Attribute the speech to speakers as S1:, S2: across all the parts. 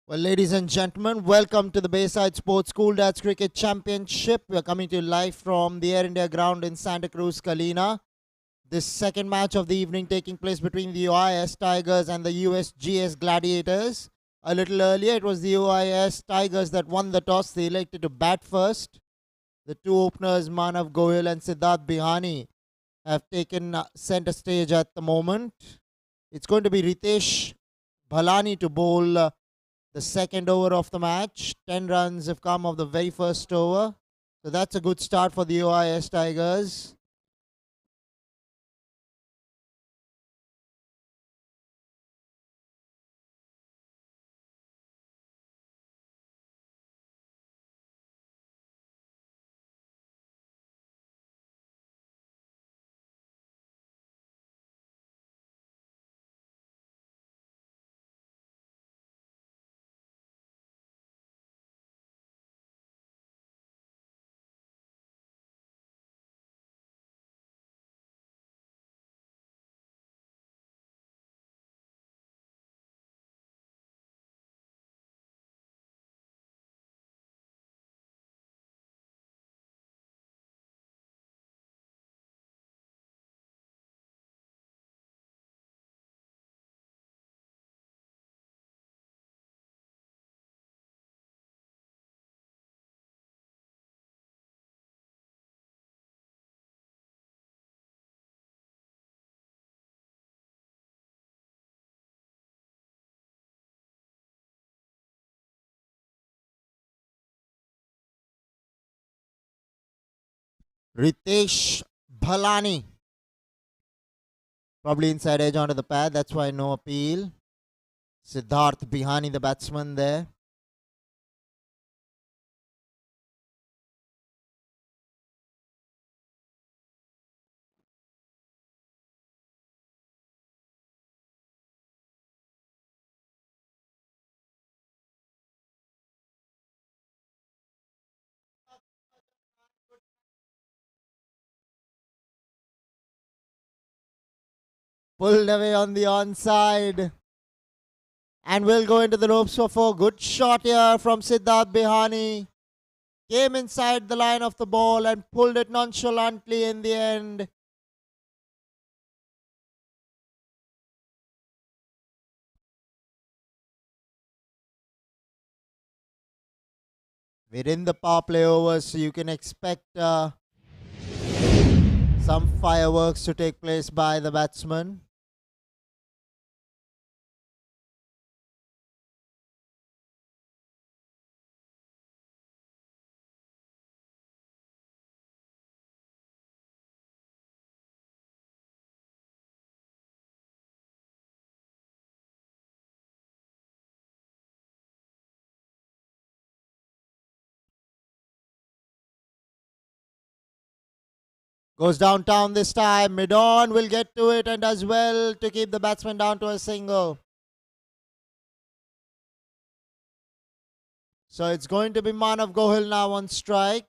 S1: Well, ladies and gentlemen, welcome to the Bayside Sports School Dads Cricket Championship. We are coming to you live from the Air India ground in Santa Cruz, KALINA. This second match of the evening taking place between the UIS Tigers and the Usgs Gladiators. A little earlier, it was the UIS Tigers that won the toss. They elected to bat first. The two openers, Manav Goyal and Siddharth Bihani, have taken center stage at the moment. It's going to be Ritesh Bhalani to bowl the second over of the match. 10 runs have come of the very first over. So that's a good start for the UIS Tigers. Ritesh Bhalani. Probably inside edge onto the pad. That's why no appeal. Siddharth Bihani, the batsman there. Pulled away on the onside. And will go into the ropes for four. Good shot here from Siddharth Bihani. Came inside the line of the ball and pulled it nonchalantly in the end. We're in the power play over, so you can expect some fireworks to take place by the batsman. Goes downtown this time. Mid-on will get to it and does well to keep the batsman down to a single. So it's going to be Manav Gohil now on strike.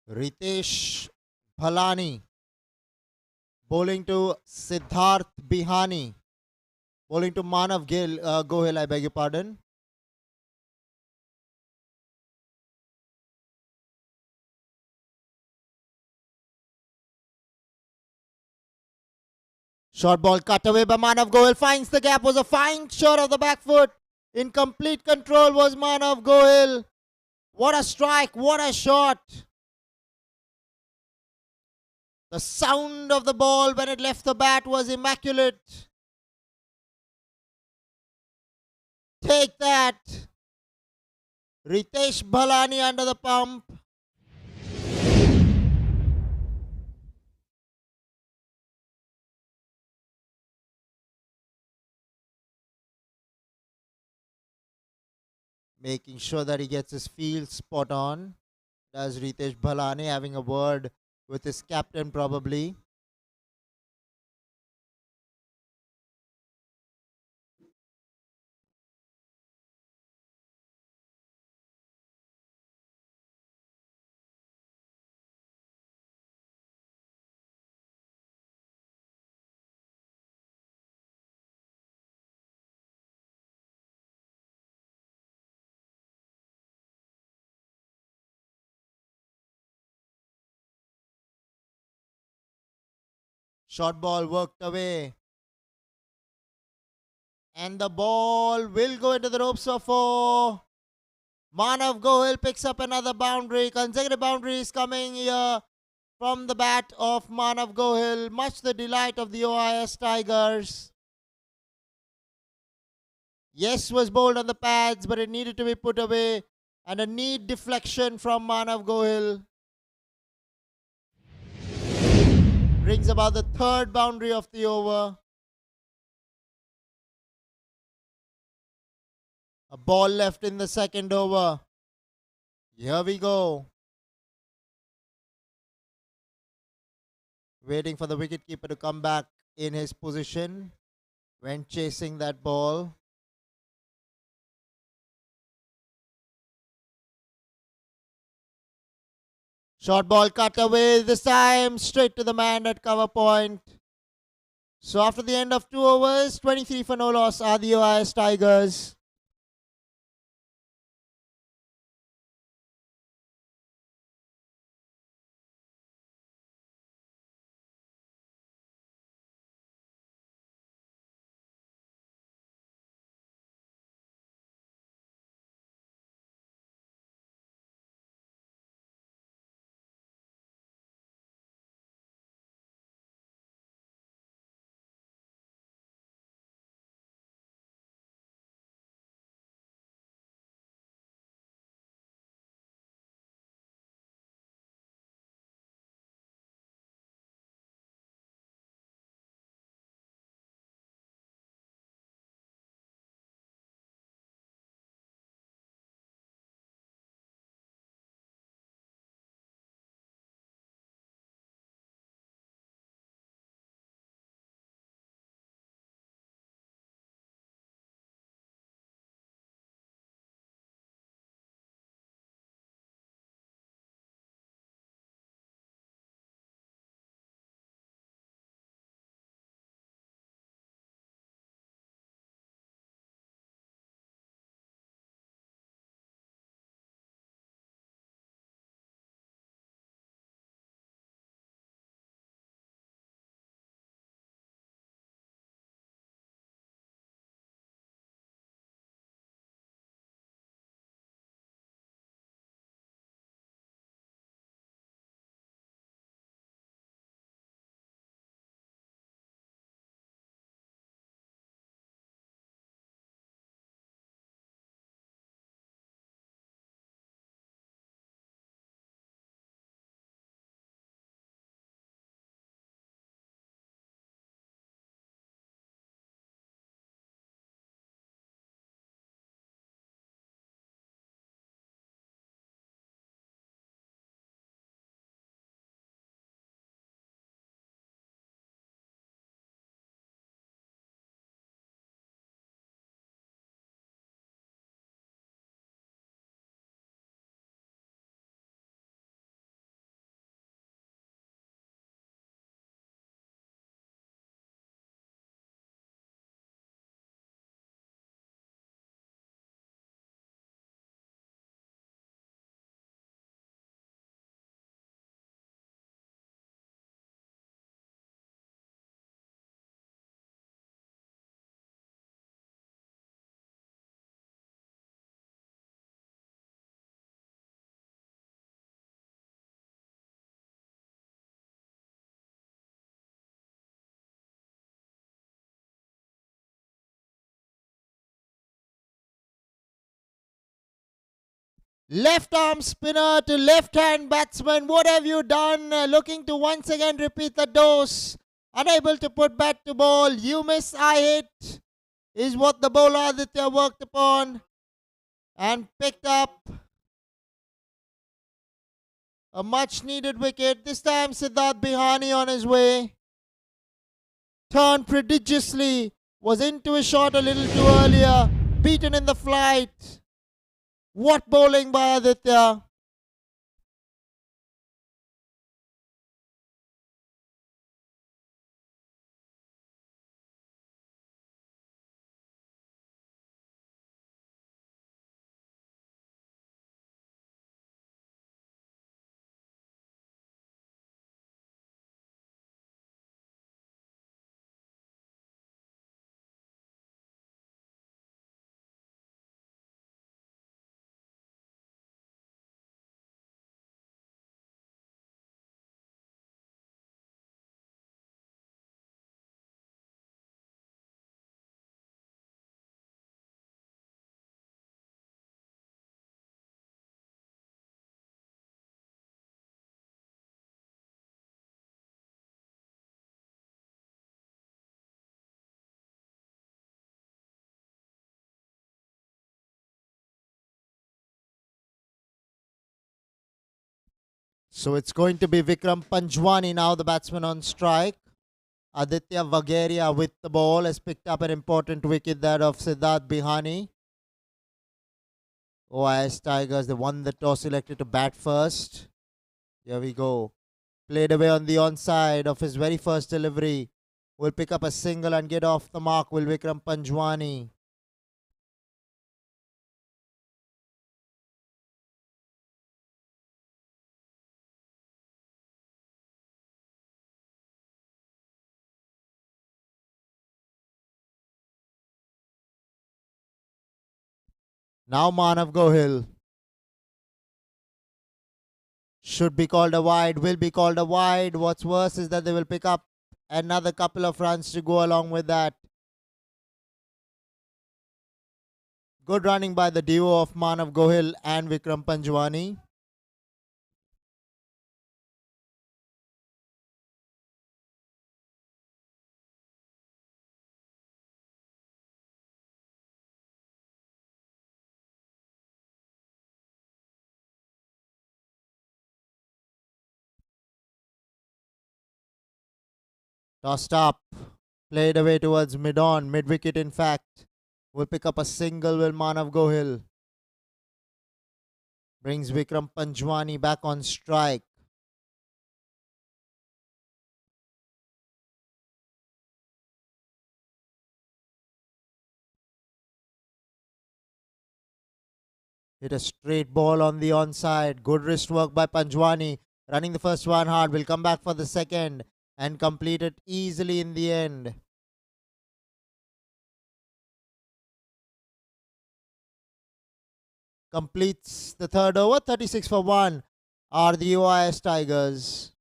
S1: Ritesh Bhalani bowling to Siddharth Bihani. Bowling to Manav Gohil, I beg your pardon. Short ball cut away by Manav Gohil. Finds the gap. Was a fine shot of the back foot. In complete control was Manav Gohil. What a strike. What a shot. The sound of the ball when it left the bat was immaculate. Take that. Ritesh Bhalani under the pump. making sure that he gets his field spot on. Does Ritesh Bhalane, having a word with his captain probably. Short ball worked away. And the ball will go into the ropes for four. Manav Gohil picks up another boundary. Consecutive boundaries coming here from the bat of Manav Gohil. Much the delight of the OIS Tigers. Yes was bowled on the pads, but it needed to be put away. And a neat deflection from Manav Gohil brings about the third boundary of the over. A ball left in the second over. Here we go. Waiting for the wicketkeeper to come back in his position when chasing that ball. Short ball cut away this time, straight to the man at cover point. So after the end of 2 overs, 23 for no loss are the OIS Tigers. Left arm spinner to left hand batsman. What have you done? Looking to once again repeat the dose. Unable to put bat to ball. You miss, I hit. Is what the bowler Aditya worked upon. and picked up a much needed wicket. This time Siddharth Bihani on his way. Turned prodigiously. Was into his shot a little too earlier. Beaten in the flight. What bowling by Aditya. So it's going to be Vikram Panjwani now, the batsman on strike. Aditya Vagheria with the ball has picked up an important wicket there of Siddharth Bihani. OIS Tigers, they won the toss, elected to bat first. Here we go. Played away on the onside of his very first delivery. Will pick up a single and get off the mark. Will Vikram Panjwani. Now Manav Gohil. Should be called a wide, will be called a wide. What's worse is that they will pick up another couple of runs to go along with that. Good running by the duo of Manav Gohil and Vikram Panjwani. Tossed up, played away towards mid-on, mid-wicket in fact. Will pick up a single, will Manav Gohil. Brings Vikram Panjwani back on strike. Hit a straight ball on the onside. Good wrist work by Panjwani. Running the first one hard. Will come back for the second and complete it easily in the end. Completes the third over. 36 for 1 are the OIS Tigers.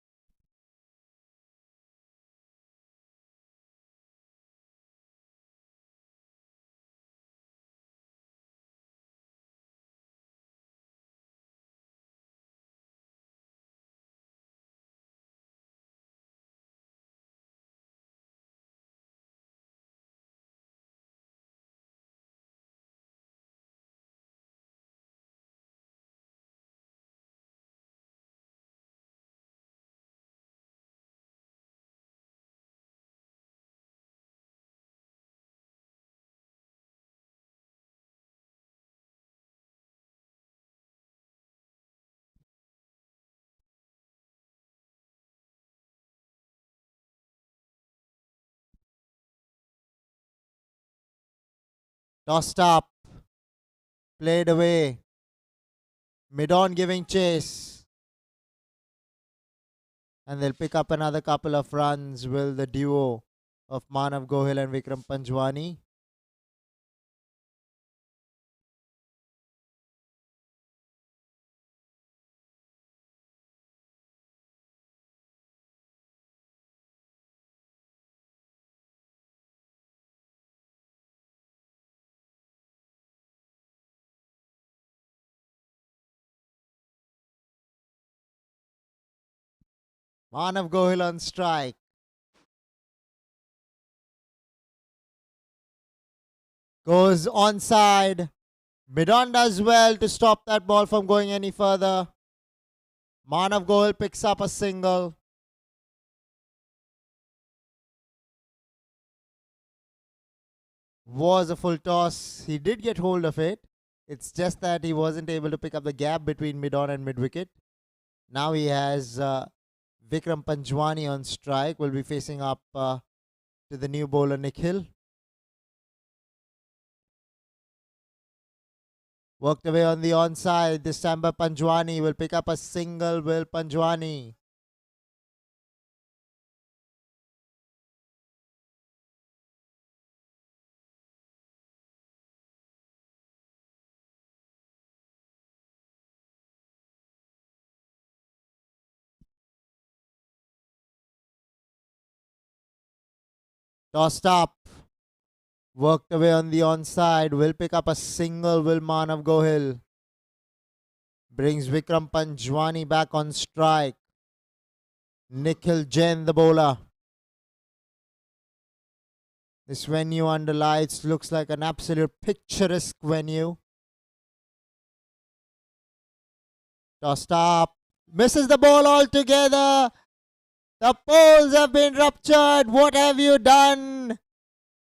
S1: Tossed up. Played away. Mid-on giving chase. And they'll pick up another couple of runs, will the duo of Manav Gohil and Vikram Panjwani. Manav Gohil on strike. Goes onside. Midon does well to stop that ball from going any further. Manav Gohil picks up a single. Was a full toss. He did get hold of it. It's just that he wasn't able to pick up the gap between mid-on and mid-wicket. Now he has Vikram Panjwani on strike. Will be facing up to the new bowler Nikhil. Worked away on the onside. This time by Panjwani. Will pick up a single. Will Panjwani. Tossed up. Worked away on the onside. Will pick up a single. Will Manav Gohil. Brings Vikram Panjwani back on strike. Nikhil Jain, the bowler. This venue under lights looks like an absolute picturesque venue. Tossed up. Misses the ball altogether. The poles have been ruptured. What have you done?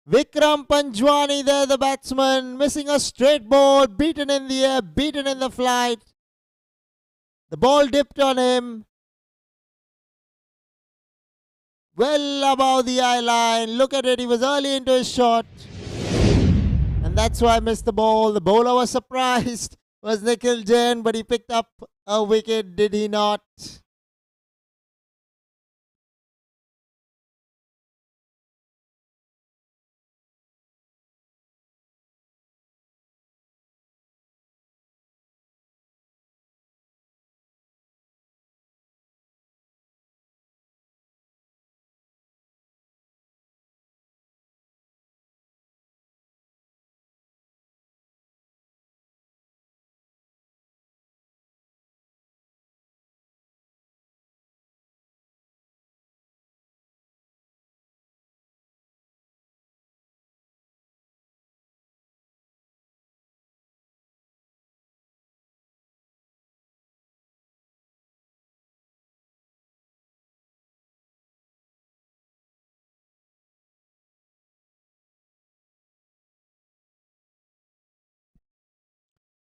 S1: Vikram Panjwani there, the batsman, missing a straight ball, beaten in the air, beaten in the flight. The ball dipped on him. Well above the eye line. Look at it, he was early into his shot. And that's why I missed the ball. The bowler was surprised. Was Nikhil Jain, but he picked up a wicket, did he not?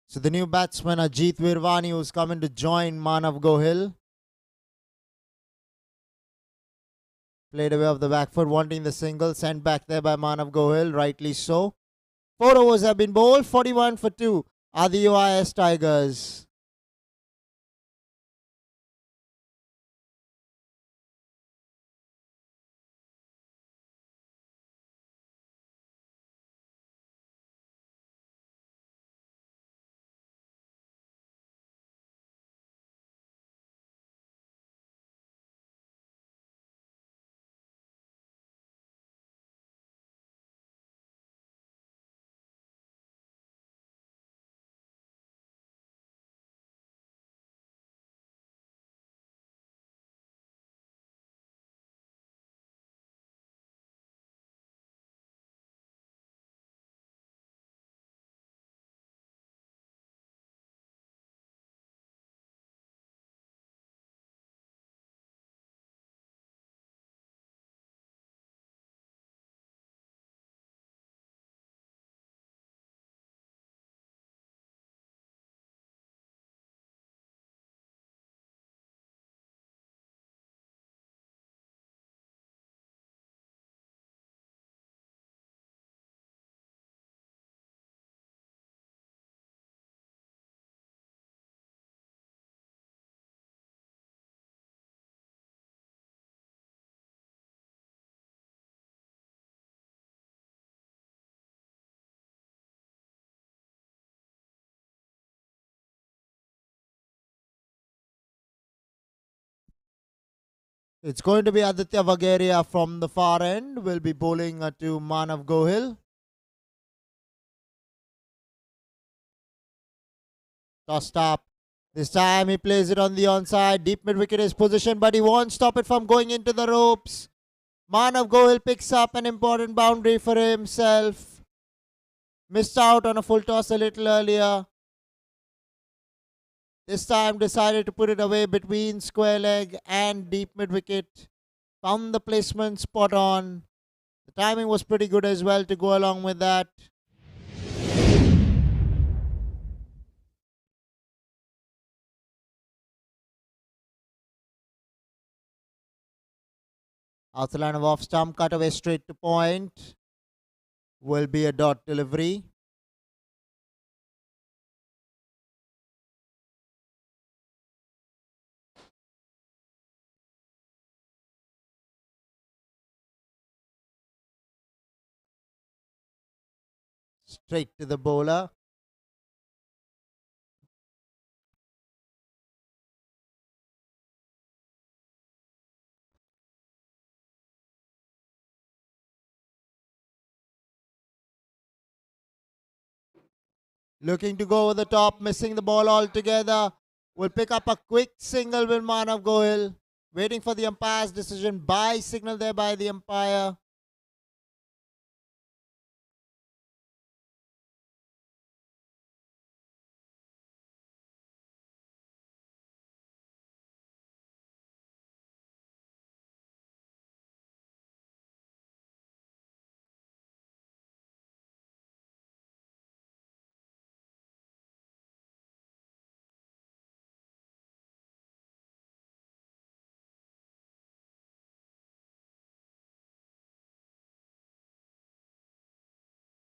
S1: So the new batsman Ajit Virwani, who's coming to join Manav Gohil. Played away off the back foot, wanting the single. Sent back there by Manav Gohil, rightly so. 4 overs have been bowled, 41 for 2 are the UIS Tigers. It's going to be Aditya Vagheria from the far end. Will be bowling to Manav Gohil. Tossed up. This time he plays it on the onside. Deep mid wicket is position, but he won't stop it from going into the ropes. Manav Gohil picks up an important boundary for himself. Missed out on a full toss a little earlier. This time decided to put it away between square leg and deep mid wicket. Found the placement spot on. The timing was pretty good as well to go along with that. Out the line of off stump, cut away straight to point. Will be a dot delivery. Straight to the bowler. Looking to go over the top, missing the ball altogether. Will pick up a quick single with Manav Goyal. Waiting for the umpire's decision. By signal there by the umpire.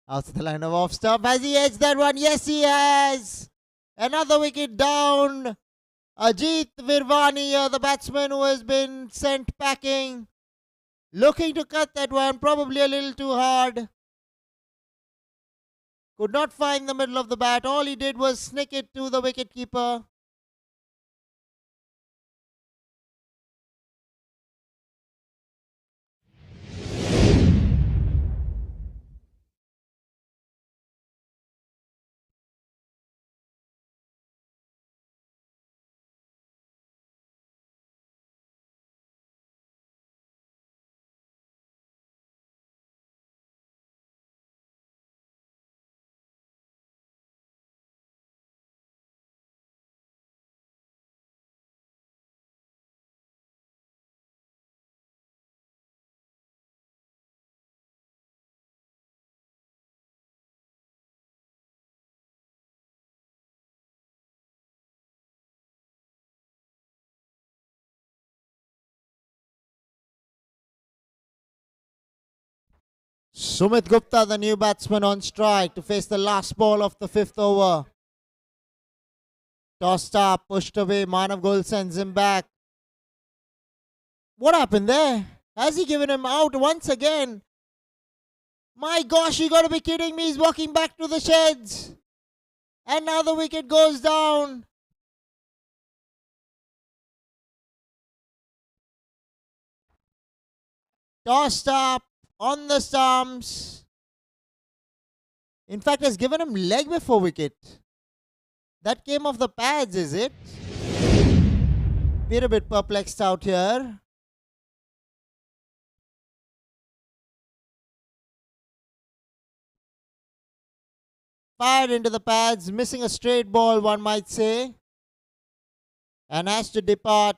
S1: Out to the line of off stump. Has he edged that one? Yes, he has. Another wicket down. Ajit Virvani, the batsman who has been sent packing. Looking to cut that one, probably a little too hard. Could not find the middle of the bat. All he did was snick it to the wicketkeeper. Sumit Gupta, the new batsman on strike to face the last ball of the fifth over. Tossed up, pushed away. Manav Goyal sends him back. What happened there? Has he given him out once again? My gosh, you gotta be kidding me. He's walking back to the sheds. And now the wicket goes down. Tossed up on the stumps. In fact, has given him leg before wicket. That came off the pads, is it? We're a bit perplexed out here. Fired into the pads, missing a straight ball, one might say. And has to depart.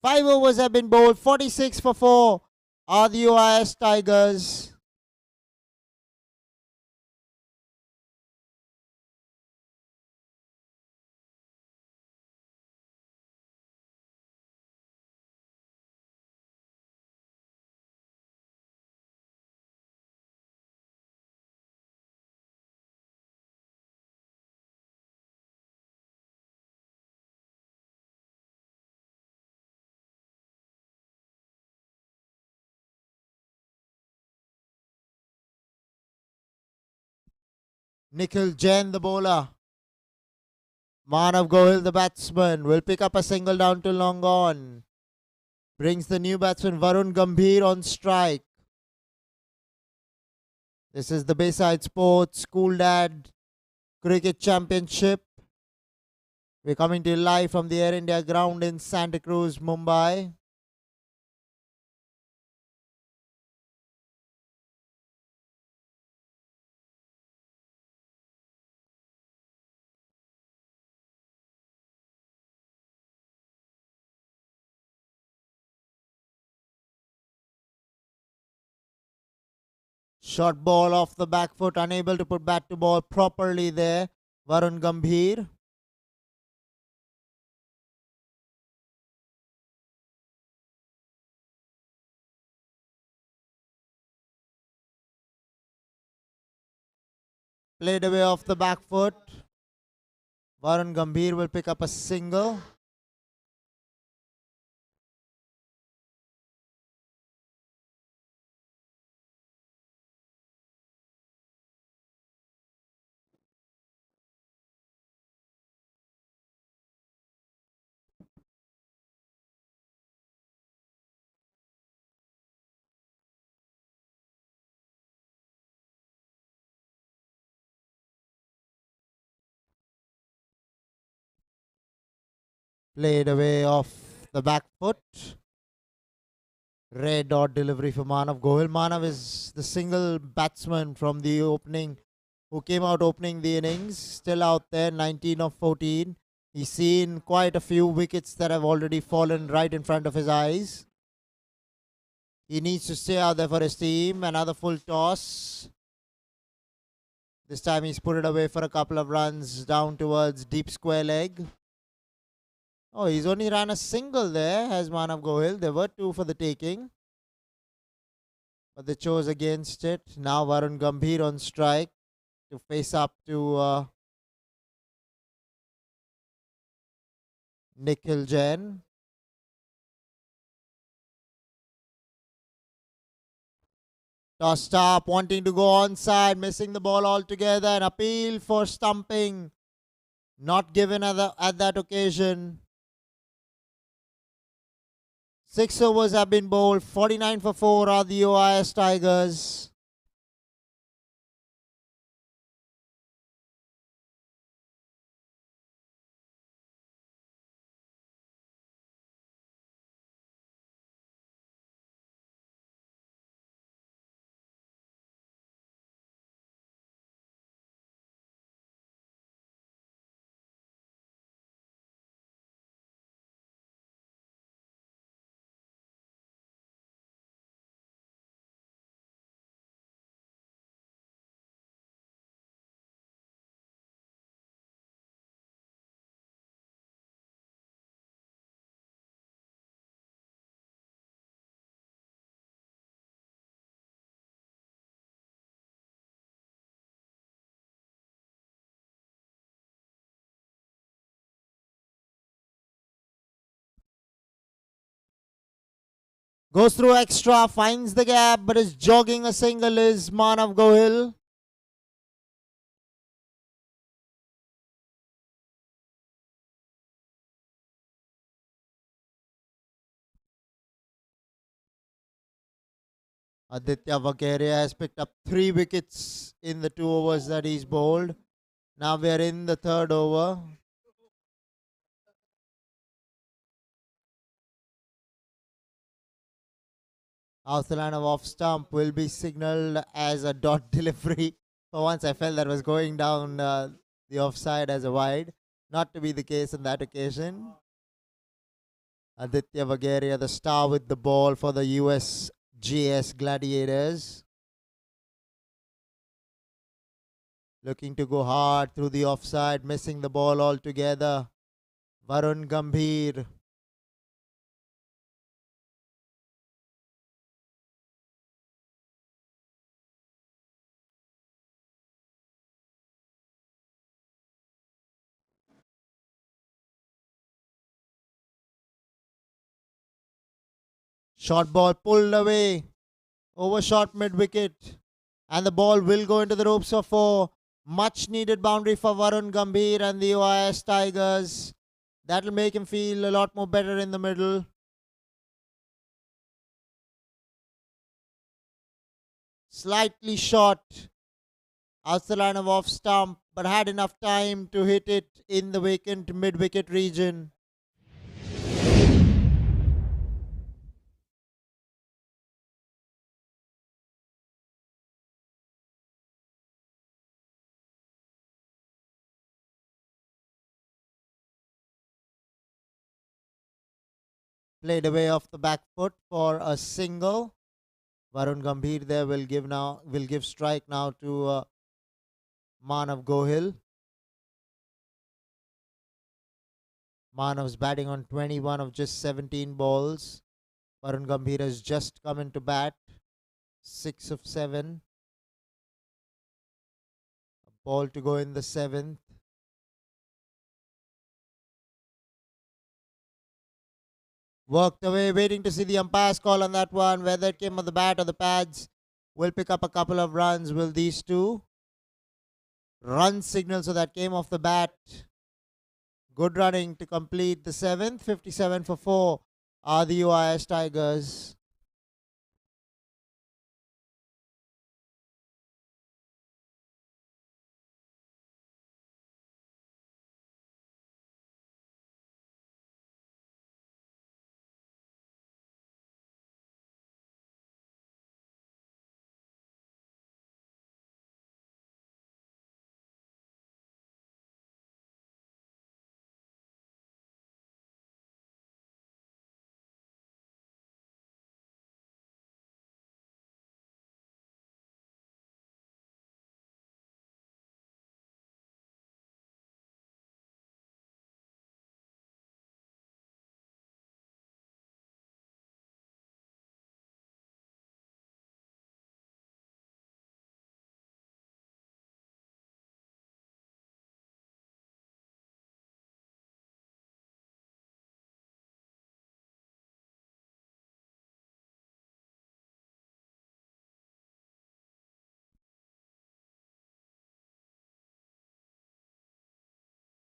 S1: Five overs have been bowled. 46 for 4 are the UIS Tigers. Nikhil Jain, the bowler. Manav Goyal, the batsman, will pick up a single down to long on. brings the new batsman Varun Gambhir on strike. This is the Bayside Sports School Dad Cricket Championship. We're coming to you live from the Air India ground in Santa Cruz, Mumbai. Short ball off the back foot, unable to put bat to ball properly there, Varun Gambhir. Played away off the back foot. Varun Gambhir will pick up a single. Played away off the back foot. Red dot delivery for Manav Gohil. Manav is the single batsman from the opening who came out opening the innings. Still out there, 19 of 14. He's seen quite a few wickets that have already fallen right in front of his eyes. He needs to stay out there for his team. Another full toss. This time he's put it away for a couple of runs down towards deep square leg. Oh, he's only ran a single there, has Manav Gohil. There were two for the taking, but they chose against it. Now Varun Gambhir on strike to face up to Nikhil Jain. Tossed up, wanting to go onside, missing the ball altogether. An appeal for stumping, not given at that occasion. 6 overs have been bowled. 49 for 4 are the Usgs Tigers. Goes through extra, finds the gap, but is jogging a single is Manav Gohil. Aditya Vakaria has picked up 3 wickets in the 2 overs that he's bowled. Now we are in the 3rd over. Off the line of off stump will be signalled as a dot delivery. For once I felt that was going down the offside as a wide. Not to be the case on that occasion. Aditya Vagaria, the star with the ball for the Usgs Gladiators. Looking to go hard through the offside, missing the ball altogether. Varun Gambhir. Short ball pulled away. Overshot mid wicket. And the ball will go into the ropes for 4. Much needed boundary for Varun Gambhir and the Usgs Tigers. That'll make him feel a lot more better in the middle. Slightly short. Outside the line of off stump, but had enough time to hit it in the vacant mid-wicket region. Played away off the back foot for a single. Varun Gambhir there will give strike now to Manav Gohil. Manav's batting on 21 of just 17 balls. Varun Gambhir has just come into bat. 6 of 7. A ball to go in the 7th. Worked away, waiting to see the umpire's call on that one. Whether it came on the bat or the pads, will pick up a couple of runs. Will these two? Run signal, so that came off the bat. Good running to complete the 7th. 57 for 4 are the UIS Tigers.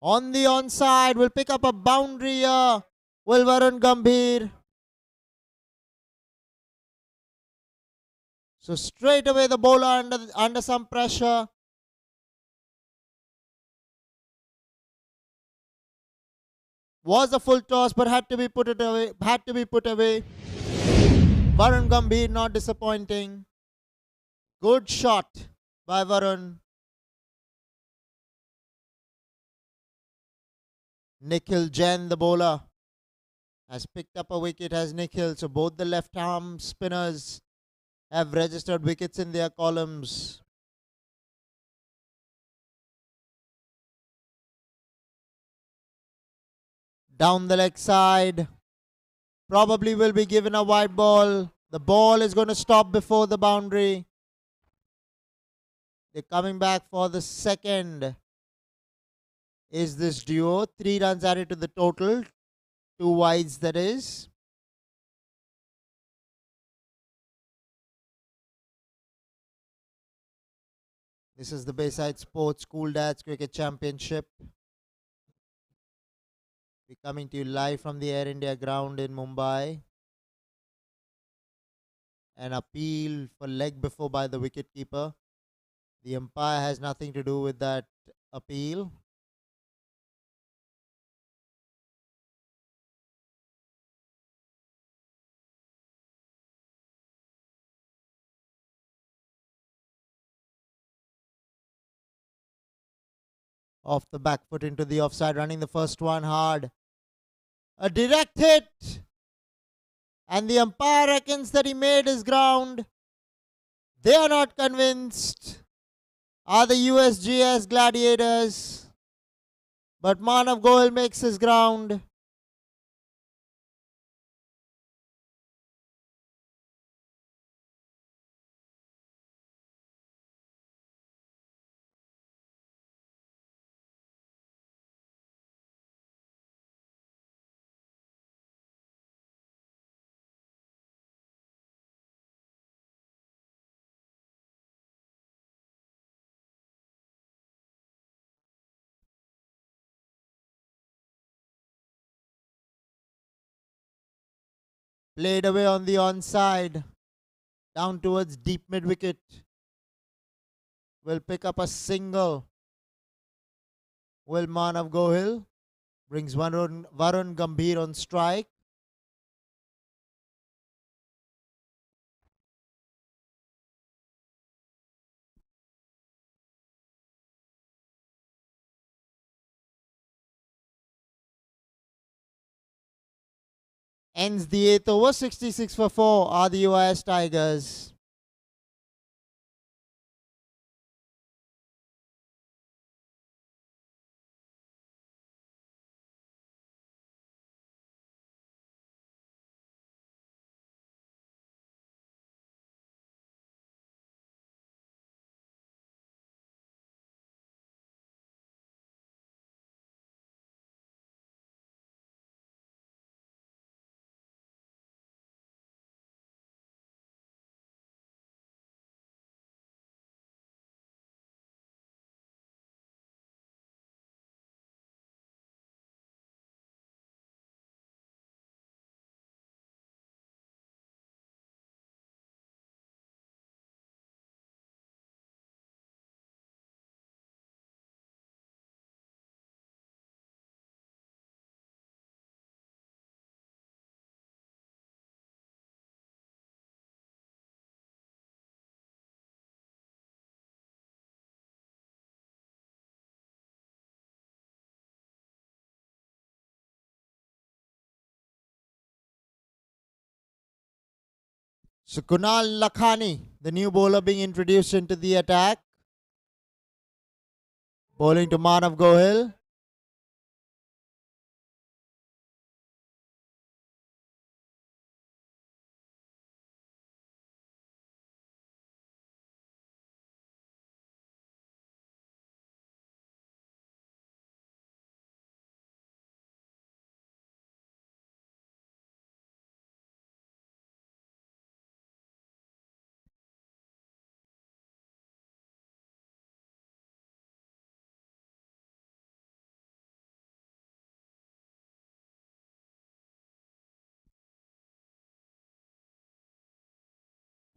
S1: On the onside, will pick up a boundary here. Will Varun Gambhir. So straight away the bowler under some pressure. Was a full toss, but had to be put away. Varun Gambhir not disappointing. Good shot by Varun. Nikhil Jain, the bowler, has picked up a wicket as Nikhil. So both the left arm spinners have registered wickets in their columns. Down the leg side. Probably will be given a wide ball. The ball is going to stop before the boundary. They're coming back for the second. Is this duo? 3 runs added to the total. 2 wides, that is. This is the Bayside Sports School Dads Cricket Championship. We're coming to you live from the Air India ground in Mumbai. An appeal for leg before by the wicketkeeper. The umpire has nothing to do with that appeal. Off the back foot into the offside, running the first one hard. A direct hit. And the umpire reckons that he made his ground. They are not convinced. Are the USGS Gladiators. But Manav Gohil makes his ground. Played away on the onside. down towards deep mid wicket. Will pick up a single. Will Manav Gohil brings Varun Gambhir on strike. Ends the 8th over. 66 for 4 are the US Tigers. So Kunal Lakhani, the new bowler being introduced into the attack. Bowling to Manav Gohil.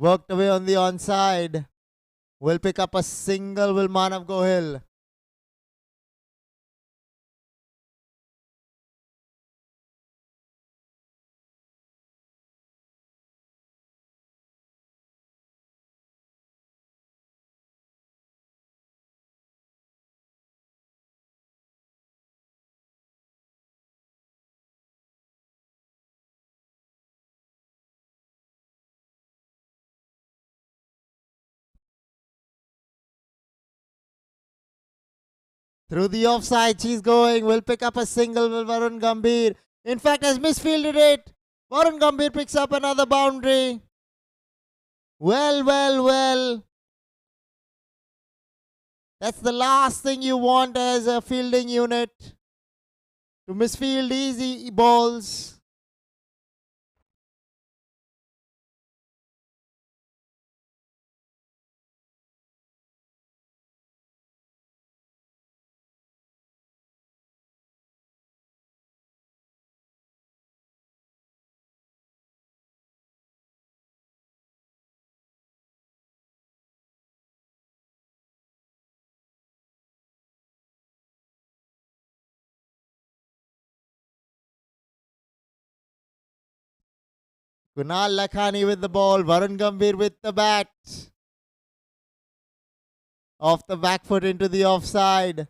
S1: Worked away on the onside. Will pick up a single. Will Manav Gohil. Through the offside, she's going. Will pick up a single. Will Varun Gambhir. In fact, has misfielded it. Varun Gambhir picks up another boundary. Well. That's the last thing you want as a fielding unit. To misfield easy balls. Kunal Lakhani with the ball. Varun Gambhir with the bat. Off the back foot into the offside.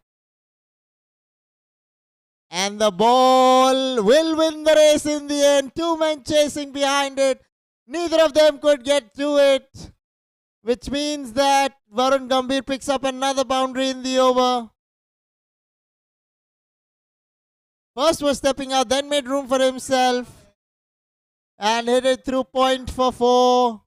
S1: And the ball will win the race in the end. Two men chasing behind it. Neither of them could get to it. Which means that Varun Gambhir picks up another boundary in the over. First was stepping out, then made room for himself. And hit it through point for 4.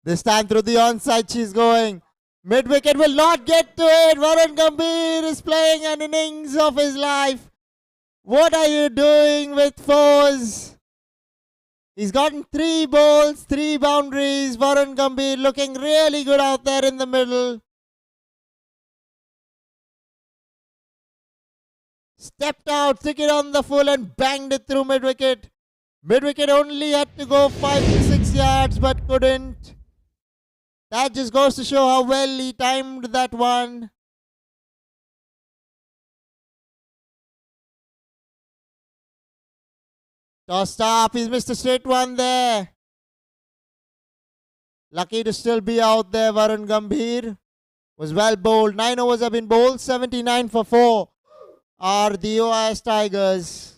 S1: This time through the onside she's going. Mid-wicket will not get to it. Varun Gambhir is playing an innings of his life. What are you doing with fours? He's gotten 3 balls, 3 boundaries. Varun Gambhir looking really good out there in the middle. Stepped out, took it on the full and banged it through mid-wicket. Mid-wicket only had to go 5 to 6 yards but couldn't. That just goes to show how well he timed that one. Tossed up, he's missed a straight one there. Lucky to still be out there. Varun Gambhir was well bowled. 9 overs have been bowled, 79 for 4 are the OIS Tigers.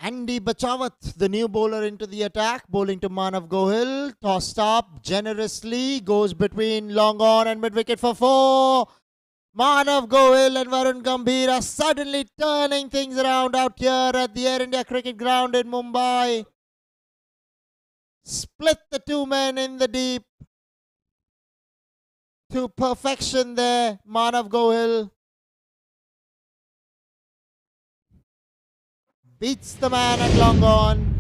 S1: Andy Bachawat, the new bowler into the attack, bowling to Manav Gohil. Tossed up generously, goes between long on and mid-wicket for 4. Manav Gohil and Varun Gambhir are suddenly turning things around out here at the Air India Cricket Ground in Mumbai. Split the 2 men in the deep to perfection there. Manav Gohil beats the man at long on.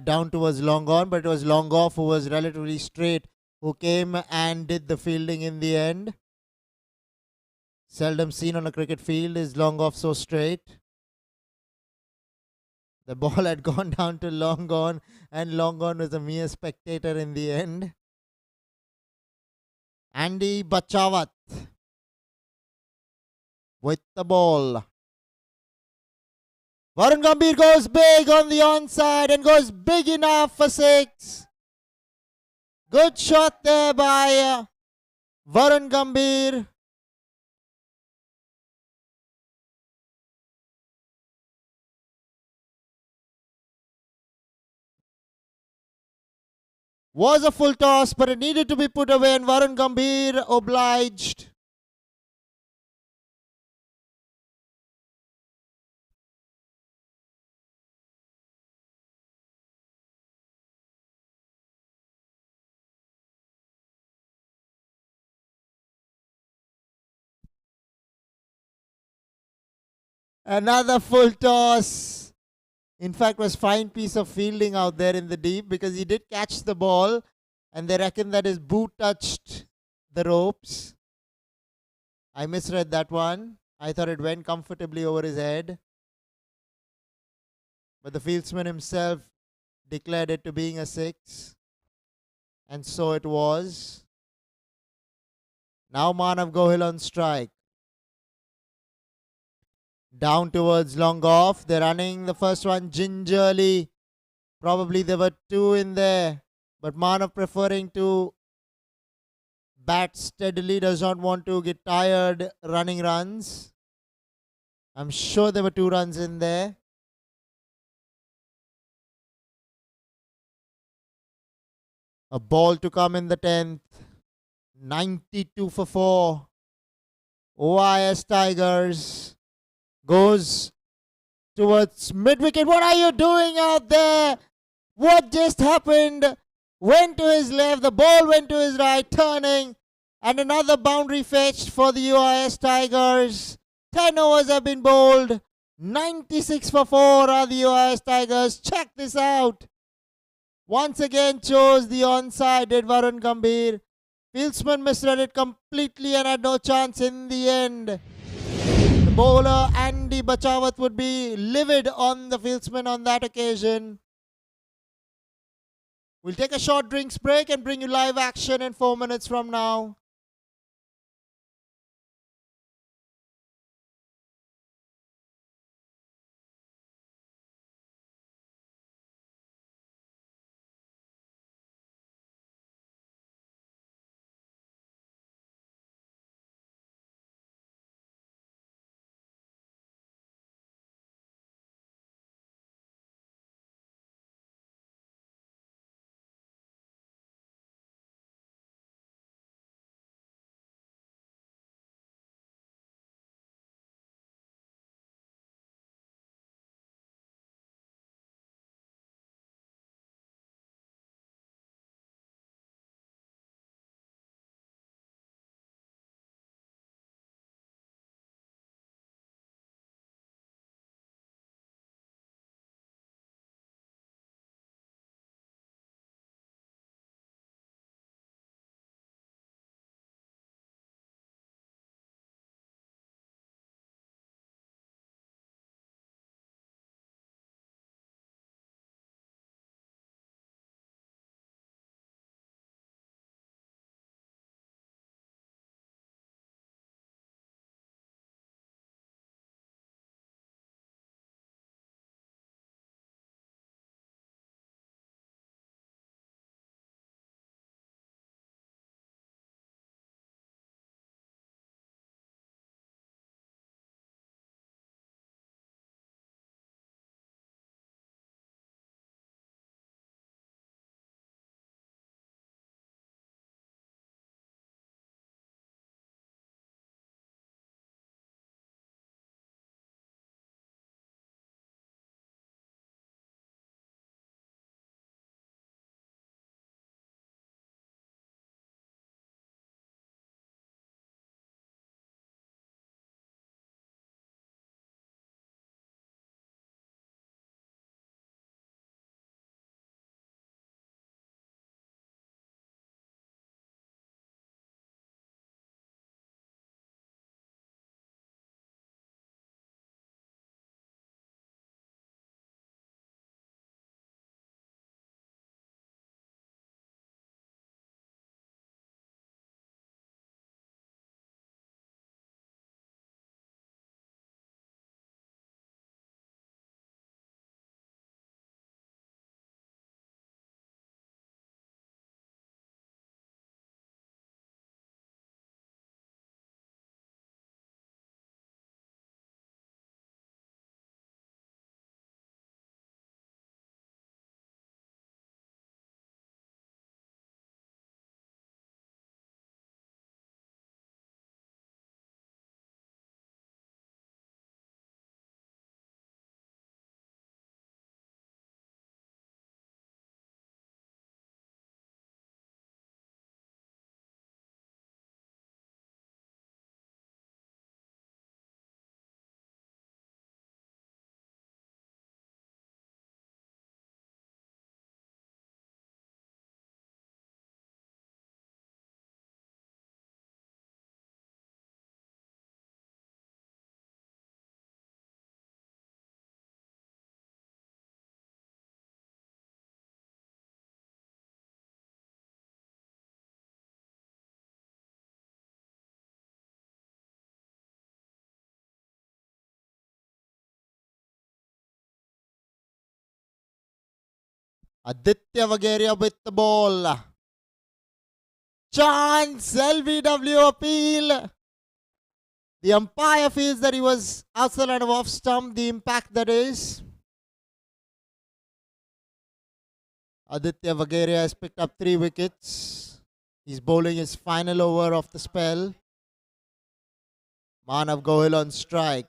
S1: Down towards long on, but it was long off who was relatively straight, who came and did the fielding in the end. Seldom seen on a cricket field is long off so straight. The ball had gone down to long on, and long on was a mere spectator in the end. Andy Bachawat with the ball. Varun Gambhir goes big on the onside and goes big enough for 6. Good shot there by Varun Gambhir. Was a full toss, but it needed to be put away, and Varun Gambhir obliged. Another full toss. In fact, was fine piece of fielding out there in the deep, because he did catch the ball and they reckon that his boot touched the ropes. I misread that one. I thought it went comfortably over his head. But the fieldsman himself declared it to being a 6. And so it was. Now Manav Gohil on strike. Down towards long off. They're running the first one gingerly Probably there were two in there, but Manav preferring to bat steadily, does not want to get tired running runs. I'm sure there were 2 runs in there. A ball to come in the 10th. 92 for 4. OIS Tigers goes towards mid-wicket. What are you doing out there? What just happened? Went to his left, the ball went to his right, turning, and another boundary fetched for the UIS Tigers. 10 overs have been bowled. 96 for 4 are the UIS Tigers. Check this out. Once again chose the onside, did Varun Gambhir. Fieldsman misread it completely and had no chance in the end. The bowler Andy Bachawat would be livid on the fieldsman on that occasion. We'll take a short drinks break and bring you live action in 4 minutes from now. Aditya Vagaria with the ball. Chance, LBW appeal. The umpire feels that he was outside line of off stump, the impact that is. Aditya Vagaria has picked up 3 wickets. He's bowling his final over of the spell. Manav Gohil on strike.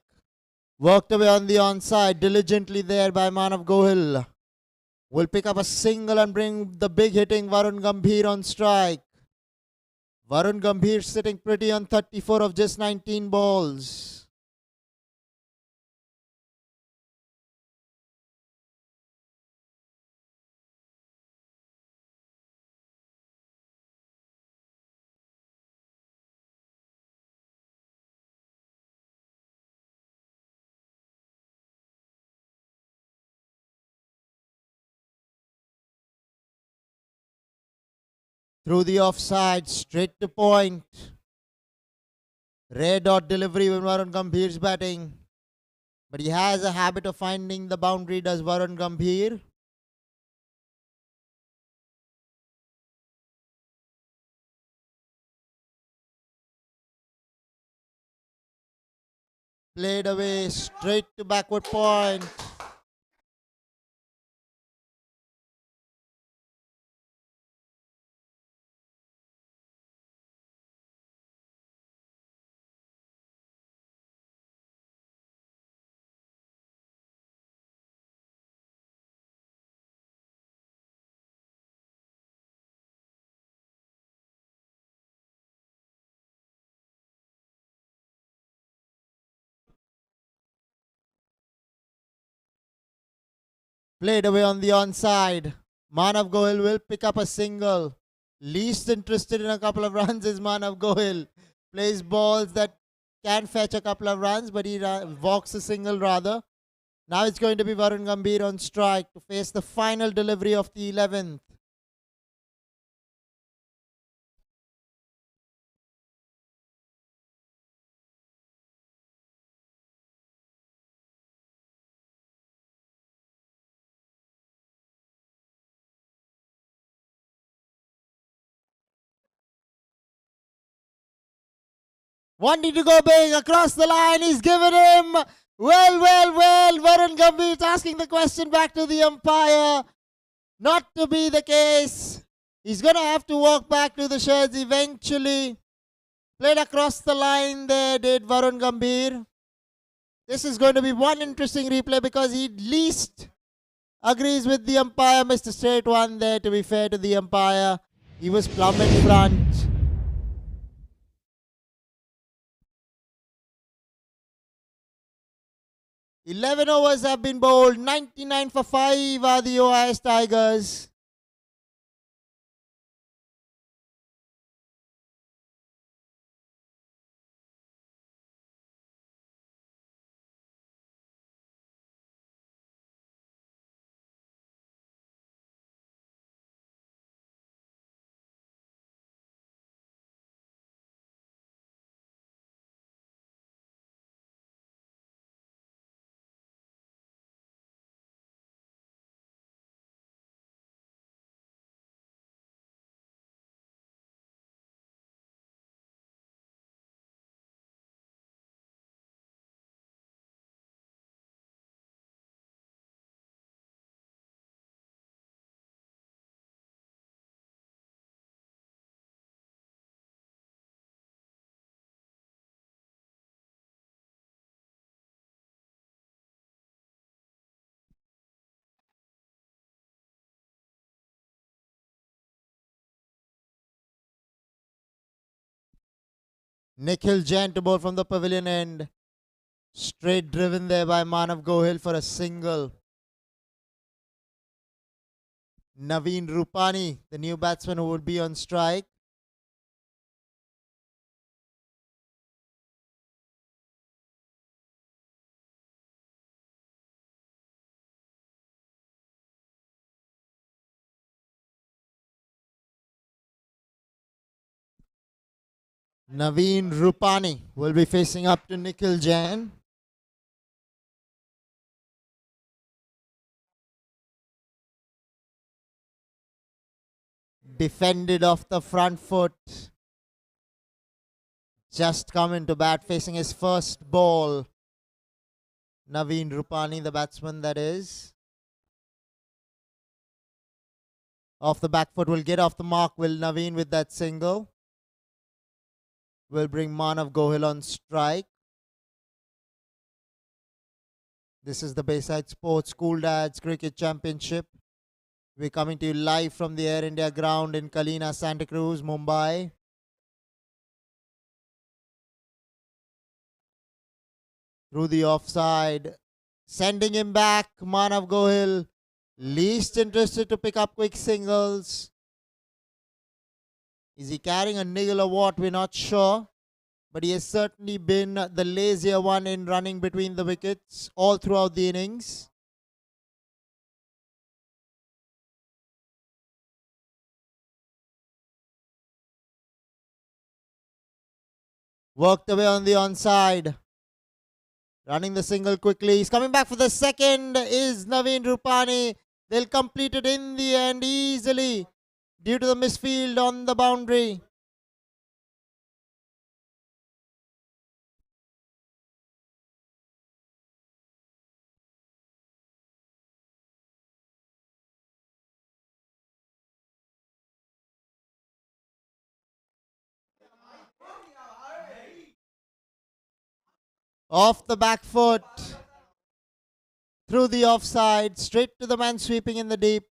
S1: Worked away on the onside, diligently there by Manav Gohil. Will pick up a single and bring the big hitting Varun Gambhir on strike. Varun Gambhir sitting pretty on 34 of just 19 balls. Through the offside, straight to point. Red dot delivery when Varun Gambhir's batting. But he has a habit of finding the boundary, does Varun Gambhir. Played away, straight to backward point. Played away on the onside. Manav Gohil will pick up a single. Least interested in a couple of runs is Manav Gohil. Plays balls that can fetch a couple of runs, but he walks a single rather. Now it's going to be Varun Gambhir on strike to face the final delivery of the 11th. Wanting to go big across the line. He's given him. Well. Varun Gambhir asking the question back to the umpire. Not to be the case. He's going to have to walk back to the sheds eventually. Played across the line there, did Varun Gambhir. This is going to be one interesting replay because he least agrees with the umpire. Missed a straight one there, to be fair to the umpire. He was plumb in front. 11 overs have been bowled. 99 for 5 are the OIS Tigers. Nikhil Jain to bowl from the pavilion end. Straight driven there by Manav Gohil for a single. Naveen Rupani, the new batsman who would be on strike. Naveen Rupani will be facing up to Nikhil Jain. defended off the front foot. Just coming to bat, facing his first ball. Naveen Rupani, the batsman, that is. Off the back foot, will get off the mark. Will Naveen with that single. Will bring Manav Gohil on strike. This is the Bayside Sports School Dads Cricket Championship. We're coming to you live from the Air India ground in KALINA, Santa Cruz, Mumbai. Through the offside. Sending him back, Manav Gohil. Least interested to pick up quick singles. Is he carrying a niggle or what? We're not sure. But he has certainly been the lazier one in running between the wickets all throughout the innings. Worked away on the onside. Running the single quickly. He's coming back for the second. Is Naveen Rupani. They'll complete it in the end easily due to the misfield on the boundary. Off the back foot. Through the offside. Straight to the man sweeping in the deep.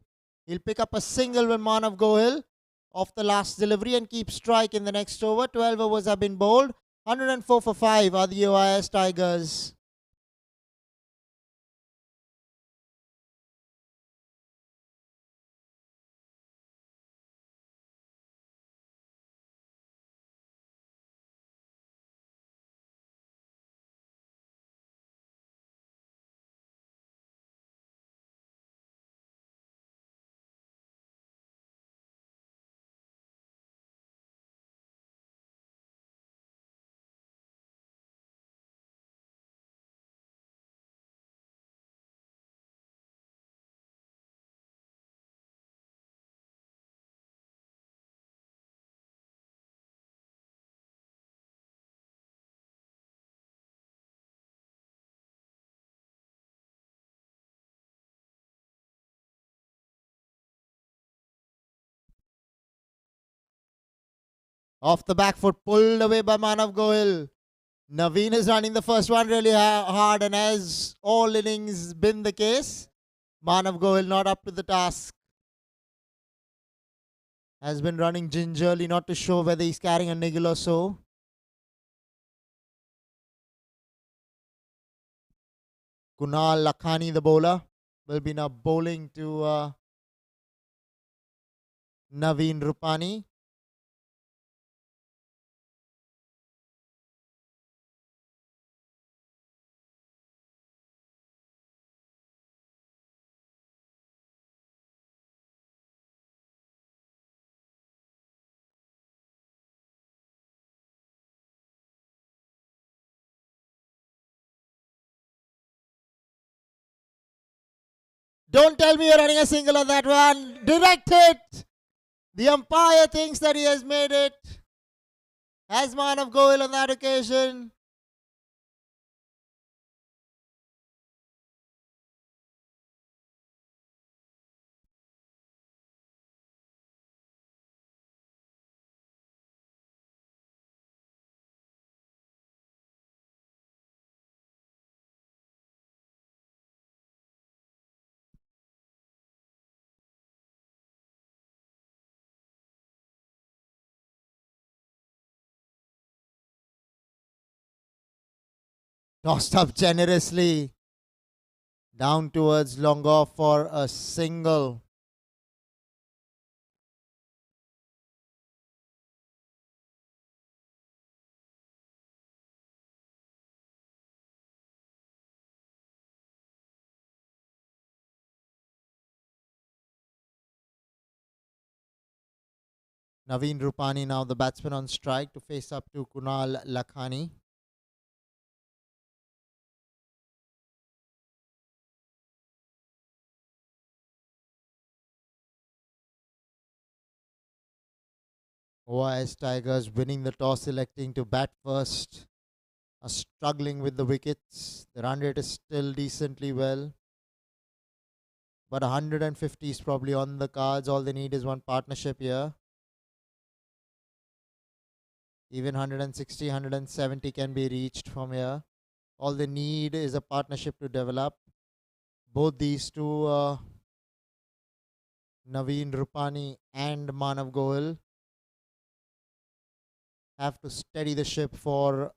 S1: He'll pick up a single when Manav Gohil off the last delivery and keep strike in the next over. 12 overs have been bowled. 104 for 5 are the UIS Tigers. Off the back foot, pulled away by Manav Gohil. Naveen is running the first one really hard, and as all innings been the case, Manav Gohil not up to the task. Has been running gingerly, not to show whether he's carrying a niggle or so. Kunal Lakhani, the bowler, will be now bowling to Naveen Rupani. Don't tell me you're running a single on that one. Direct hit. The umpire thinks that he has made it. Has Manav Gohil on that occasion. Tossed up generously. Down towards long off for a single. Naveen Rupani now the batsman on strike to face up to Kunal Lakhani. OIS Tigers winning the toss, electing to bat first, are struggling with the wickets. The run rate is still decently well, but 150 is probably on the cards. All they need is one partnership here. Even 160, 170 can be reached from here. All they need is a partnership to develop. Both these two, Naveen Rupani and Manav Goel, have to steady the ship for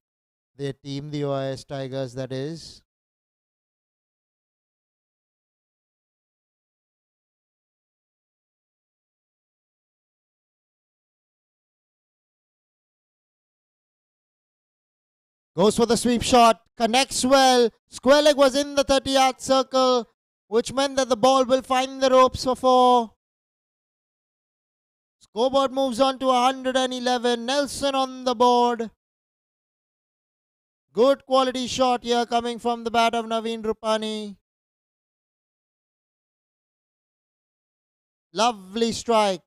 S1: their team, the OIS Tigers, that is. Goes for the sweep shot, connects well. Square leg was in the 30-yard circle, which meant that the ball will find the ropes for 4. Scoreboard moves on to 111. Nelson on the board. Good quality shot here coming from the bat of Naveen Rupani. Lovely strike.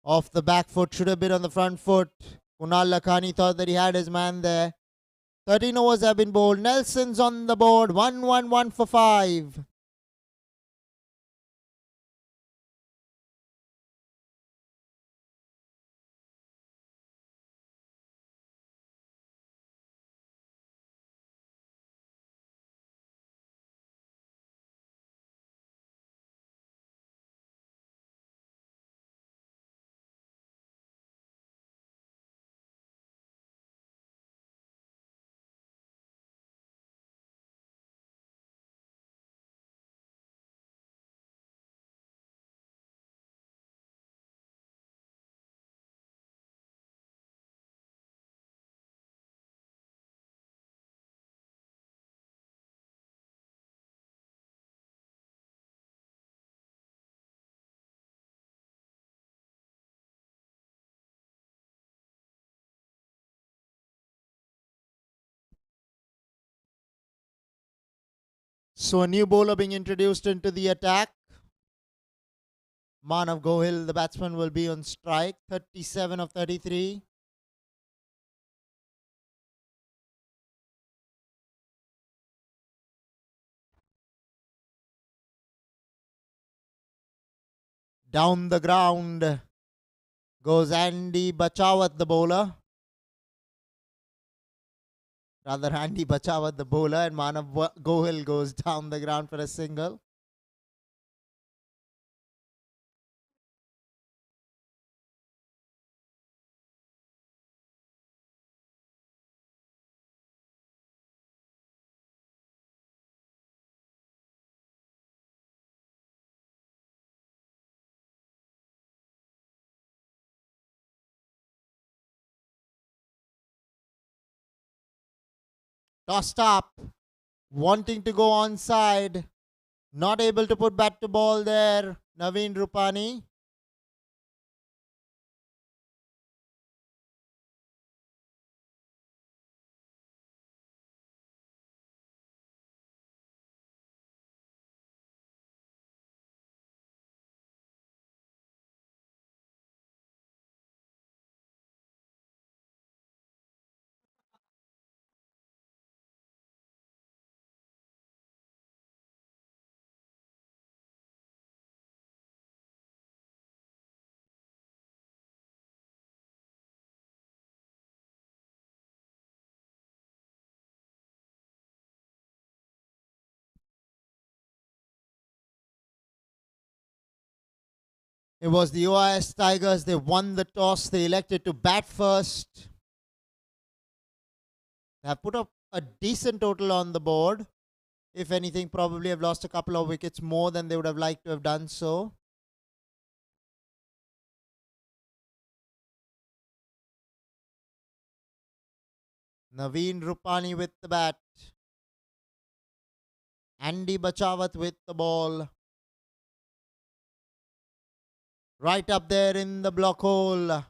S1: Off the back foot, should have been on the front foot. Kunal Lakhani thought that he had his man there. 13 overs have been bowled. Nelson's on the board. 1-1-1 for 5. So a new bowler being introduced into the attack. Manav Gohil, the batsman, will be on strike. 37 of 33. Down the ground goes Andy Bachawat, the bowler. Rather, Andy Bachawat, the bowler, and Manav Gohil goes down the ground for a single. Tossed up, wanting to go onside. Not able to put bat to ball there, Naveen Rupani. It was the OIS Tigers. They won the toss. They elected to bat first. They have put up a decent total on the board. If anything, probably have lost a couple of wickets more than they would have liked to have done so. Naveen Rupani with the bat. Andy Bachawat with the ball. Right up there in the block hole.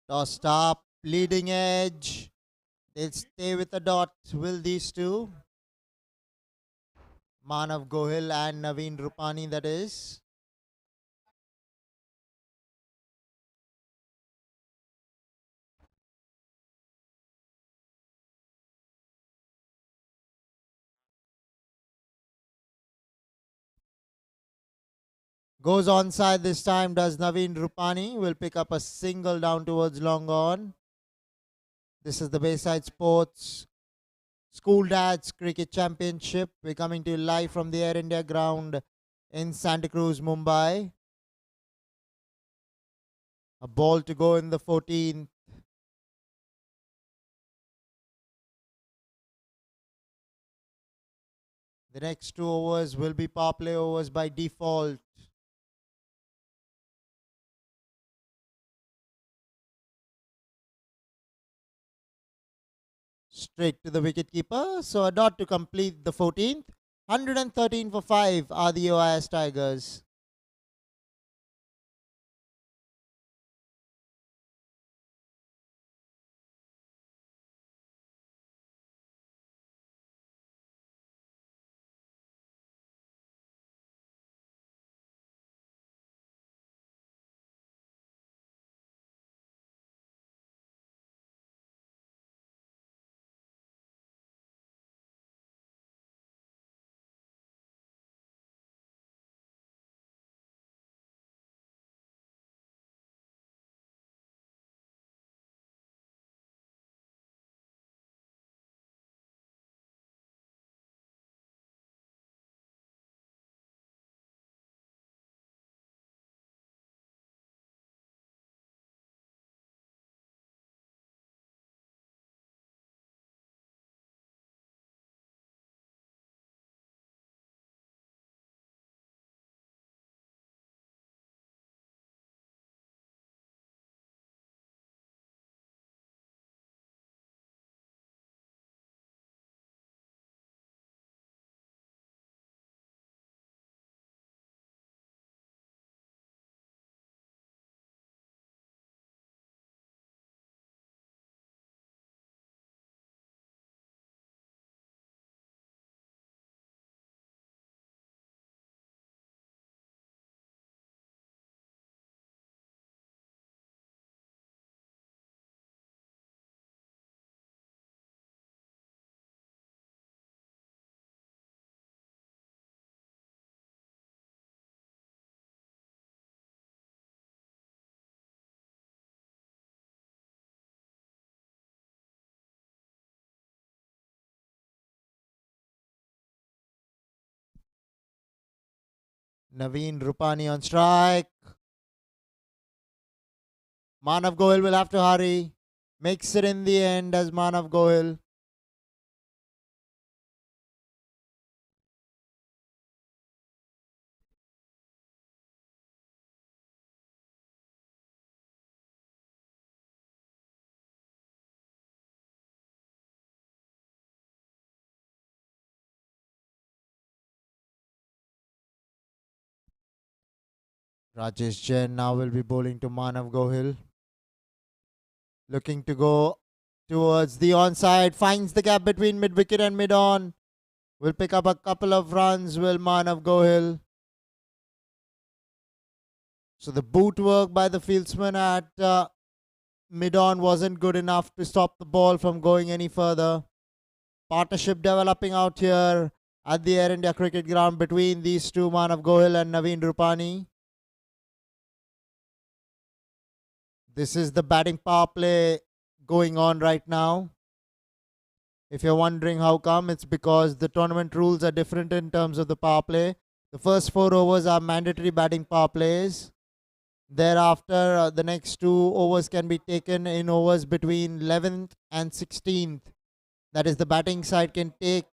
S1: Tossed up, leading edge. They'll stay with the dot. Will these two? Manav Gohil and Naveen Rupani, that is. Goes onside this time, does Naveen Rupani. Will pick up a single down towards long on. This is the Bayside Sports School Dads Cricket Championship. We're coming to you live from the Air India ground in Santa Cruz, Mumbai. A ball to go in the 14th. The next 2 overs will be power play overs by default. Straight to the wicketkeeper. So a dot to complete the 14th. 113 for 5 are the OIS Tigers. Naveen Rupani on strike. Manav Gohil will have to hurry. Makes it in the end as Manav Gohil. Rajesh Jain now will be bowling to Manav Gohil. Looking to go towards the onside. Finds the gap between mid-wicket and mid-on. Will pick up a couple of runs, will Manav Gohil. So the boot work by the fieldsman at mid-on wasn't good enough to stop the ball from going any further. Partnership developing out here at the Air India cricket ground between these two, Manav Gohil and Naveen Rupani. This is the batting power play going on right now. If you're wondering how come, it's because the tournament rules are different in terms of the power play. The first 4 overs are mandatory batting power plays. Thereafter, the next 2 overs can be taken in overs between 11th and 16th. That is, the batting side can take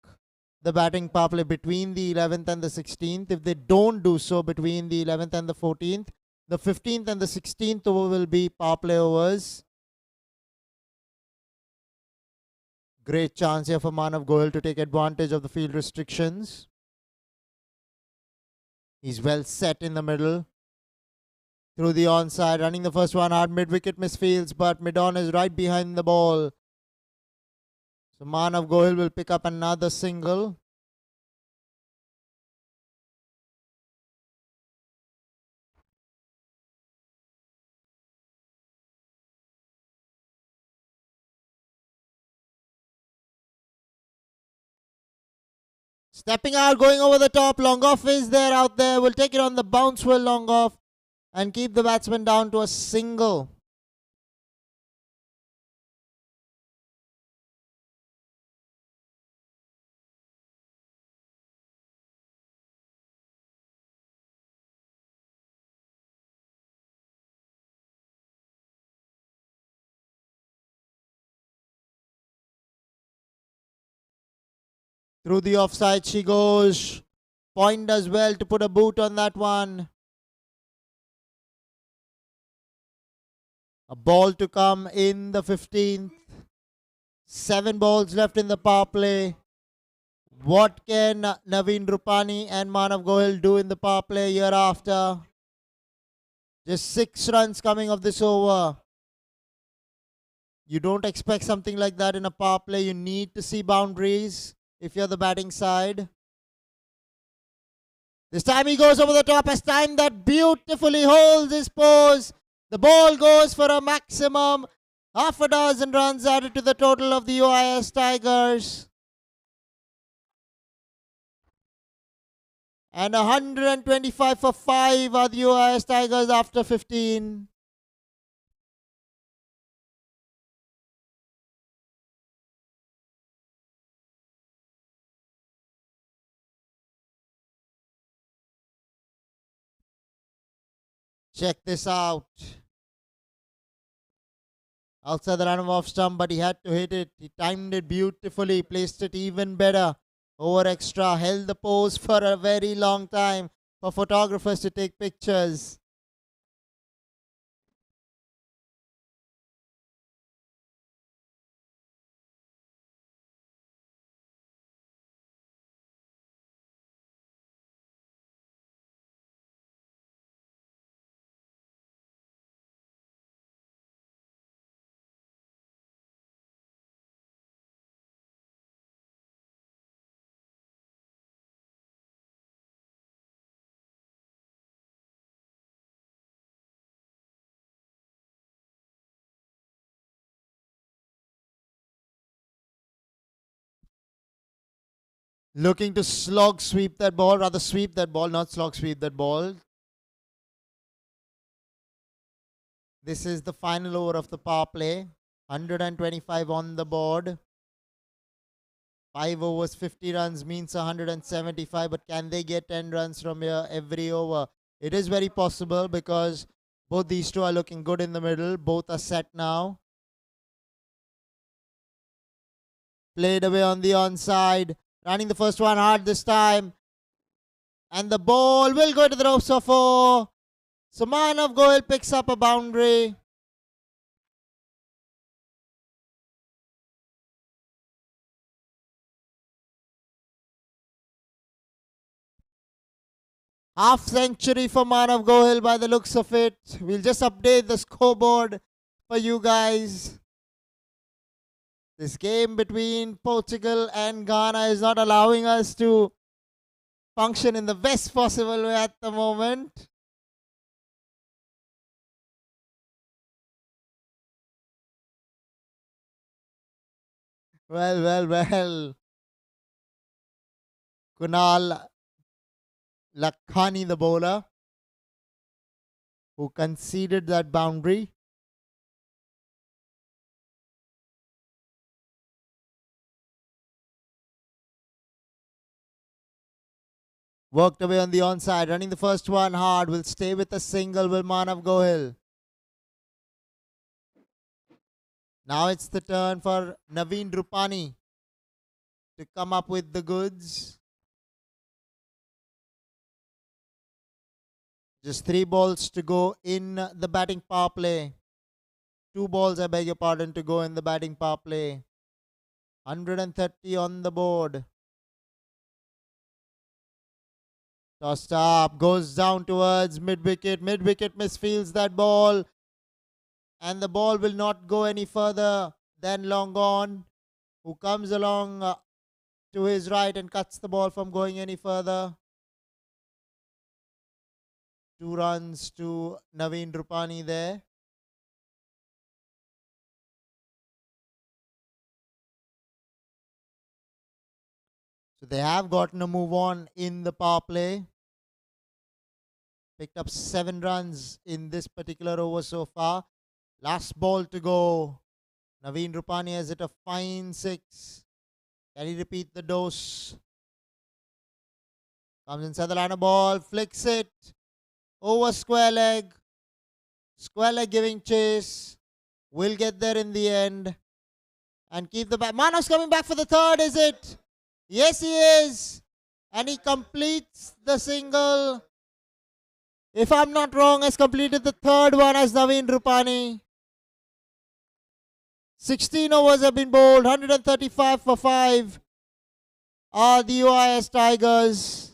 S1: the batting power play between the 11th and the 16th. If they don't do so between the 11th and the 14th, the 15th and the 16th over will be power play overs. Great chance here for Manav Goyal to take advantage of the field restrictions. He's well set in the middle. Through the onside, running the first one hard, mid-wicket misfields, but mid-on is right behind the ball. So Manav Goyal will pick up another single. Stepping out, going over the top. Long off is there out there. Will take it on the bounce, will long off and keep the batsman down to a single. Through the offside she goes. Point does well to put a boot on that one. A ball to come in the 15th. 7 balls left in the power play. What can Naveen Rupani and Manav Goyal do in the power play year after? Just 6 runs coming off this over. You don't expect something like that in a power play. You need to see boundaries if you're the batting side. This time he goes over the top, has timed that beautifully, holds his pose. The ball goes for a maximum half a dozen runs added to the total of the UIS Tigers. And 125 for 5 are the UIS Tigers after 15. Check this out. Outside the run off stump, but he had to hit it. He timed it beautifully, placed it even better. Over extra, held the pose for a very long time for photographers to take pictures. Looking to slog sweep that ball, rather sweep that ball, not slog sweep that ball. This is the final over of the power play. 125 on the board. 5 overs, 50 runs means 175. But can they get 10 runs from here every over? It is very possible because both these two are looking good in the middle. Both are set now. Played away on the onside. Running the first one hard this time. And the ball will go to the ropes of 4. So Manav Goyal picks up a boundary. Half century for Manav Goyal by the looks of it. We'll just update the scoreboard for you guys. This game between Portugal and Ghana is not allowing us to function in the best possible way at the moment. Well. Kunal Lakhani, the bowler, who conceded that boundary. Worked away on the onside. Running the first one hard. Will stay with a single. Will Manav Gohil. Now it's the turn for Naveen Rupani to come up with the goods. Just 3 balls to go in the batting power play. 2 balls, I beg your pardon, to go in the batting power play. 130 on the board. Tossed up, goes down towards mid-wicket. Mid-wicket misfields that ball. And the ball will not go any further than long gone, who comes along to his right and cuts the ball from going any further. 2 runs to Naveen Rupani there. So they have gotten a move on in the power play. Picked up 7 runs in this particular over so far. Last ball to go. Naveen Rupani has hit a fine 6. Can he repeat the dose? Comes inside the line of ball, flicks it over square leg. Square leg giving chase. Will get there in the end and keep the bat. Manav's coming back for the third, is it? Yes, he is. And he completes the single. If I'm not wrong, has completed the third one as Naveen Rupani. 16 overs have been bowled, 135 for 5 are the UIS Tigers.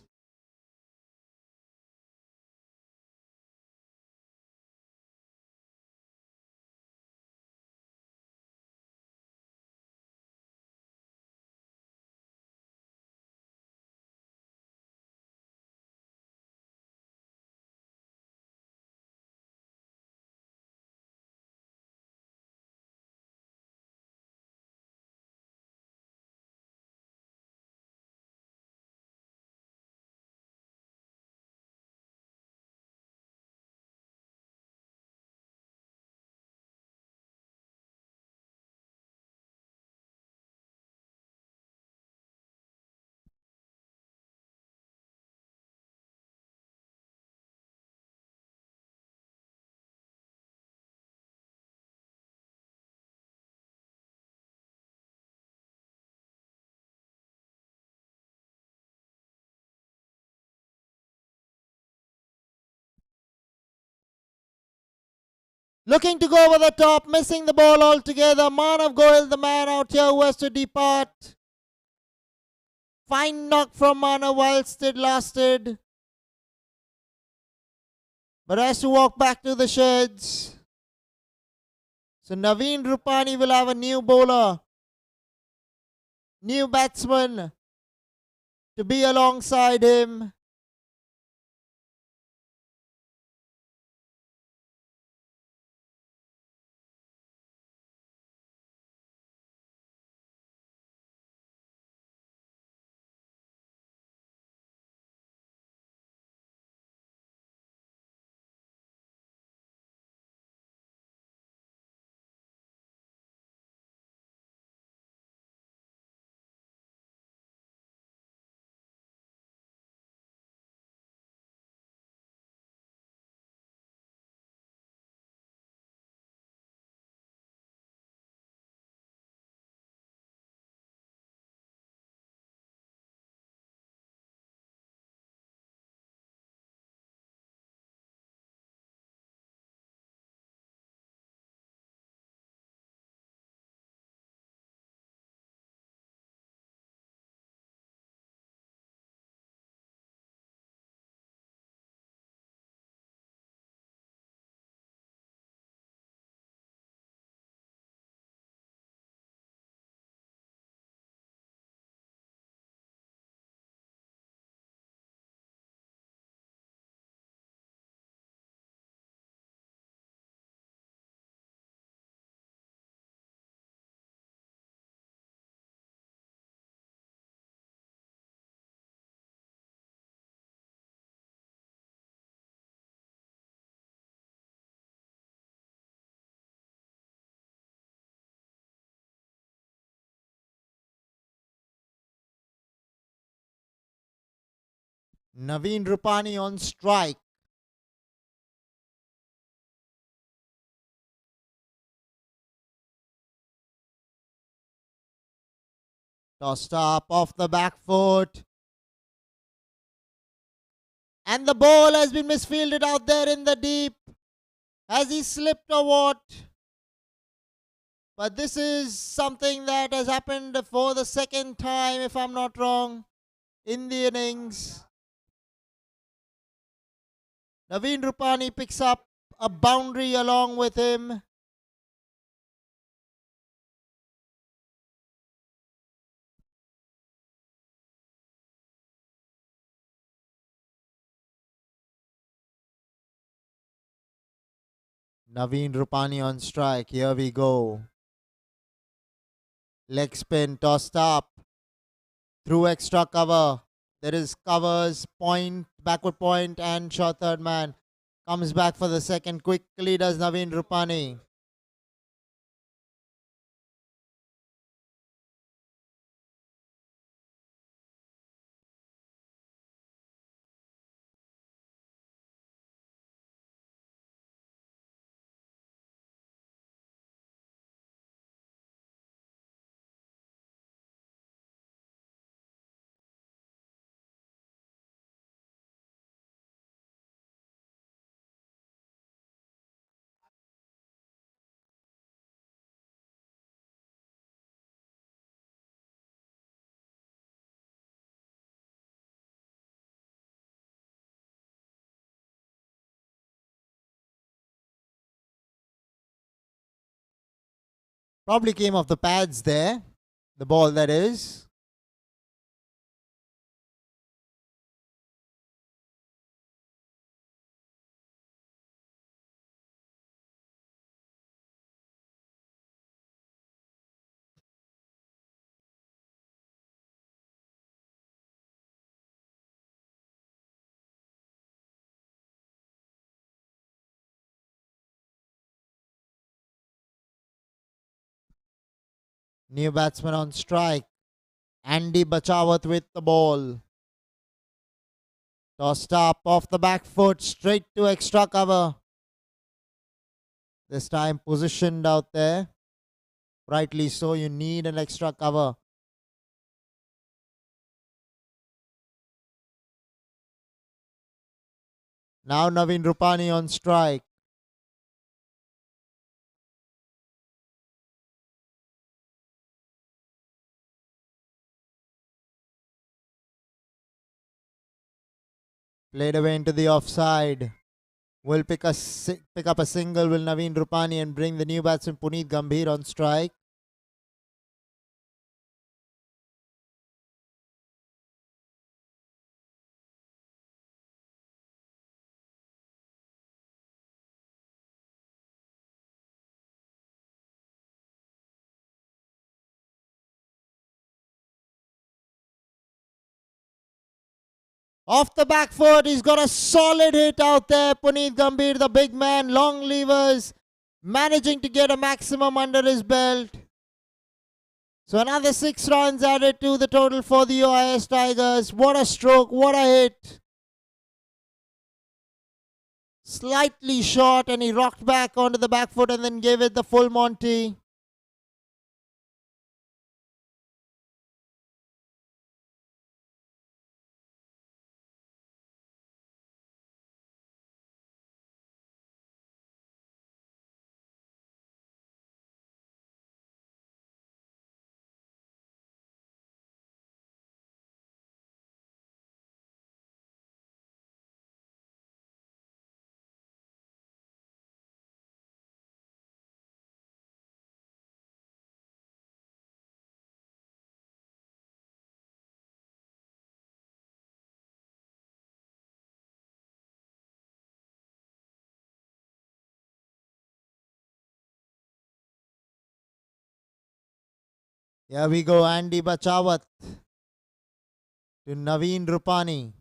S1: Looking to go over the top, missing the ball altogether. Manav Goyal, the man out here who has to depart. Fine knock from Manav whilst it lasted. But has to walk back to the sheds. So Naveen Rupani will have a new bowler. New batsman to be alongside him. Naveen Rupani on strike. Tossed up off the back foot. And the ball has been misfielded out there in the deep. Has he slipped or what? But this is something that has happened for the second time, if I'm not wrong, in the innings. Naveen Rupani picks up a boundary along with him. Naveen Rupani on strike. Here we go. Leg spin tossed up. Through extra cover. There is covers, point, backward point, and short third man. Comes back for the second. Quickly does Naveen Rupani. Probably came off the pads there. The ball, that is. New batsman on strike. Andy Bachawat with the ball. Tossed up off the back foot, straight to extra cover. This time positioned out there. Rightly so, you need an extra cover. Now Naveen Rupani on strike. Played away into the offside. Will pick up a single, will Naveen Rupani, and bring the new batsman Puneet Gambhir on strike. Off the back foot, he's got a solid hit out there. Puneet Gambhir, the big man, long levers, managing to get a maximum under his belt. So another 6 runs added to the total for the UIS Tigers. What a stroke, what a hit. Slightly short, and he rocked back onto the back foot and then gave it the full Monty. Here we go, Andy Bachawat to Naveen Rupani.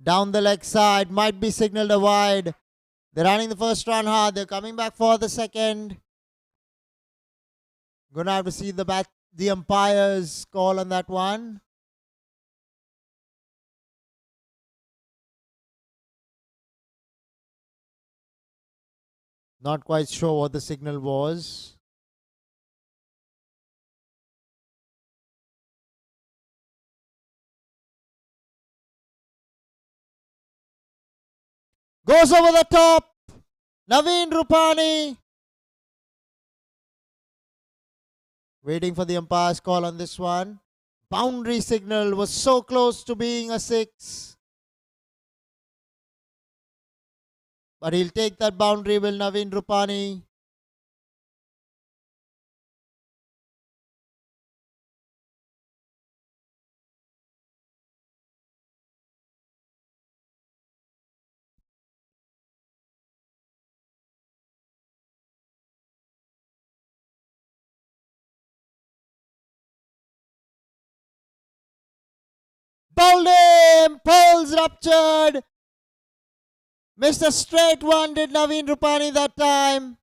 S1: Down the leg side, might be signalled a wide. They're running the first run hard. They're coming back for the second. Gonna have to see the bat the umpire's call on that one? Not quite sure what the signal was. Goes over the top. Naveen Rupani. Waiting for the umpire's call on this one. Boundary signal was so close to being a 6. But he'll take that boundary, will Naveen Rupani. Bowled him! Poles ruptured! Missed a straight one, did Naveen Rupani that time.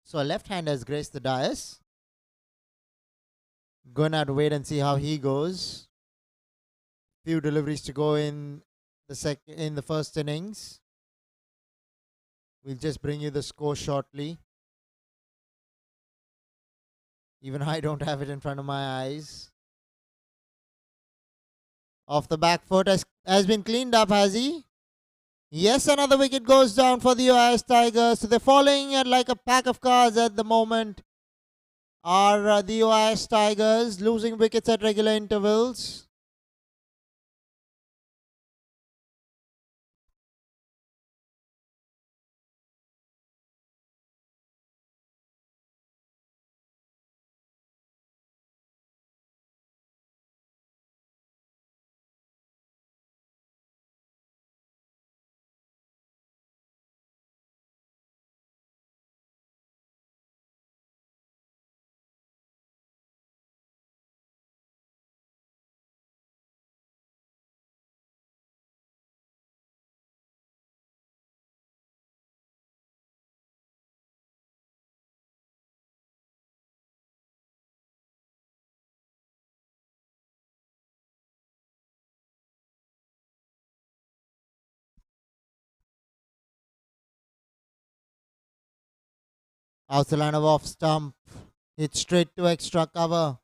S1: So a left-hander has graced the dais. Gonna have to wait and see how he goes. Few deliveries to go in the first innings. We'll just bring you the score shortly. Even I don't have it in front of my eyes. Off the back foot has been cleaned up, has he? Yes, another wicket goes down for the US Tigers. So they're falling at like a pack of cards at the moment. Are the US Tigers losing wickets at regular intervals? Out the line of off stump. Hit straight to extra cover.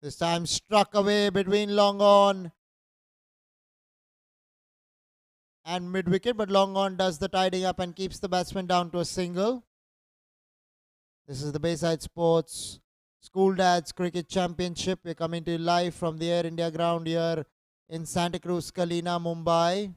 S1: This time struck away between long on and mid wicket, but long on does the tidying up and keeps the batsman down to a single. This is the Bayside Sports School Dads Cricket Championship. We're coming to you live from the Air India ground here in Santa Cruz, KALINA, Mumbai.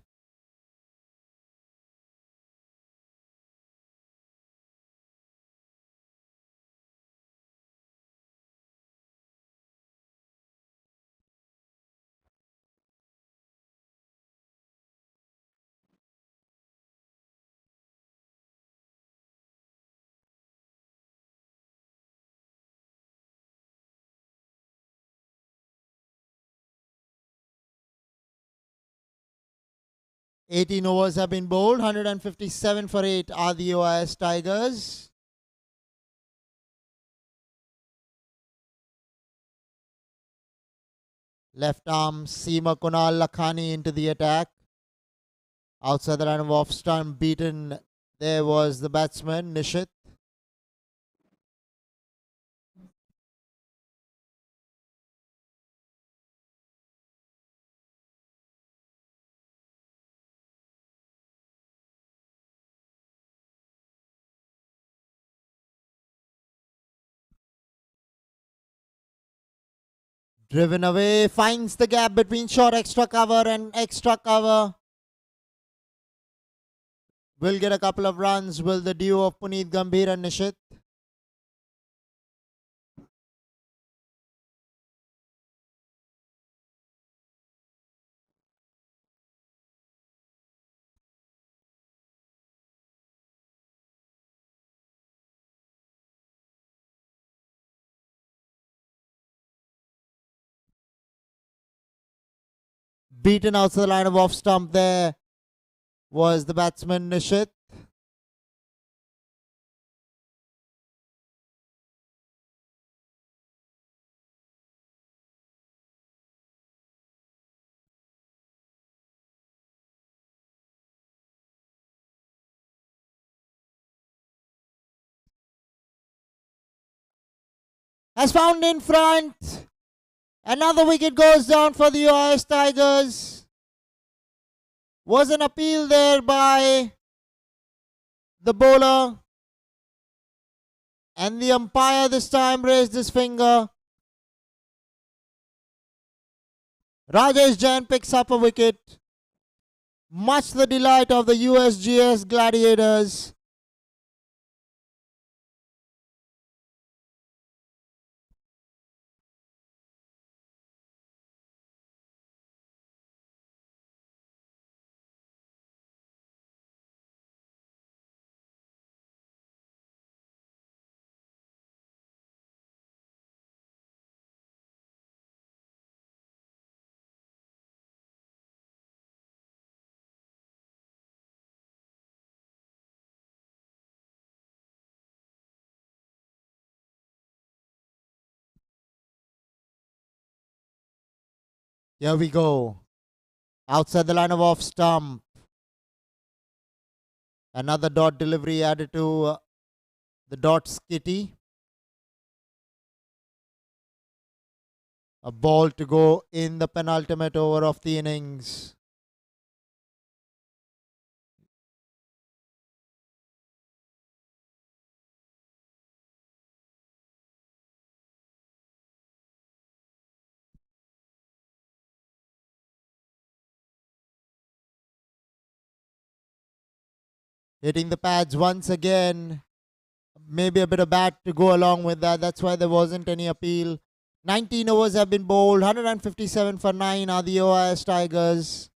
S1: 18 overs have been bowled. 157 for 8 are the Usgs Tigers. Left arm seamer Kunal Lakhani into the attack. Outside the line of off stump, beaten. There was the batsman Nishit. Driven away, finds the gap between short extra cover and extra cover. Will get a couple of runs. Will the duo of Puneet Gambhir and Nishit? Beaten outside the line of off stump there was the batsman Nishit. Has found in front. Another wicket goes down for the Usgs Tigers. Was an appeal there by the bowler. And the umpire this time raised his finger. Rajesh Jain picks up a wicket. Much the delight of the Usgs Gladiators. Here we go. Outside the line of off stump. Another dot delivery added to the dot skitty. A ball to go in the penultimate over of the innings. Hitting the pads once again. Maybe a bit of bat to go along with that. That's why there wasn't any appeal. 19 overs have been bowled. 157 for 9 are the Usgs Tigers.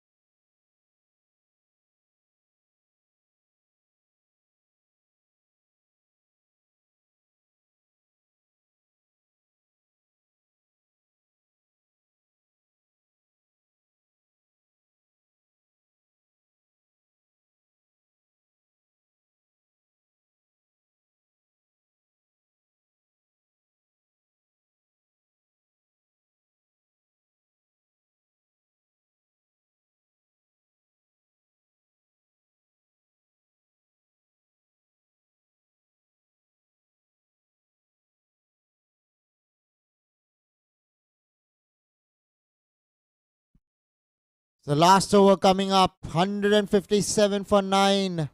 S1: The last over coming up, 157 for 9.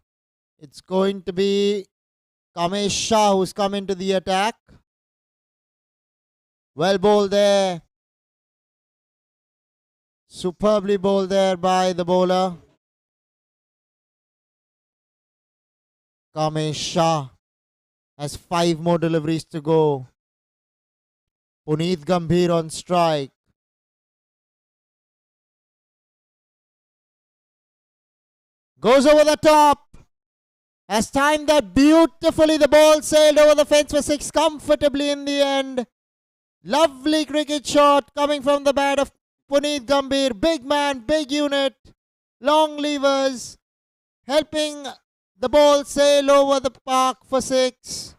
S1: It's going to be Kamesh Shah who's come into the attack. Well bowled there. Superbly bowled there by the bowler. Kamesh Shah has 5 more deliveries to go. Puneet Gambhir on strike. Goes over the top. Has timed that beautifully. The ball sailed over the fence for 6 comfortably in the end. Lovely cricket shot coming from the bat of Puneet Gambhir. Big man, big unit. Long levers helping the ball sail over the park for 6.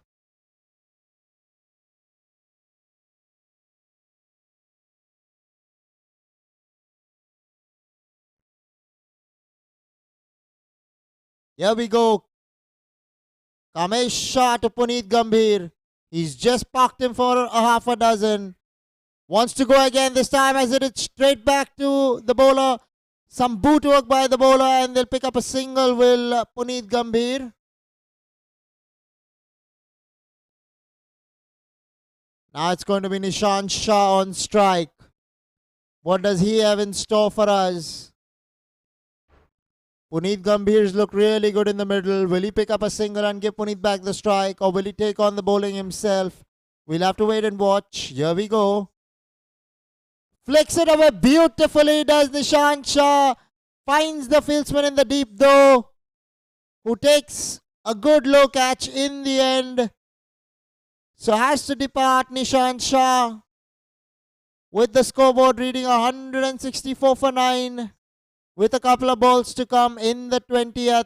S1: Here we go. Kamesh Shah to Puneet Gambhir. He's just parked him for a half a dozen. Wants to go again this time as it is straight back to the bowler. Some boot work by the bowler and they'll pick up a single, will Puneet Gambhir. Now it's going to be Nishant Shah on strike. What does he have in store for us? Puneet Gambhir's look really good in the middle. Will he pick up a single and give Puneet back the strike, or will he take on the bowling himself? We'll have to wait and watch. Here we go. Flicks it away beautifully, does Nishant Shah. Finds the fieldsman in the deep though, who takes a good low catch in the end. So has to depart Nishant Shah with the scoreboard reading 164 for 9 with a couple of balls to come in the 20th.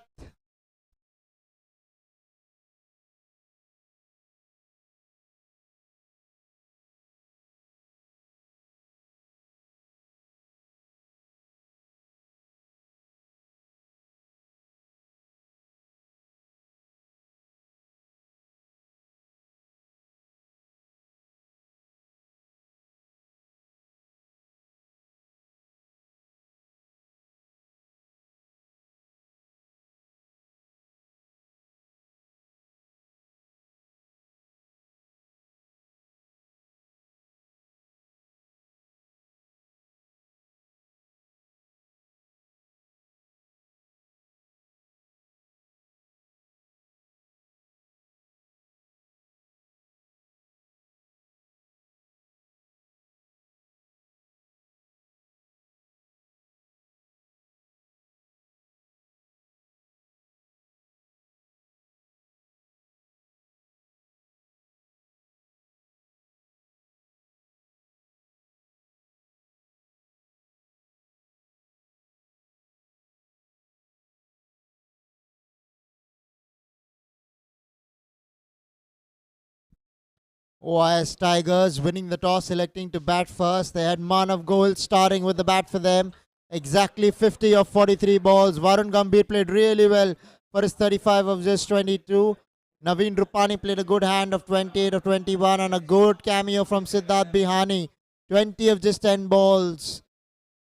S1: OIS Tigers winning the toss, electing to bat first. They had Manav Goel starting with the bat for them. Exactly 50 of 43 balls. Varun Gambhir played really well for his 35 of just 22. Naveen Rupani played a good hand of 28 of 21 and a good cameo from Siddharth Bihani. 20 of just 10 balls.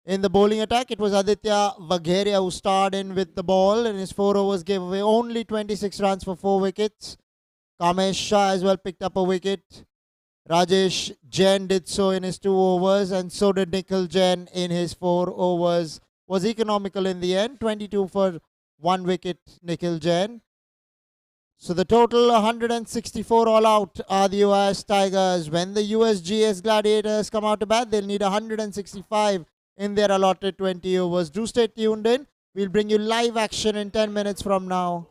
S1: In the bowling attack, it was Aditya Vagheria who starred in with the ball. In his 4 overs, gave away only 26 runs for 4 wickets. Kamesh Shah as well picked up a wicket. Rajesh Jain did so in his 2 overs, and so did Nikhil Jain in his 4 overs. Was economical in the end, 22 for 1 wicket, Nikhil Jain. So the total 164 all out are the US Tigers. When the Usgs Gladiators come out to bat, they'll need 165 in their allotted 20 overs. Do stay tuned in. We'll bring you live action in 10 minutes from now.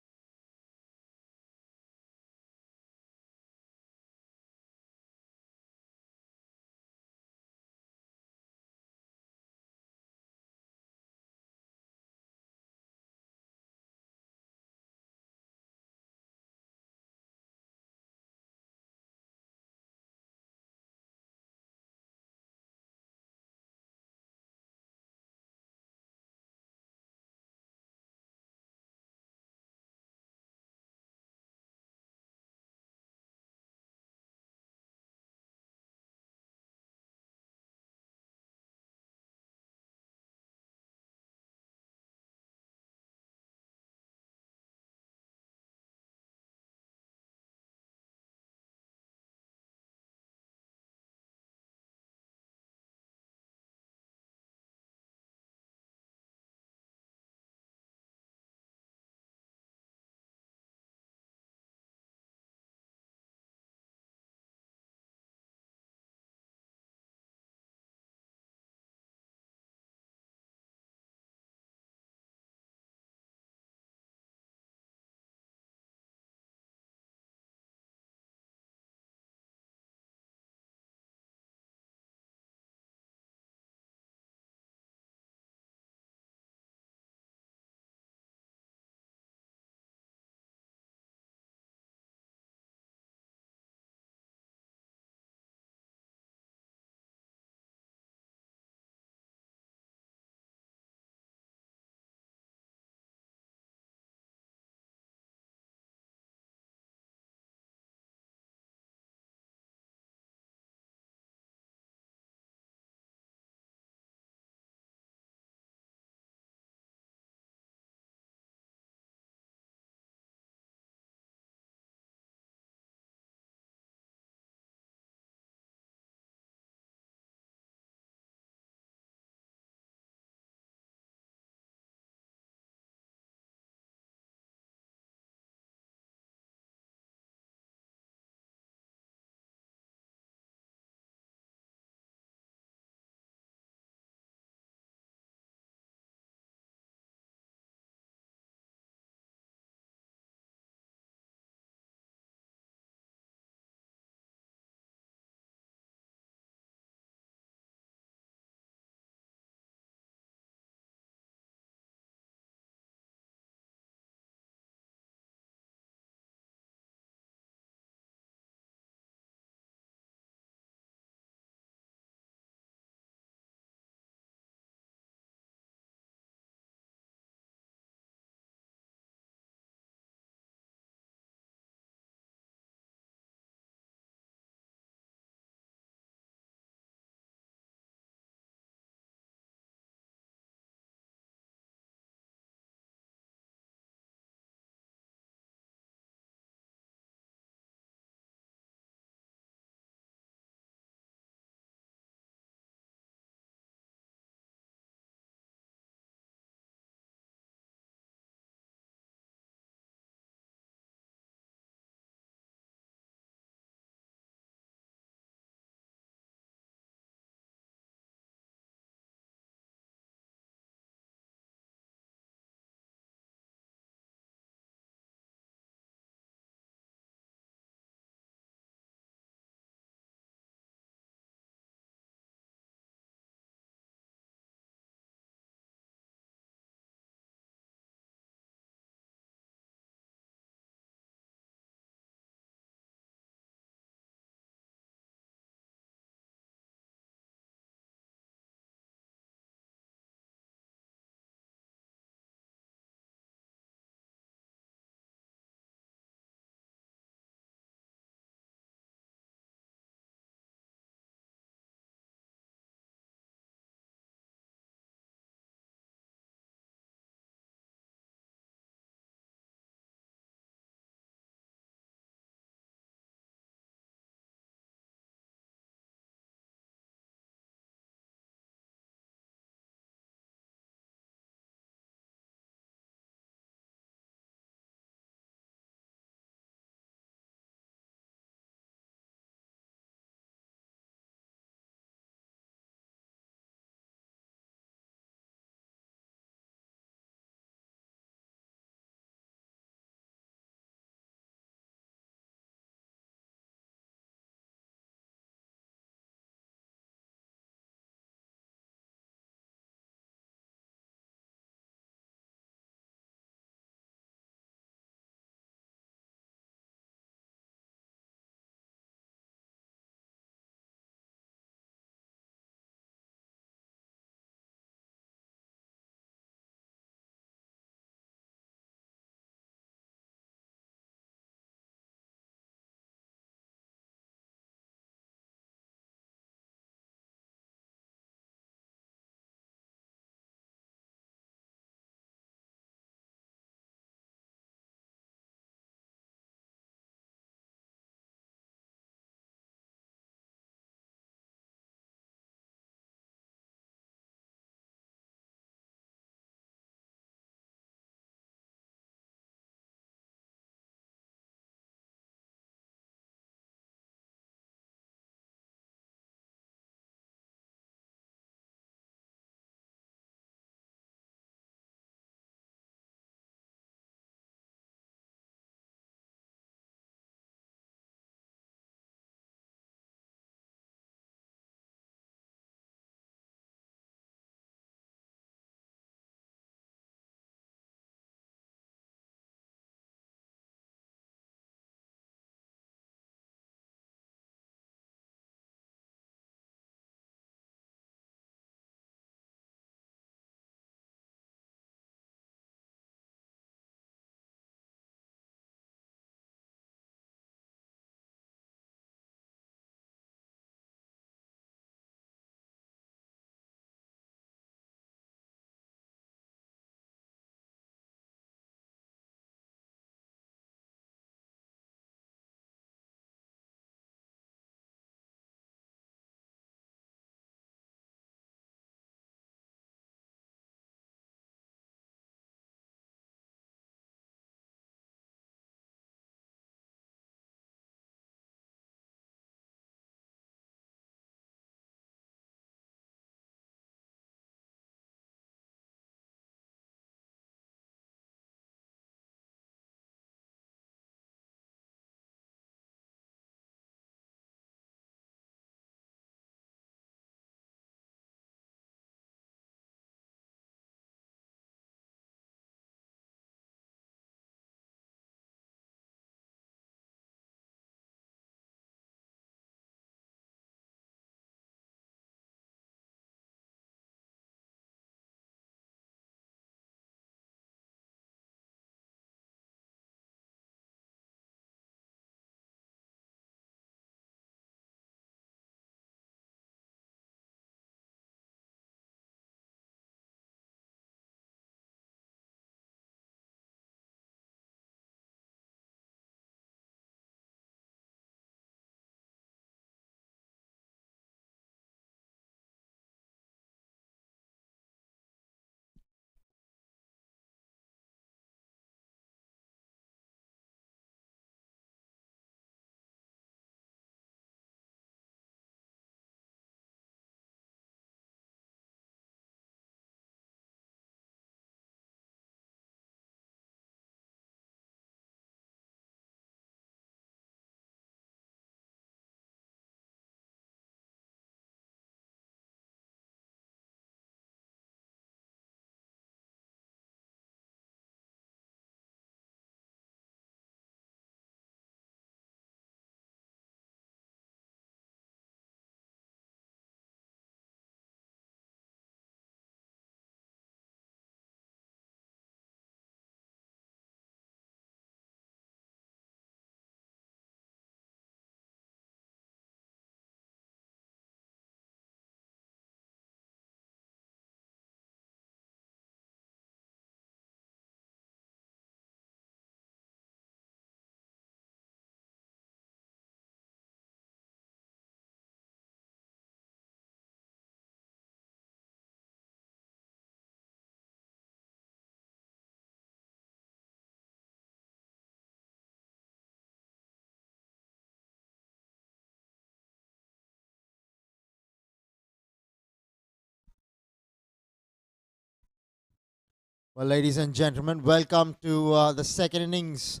S1: Well, ladies and gentlemen, welcome to the second innings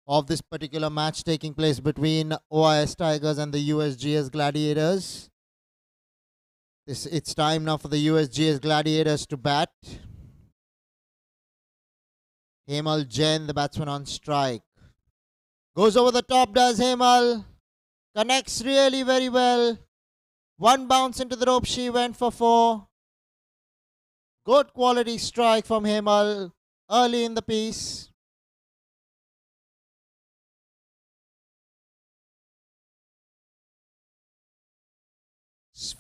S1: of this particular match taking place between OIS Tigers and the USGS Gladiators. It's time now for the USGS Gladiators to bat. Hemal Jain, the batsman on strike. Goes over the top, does Hemal. Connects really very well. One bounce into the rope, she went for four. Good quality strike from Hemal early in the piece.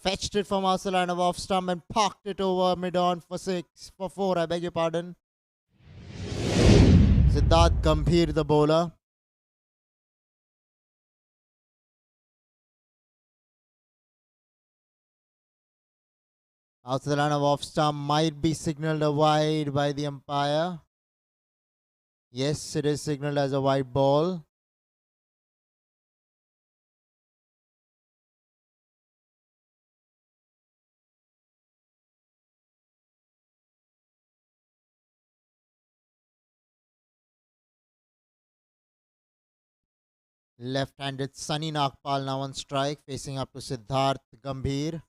S1: Fetched it from outside line of off stump and parked it over mid-on for four, I beg your pardon. Siddharth Gambhir, the bowler. Outside the line of off stump might be signalled a wide by the umpire. Yes, it is signalled as a wide ball. Left-handed Sunny Nagpal now on strike, facing up to Siddharth Gambhir.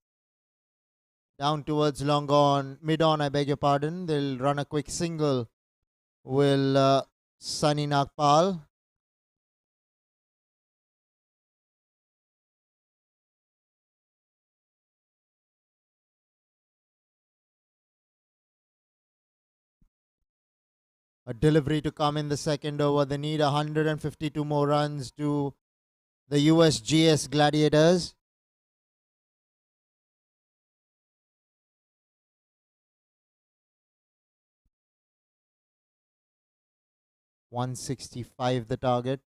S1: Down towards long on, mid-on, I beg your pardon. They'll run a quick single. Will Sunny Nagpal. A delivery to come in the second over. They need 152 more runs to the USGS Gladiators. .165 the target.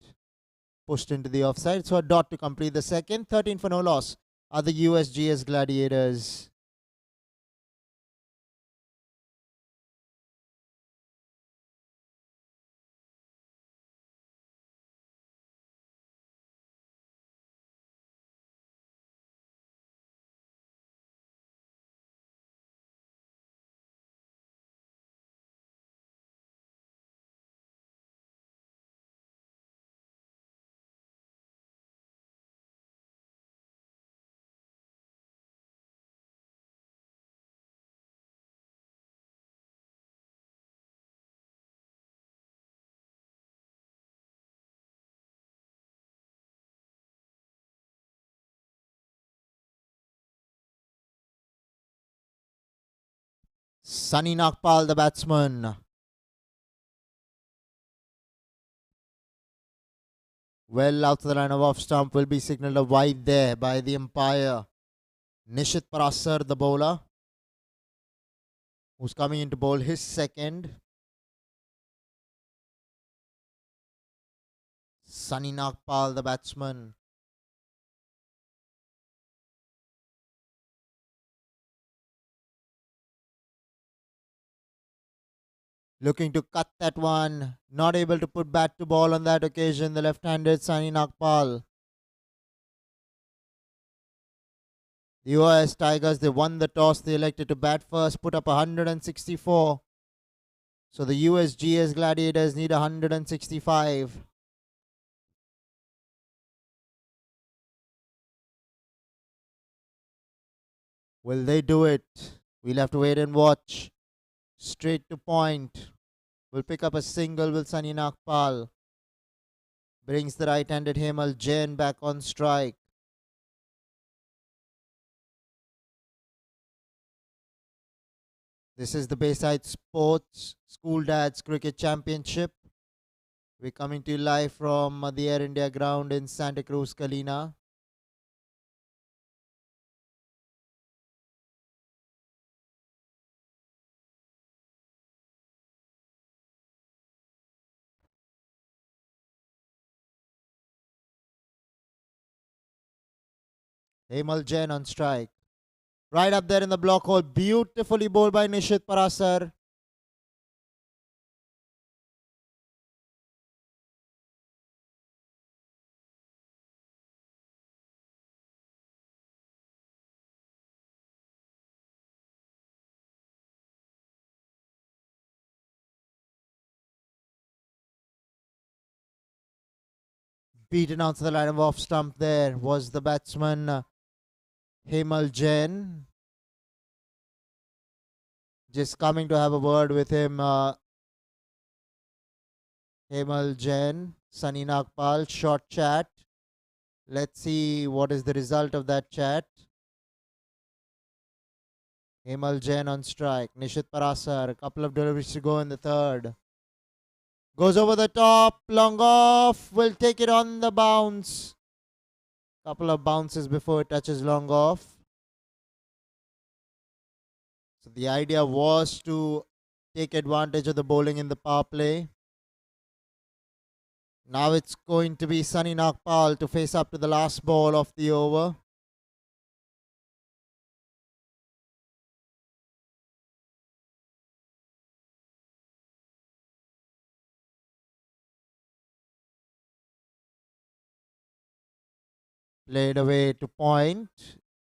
S1: Pushed into the offside. So a dot to complete the second. 13 for no loss are the USGS Gladiators. Sunny Nagpal, the batsman. Well out to the line of off stump, will be signalled a wide there by the umpire. Nishit Parasar, the bowler, who's coming in to bowl his second. Sunny Nagpal, the batsman. Looking to cut that one. Not able to put bat to ball on that occasion. The left-handed Sunny Nagpal. The OIS Tigers, they won the toss. They elected to bat first, put up 164. So the USGS Gladiators need 165. Will they do it? We'll have to wait and watch. Straight to point. Will pick up a single with Sunny Nagpal. Brings the right-handed Hemal Jain back on strike. This is the Bayside Sports School Dads Cricket Championship. We're coming to you live from the Air India ground in Santa Cruz, KALINA. Hemal Jain on strike. Right up there in the block hole. Beautifully bowled by Nishit Parasar. Beaten out to the line of off stump there was the batsman Hemal Jain. Just coming to have a word with him. Hemal Jain, Sunny Nagpal, short chat. Let's see what is the result of that chat. Hemal Jain on strike. Nishit Parasar, a couple of deliveries to go in the third. Goes over the top, long off, will take it on the bounce. Couple of bounces before it touches long off. So the idea was to take advantage of the bowling in the power play. Now it's going to be Sunny Nagpal to face up to the last ball of the over. Played away to point.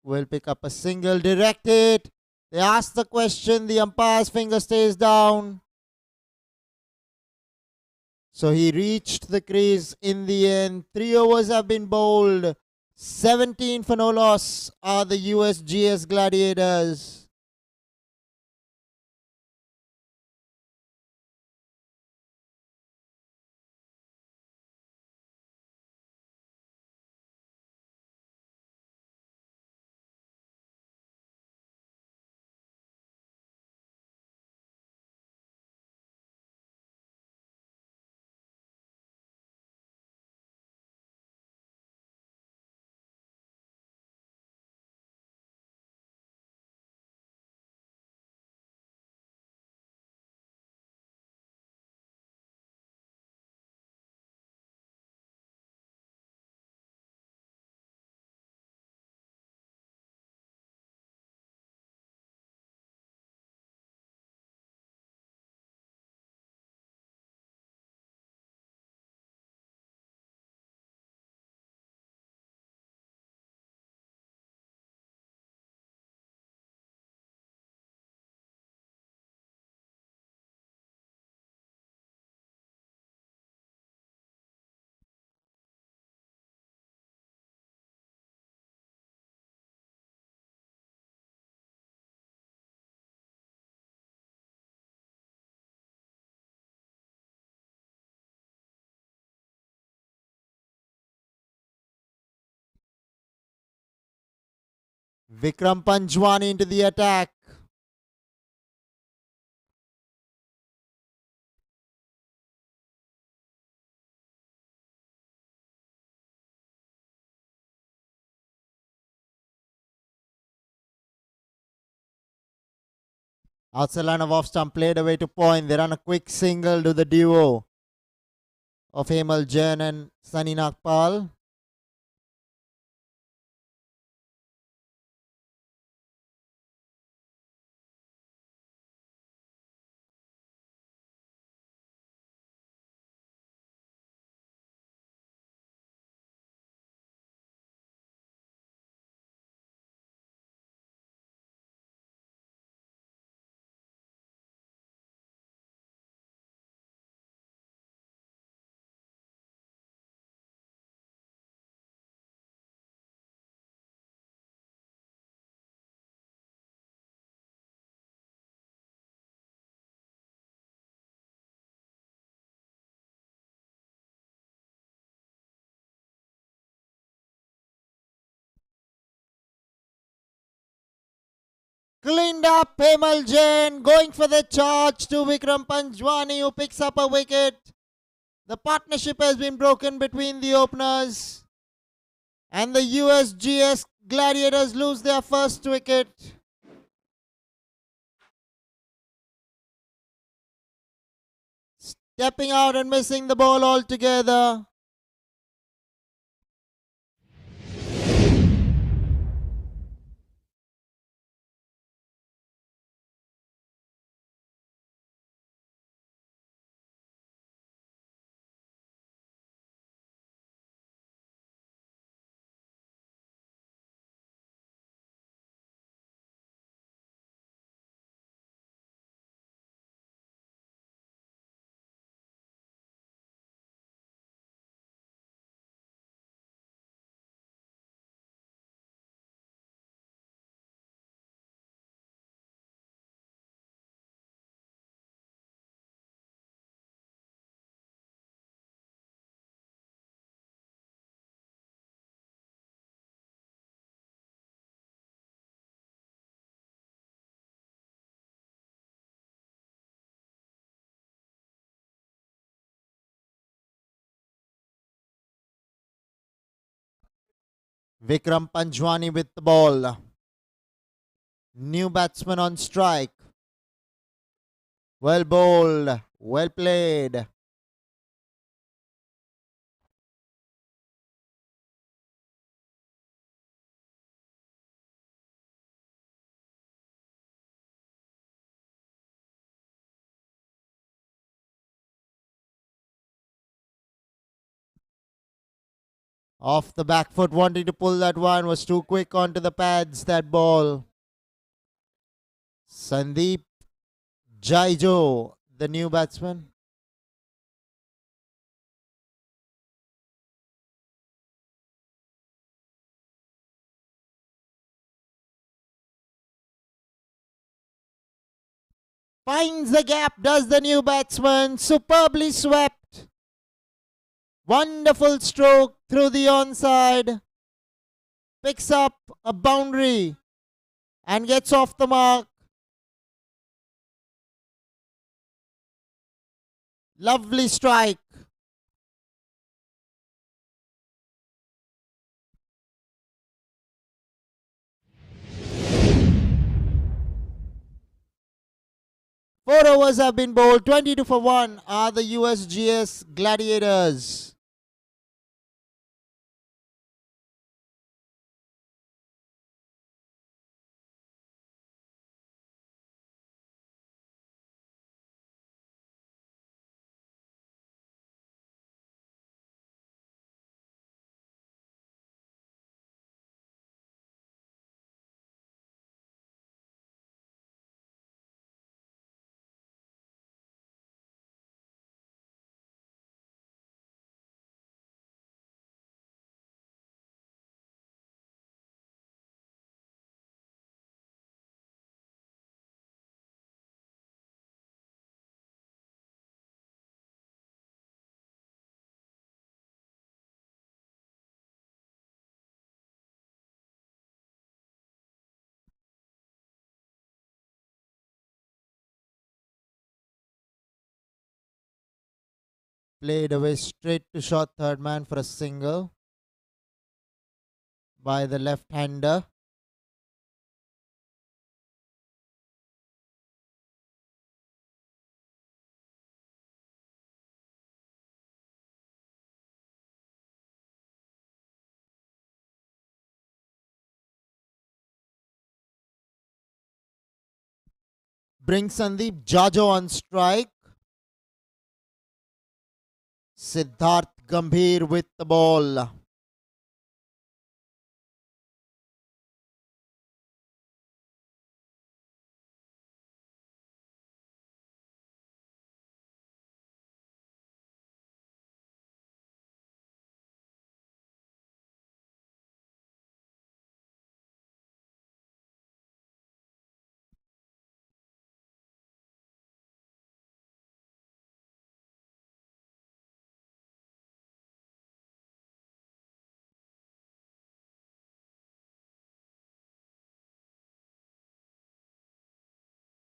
S1: Will pick up a single, direct it. They ask the question, the umpire's finger stays down. So he reached the crease in the end. 3 overs have been bowled. 17 for no loss are the USGS Gladiators. Vikram Panjwani into the attack. Outside line of off stump, played away to point. They run a quick single to the duo of Hemal Jain and Sunny Nagpal. Cleaned up Hemal Jain, going for the charge to Vikram Panjwani, who picks up a wicket. The partnership has been broken between the openers, and the USGS Gladiators lose their first wicket. Stepping out and missing the ball altogether. Vikram Panjwani with the ball. New batsman on strike. Well bowled. Well played. Off the back foot, wanting to pull that one, was too quick onto the pads, that ball. Sandeep Jaijo, the new batsman. Finds the gap, does the new batsman. Superbly swept. Wonderful stroke through the onside. Picks up a boundary and gets off the mark. Lovely strike. Four overs have been bowled. 22 for 1 are the Usgs Gladiators. Played away straight to short third man for a single by the left-hander. Brings Sandeep Jajo on strike. Siddharth Gambhir with the ball.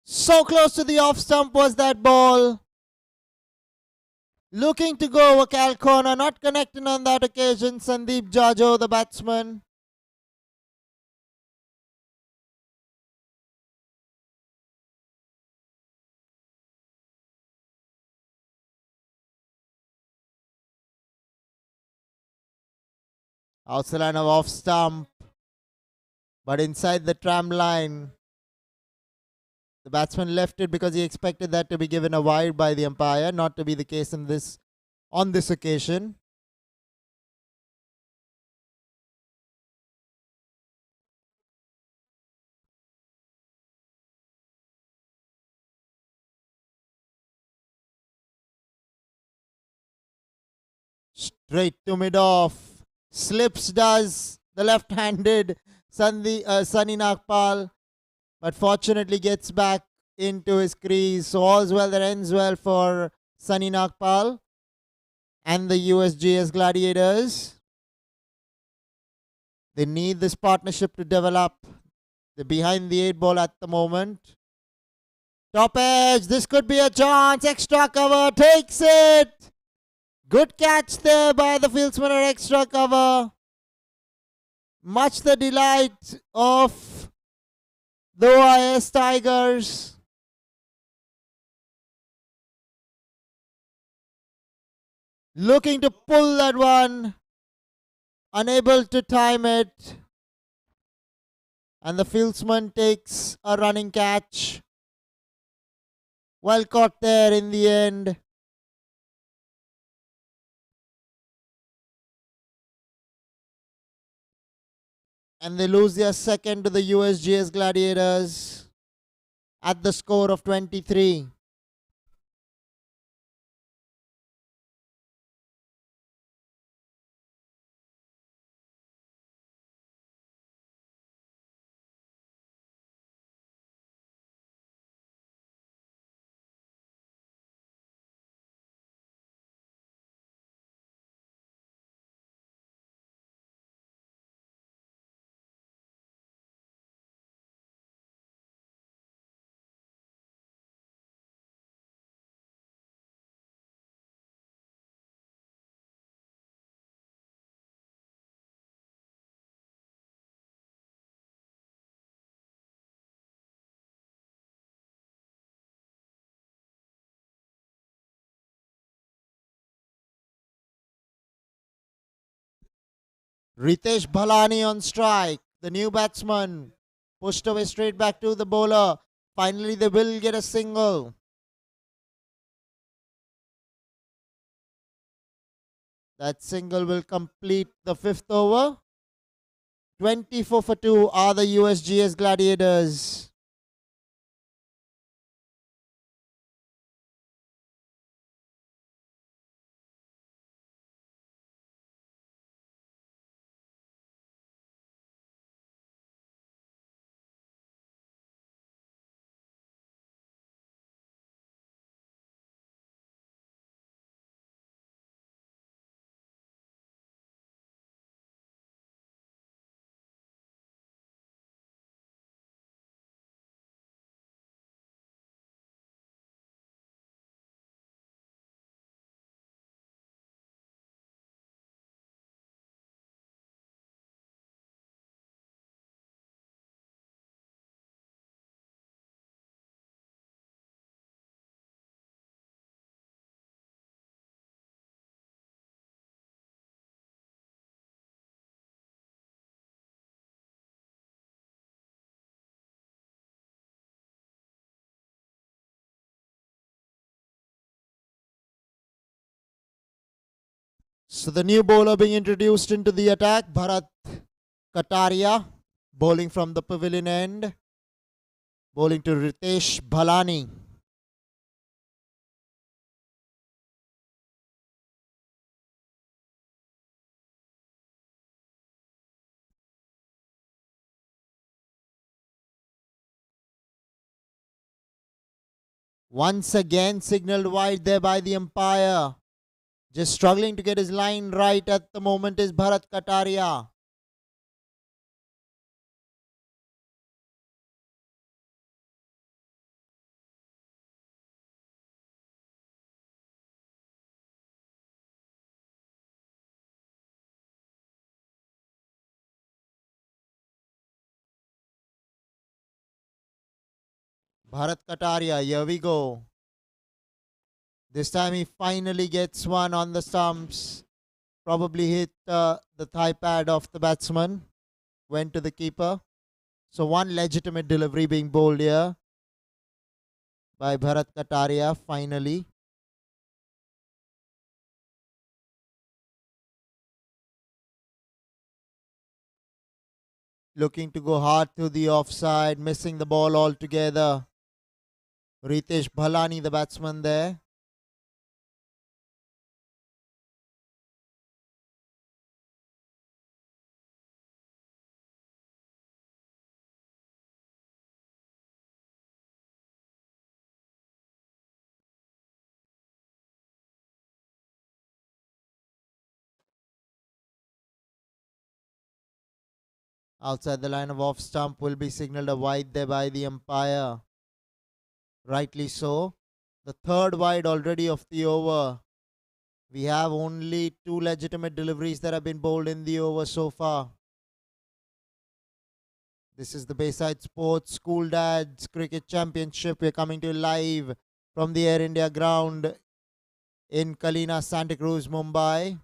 S1: So close to the off stump was that ball. Looking to go over Cal corner, not connecting on that occasion. Sandeep Jajo, the batsman. Outside line of off stump, but inside the tram line. The batsman left it because he expected that to be given a wide by the umpire, not to be the case on this occasion. Straight to mid-off. Slips does the left-handed Sunny Nagpal, but fortunately gets back into his crease. So all's well that ends well for Sunny Nagpal and the USGS Gladiators. They need this partnership to develop. They're behind the 8 ball at the moment. Top edge, this could be a chance. Extra cover, takes it. Good catch there by the fieldsman at extra cover. Much the delight of the OIS Tigers. Looking to pull that one. Unable to time it. And the fieldsman takes a running catch. Well caught there in the end. And they lose their second to the USGS Gladiators at the score of 23. Ritesh Bhalani on strike. The new batsman pushed away straight back to the bowler. Finally, they will get a single. That single will complete the fifth over. 24 for 2 are the USGS Gladiators. So the new bowler being introduced into the attack, Bharat Kataria, bowling from the pavilion end, bowling to Ritesh Bhalani. Once again signalled wide there by the umpire. Just struggling to get his line right at the moment is Bharat Kataria. Bharat Kataria, here we go. This time he finally gets one on the stumps. Probably hit the thigh pad of the batsman. Went to the keeper. So one legitimate delivery being bowled here by Bharat Kataria finally. Looking to go hard to the offside, missing the ball altogether. Ritesh Bhalani, the batsman there. Outside the line of off stump will be signalled a wide there by the umpire. Rightly so. The third wide already of the over. We have only two legitimate deliveries that have been bowled in the over so far. This is the Bayside Sports School Dads Cricket Championship. We're coming to you live from the Air India ground in KALINA, Santa Cruz, Mumbai.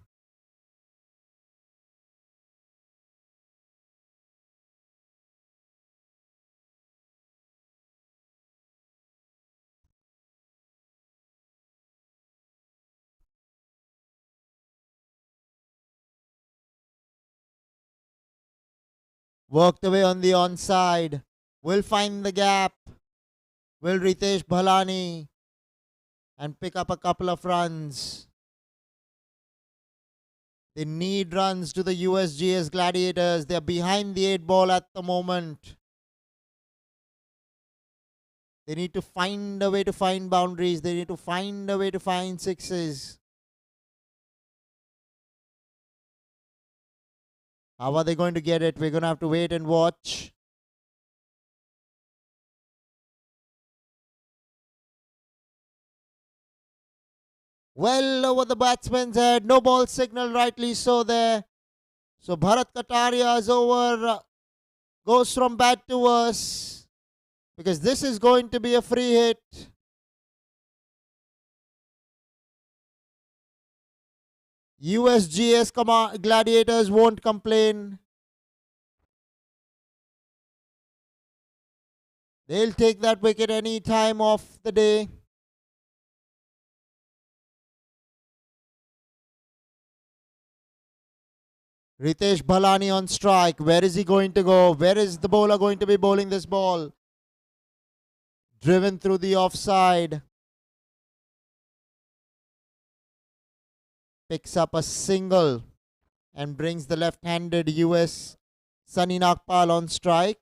S1: Worked away on the onside. Will find the gap. Will Ritesh Bhalani and pick up a couple of runs. They need runs to the USGS Gladiators. They're behind the 8 ball at the moment. They need to find a way to find boundaries. They need to find a way to find sixes. How are they going to get it? We're going to have to wait and watch. Well over the batsman's head. No ball signal, rightly so there. So Bharat Kataria's over goes from bad to worse, because this is going to be a free hit. USGS Gladiators won't complain. They'll take that wicket any time of the day. Ritesh Bhalani on strike. Where is he going to go? Where is the bowler going to be bowling this ball? Driven through the offside. Picks up a single and brings the left-handed US Sunny Nagpal on strike.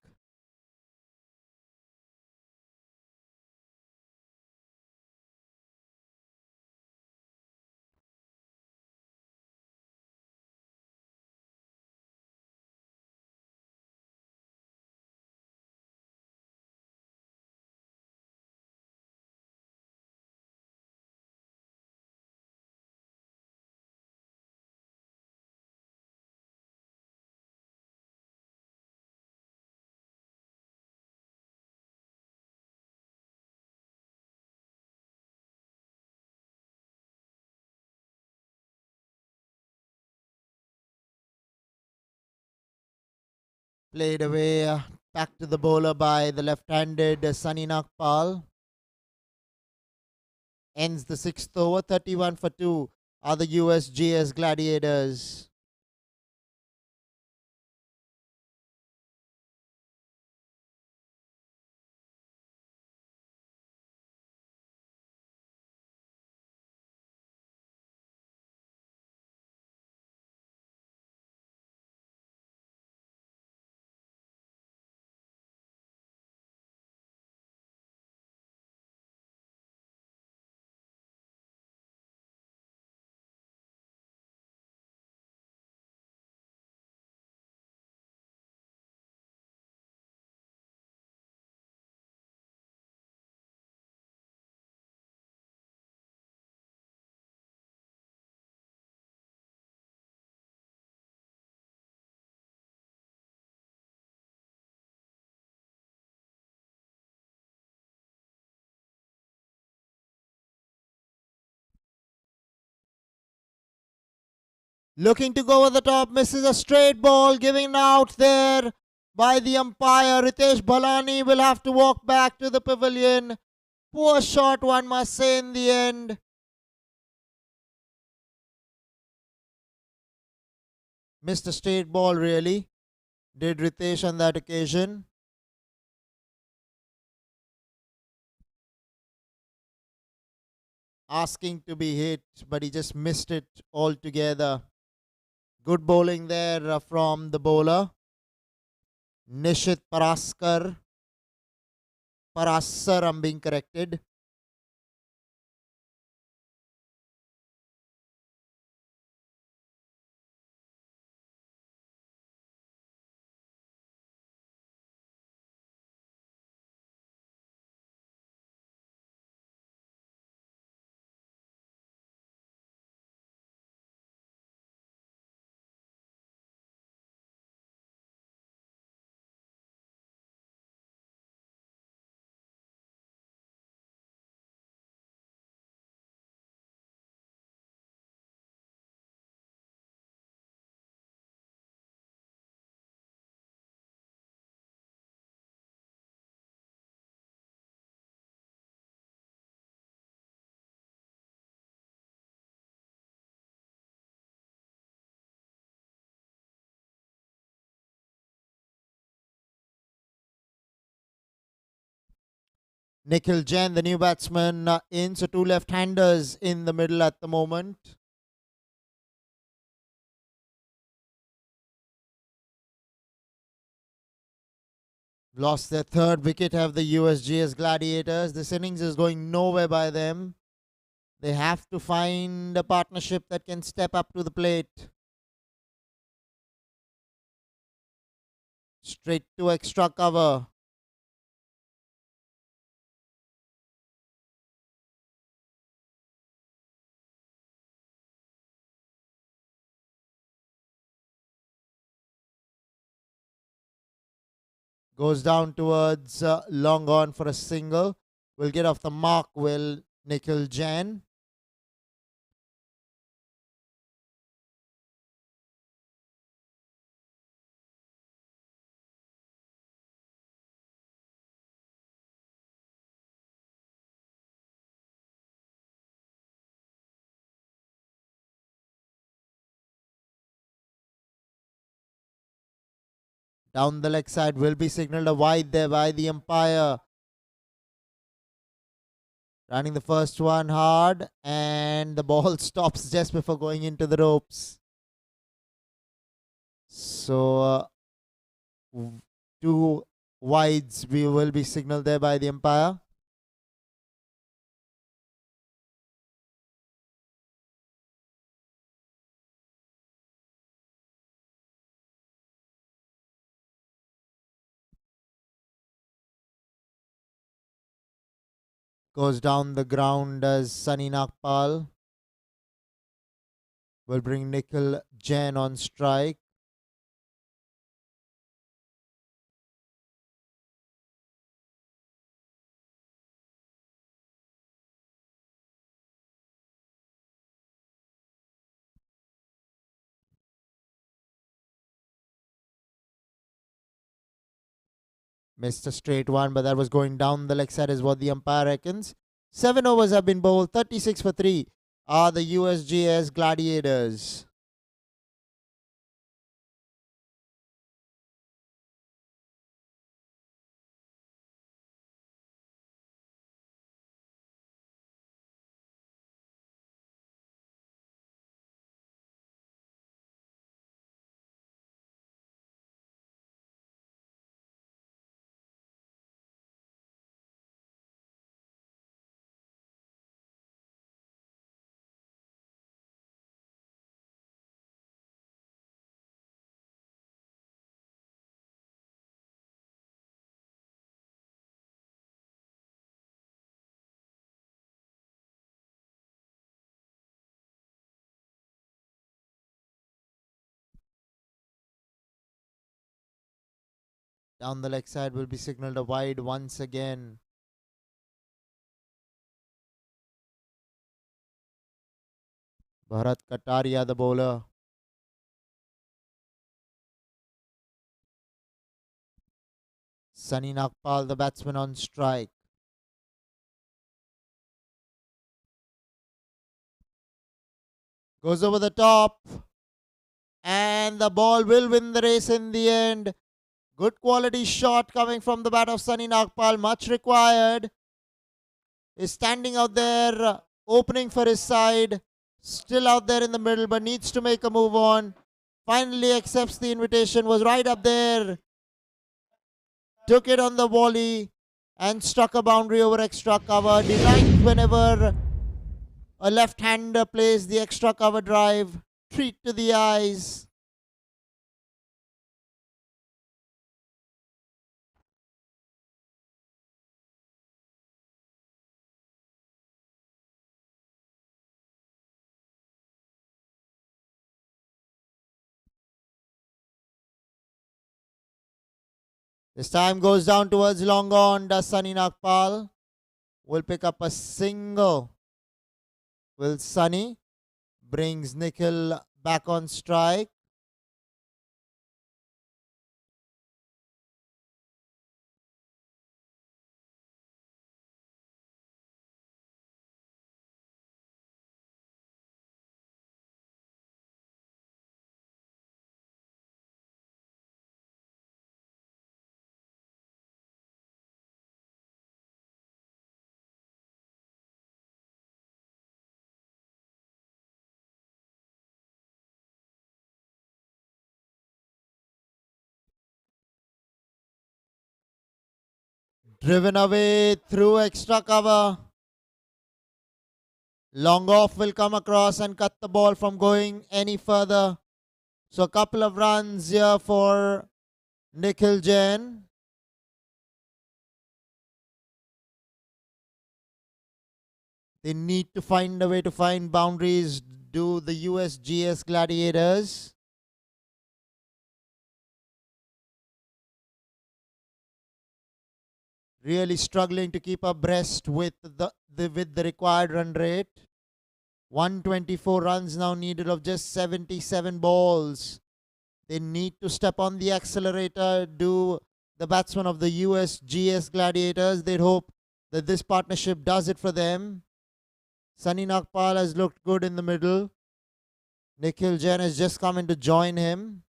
S1: Played away, back to the bowler by the left-handed Sunny Nagpal. Ends the 6th over. 31 for 2 are the USGS Gladiators. Looking to go over the top, misses a straight ball, giving out there by the umpire. Ritesh Bhalani will have to walk back to the pavilion. Poor shot, one must say, in the end. Missed a straight ball, really, did Ritesh on that occasion. Asking to be hit, but he just missed it altogether. Good bowling there from the bowler. Nishit Paraskar. Parassar, I'm being corrected. Nikhil Jain, the new batsman, in. So two left-handers in the middle at the moment. Lost their third wicket, have the USGS Gladiators. This innings is going nowhere by them. They have to find a partnership that can step up to the plate. Straight to extra cover. Goes down towards long on for a single. Will get off the mark, will Nikhil Jain. Down the leg side will be signalled a wide there by the umpire. Running the first one hard, and the ball stops just before going into the ropes. So two wides will be signalled there by the umpire. Goes down the ground as Sunny Nagpal will bring Nikhil Jain on strike. Missed a straight one, but that was going down the leg side is what the umpire reckons. 7 overs have been bowled, 36 for 3 are the USGS Gladiators. Down the leg side will be signalled a wide once again. Bharat Kataria, the bowler. Sunny Nagpal, the batsman, on strike. Goes over the top. And the ball will win the race in the end. Good quality shot coming from the bat of Sunny Nagpal. Much required. Is standing out there, opening for his side. Still out there in the middle, but needs to make a move on. Finally accepts the invitation. Was right up there. Took it on the volley and struck a boundary over extra cover. Delight whenever a left-hander plays the extra cover drive. Treat to the eyes. This time goes down towards long on. Does Sunny Nagpal. Will pick up a single. Will Sunny. Brings Nikhil back on strike. Driven away through extra cover. Long off will come across and cut the ball from going any further. So a couple of runs here for Nikhil Jain. They need to find a way to find boundaries. Do the Usgs Gladiators. Really struggling to keep abreast with the required run rate. 124 runs now needed of just 77 balls. They need to step on the accelerator. Do the batsmen of the Usgs Gladiators. They'd hope that this partnership does it for them. Sunny Nagpal has looked good in the middle. Nikhil Jain has just come in to join him.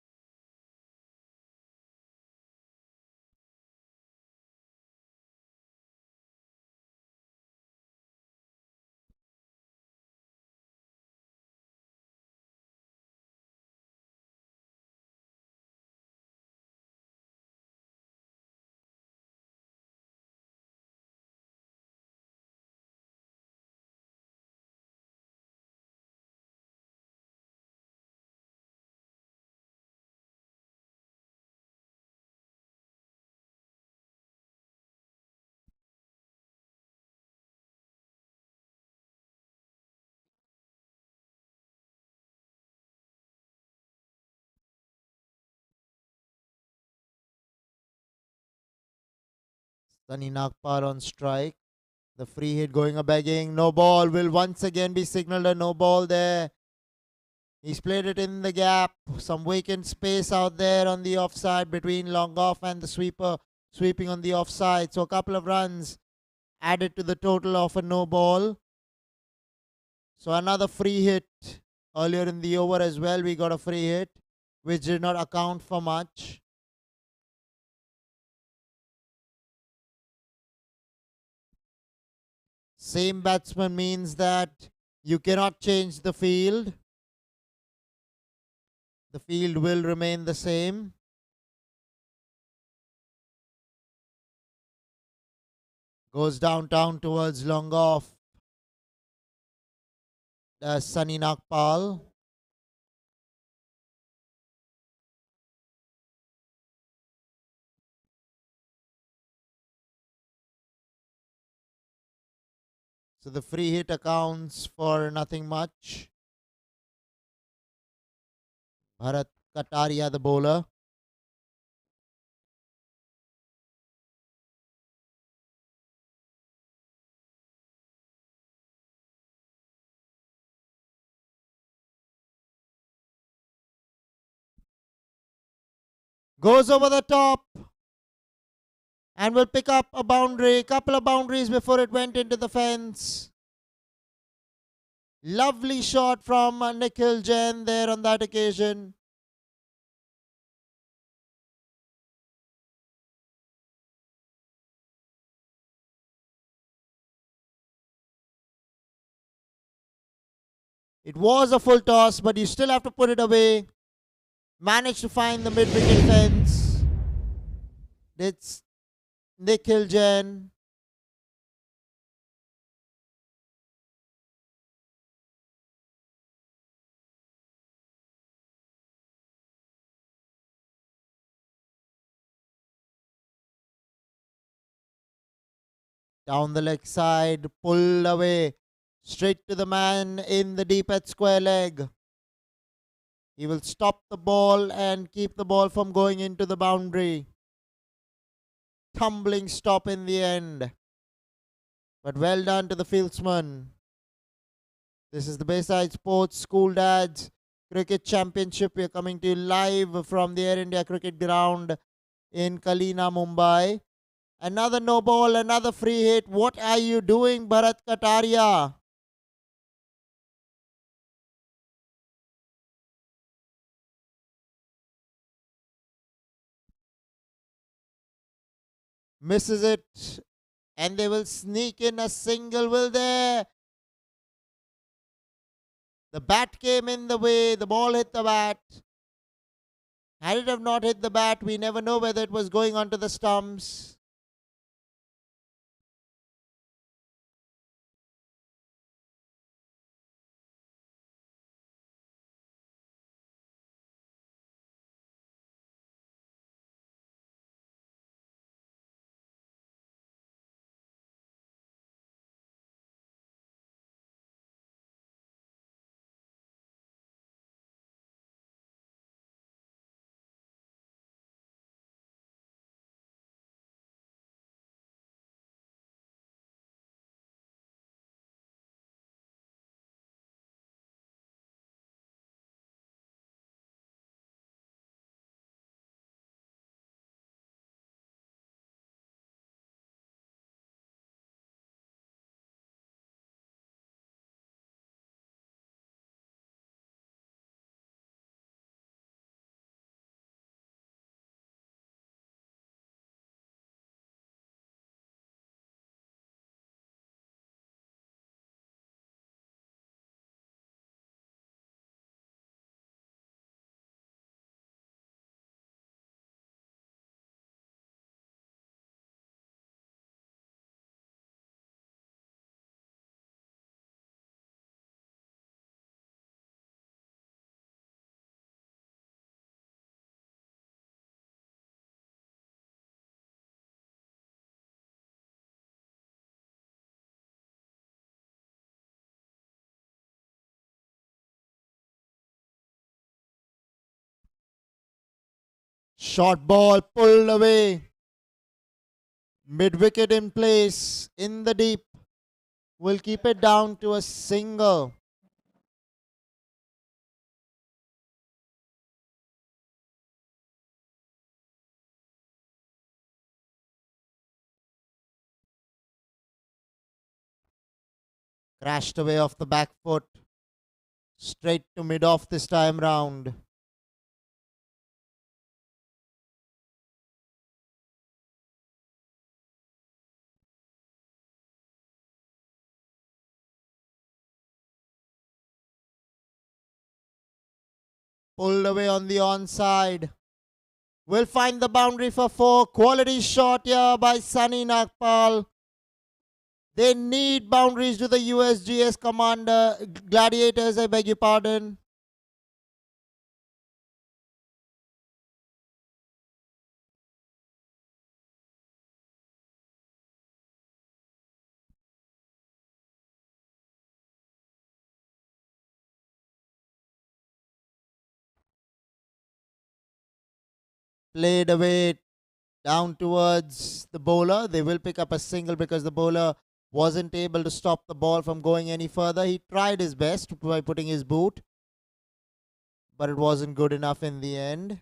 S1: Sunny Nagpal on strike. The free hit going a begging. No ball will once again be signalled a no ball there. He's played it in the gap. Some vacant space out there on the offside between long off and the sweeper sweeping on the offside. So a couple of runs added to the total of a no ball. So another free hit earlier in the over as well. We got a free hit which did not account for much. Same batsman means that you cannot change the field. The field will remain the same. Goes downtown towards long off. Sunny Nagpal. So the free hit accounts for nothing much. Bharat Kataria, the bowler. Goes over the top and will pick up a boundary. Couple of boundaries before it went into the fence. Lovely shot from Nikhil Jain there on that occasion. It was a full toss, but you still have to put it away. Managed to find the mid-wicket fence. It's Nikhil Jain. Down the leg side, pulled away. Straight to the man in the deep at square leg. He will stop the ball and keep the ball from going into the boundary. Tumbling stop in the end. But well done to the fieldsman. This is the Bayside Sports School Dads Cricket Championship. We are coming to you live from the Air India Cricket Ground in KALINA, Mumbai. Another no ball, another free hit. What are you doing, Bharat Kataria? Misses it. And they will sneak in a single, will there? The bat came in the way. The ball hit the bat. Had it have not hit the bat, we never know whether it was going onto the stumps. Short ball pulled away. Mid wicket in place in the deep. Will keep it down to a single. Crashed away off the back foot. Straight to mid off this time round. Pulled away on the onside. Will find the boundary for 4. Quality shot here by Sunny Nagpal. They need boundaries to the USGS commander. Gladiators, I beg your pardon. Played away down towards the bowler. They will pick up a single because the bowler wasn't able to stop the ball from going any further. He tried his best by putting his boot, but it wasn't good enough in the end.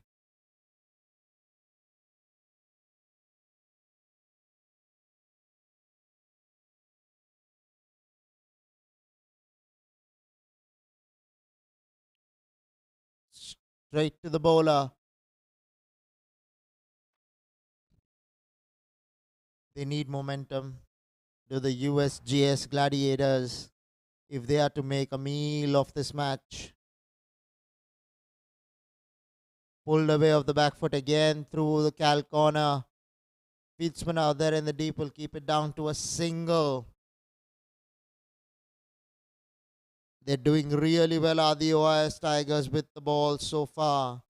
S1: Straight to the bowler. They need momentum. Do the USGS Gladiators if they are to make a meal of this match. Pulled away off the back foot again through the Cal corner. Fieldsman out there in the deep will keep it down to a single. They're doing really well, are the OIS Tigers with the ball so far.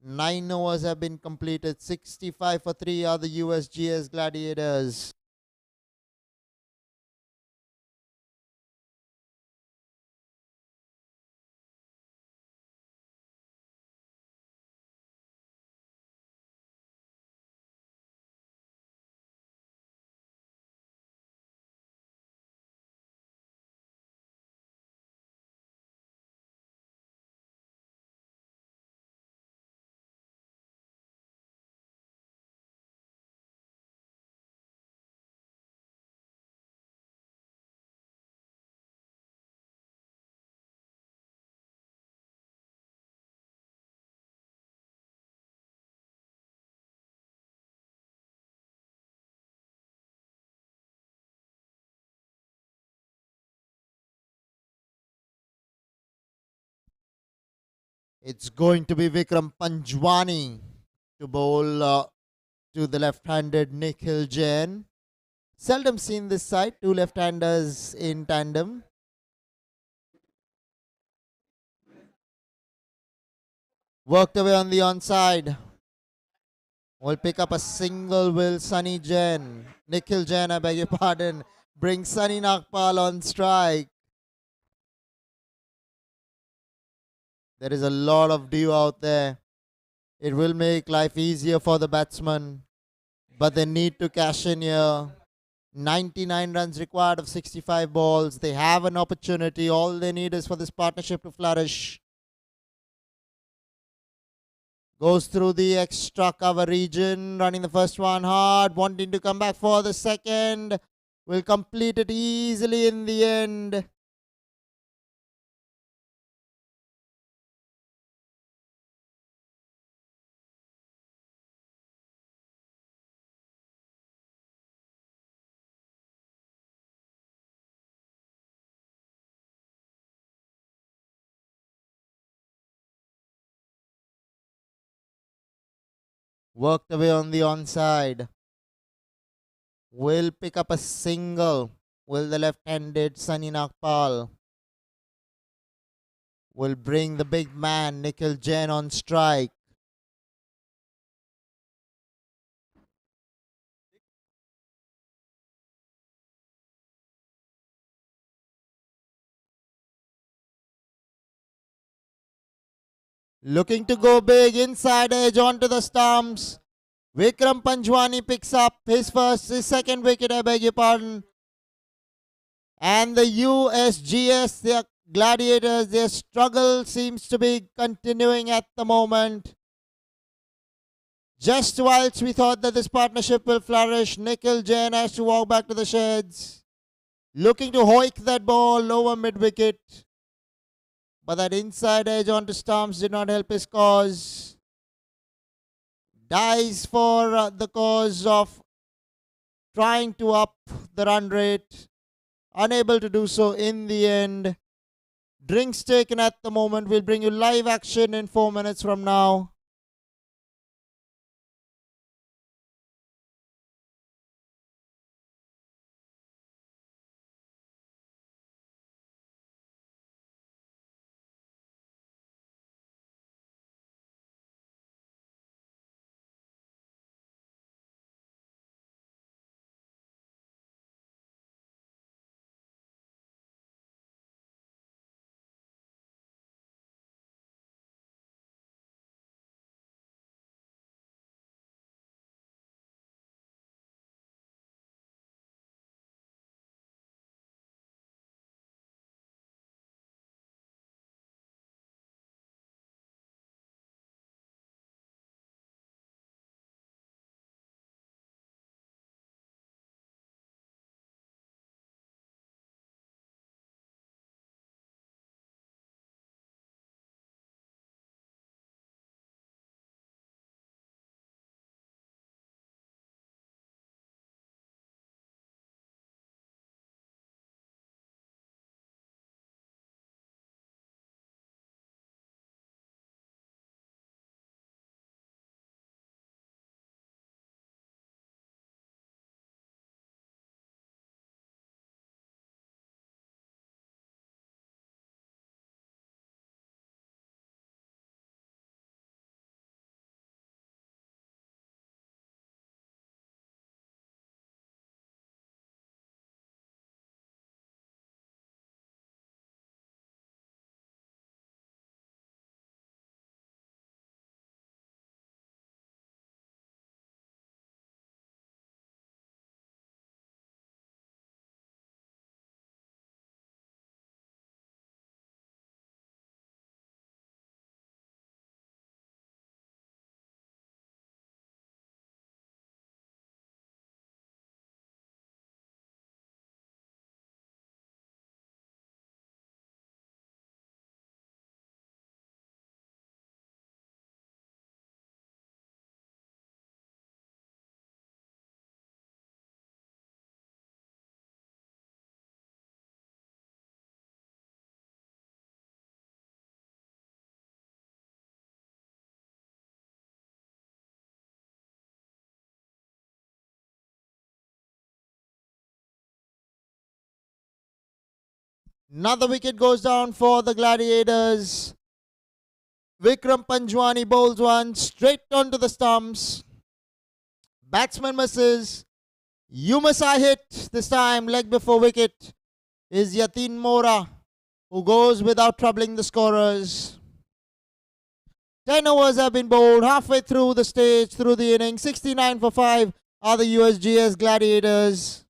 S1: 9 overs have been completed. 65 for 3 are the USGS Gladiators. It's going to be Vikram Panjwani to bowl to the left-handed Nikhil Jain. Seldom seen this side, 2 left-handers in tandem. Worked away on the onside. Will pick up a single, will Sunny Jain. Nikhil Jain, I beg your pardon. Brings Sunny Nagpal on strike. There is a lot of dew out there. It will make life easier for the batsman. But they need to cash in here. 99 runs required of 65 balls. They have an opportunity. All they need is for this partnership to flourish. Goes through the extra cover region, running the first one hard, wanting to come back for the second. Will complete it easily in the end. Worked away on the onside. Will pick up a single. Will the left-handed Sunny Nagpal. Will bring the big man Nikhil Jain on strike. Looking to go big, inside edge onto the stumps. Vikram Panjwani picks up his second wicket, I beg your pardon. And the USGS, their Gladiators, their struggle seems to be continuing at the moment. Just whilst we thought that this partnership will flourish, Nikhil Jain has to walk back to the sheds. Looking to hoik that ball over mid-wicket. But that inside edge onto stumps did not help his cause. Dies for the cause of trying to up the run rate. Unable to do so in the end. Drinks taken at the moment. We'll bring you live action in 4 minutes from now. Another wicket goes down for the Gladiators. Vikram Panjwani bowls one straight onto the stumps. Batsman misses. Umasa hit this time, leg before wicket is Yatin Mora, who goes without troubling the scorers. 10 overs have been bowled halfway through the stage, through the inning. 69 for 5 are the USGS Gladiators.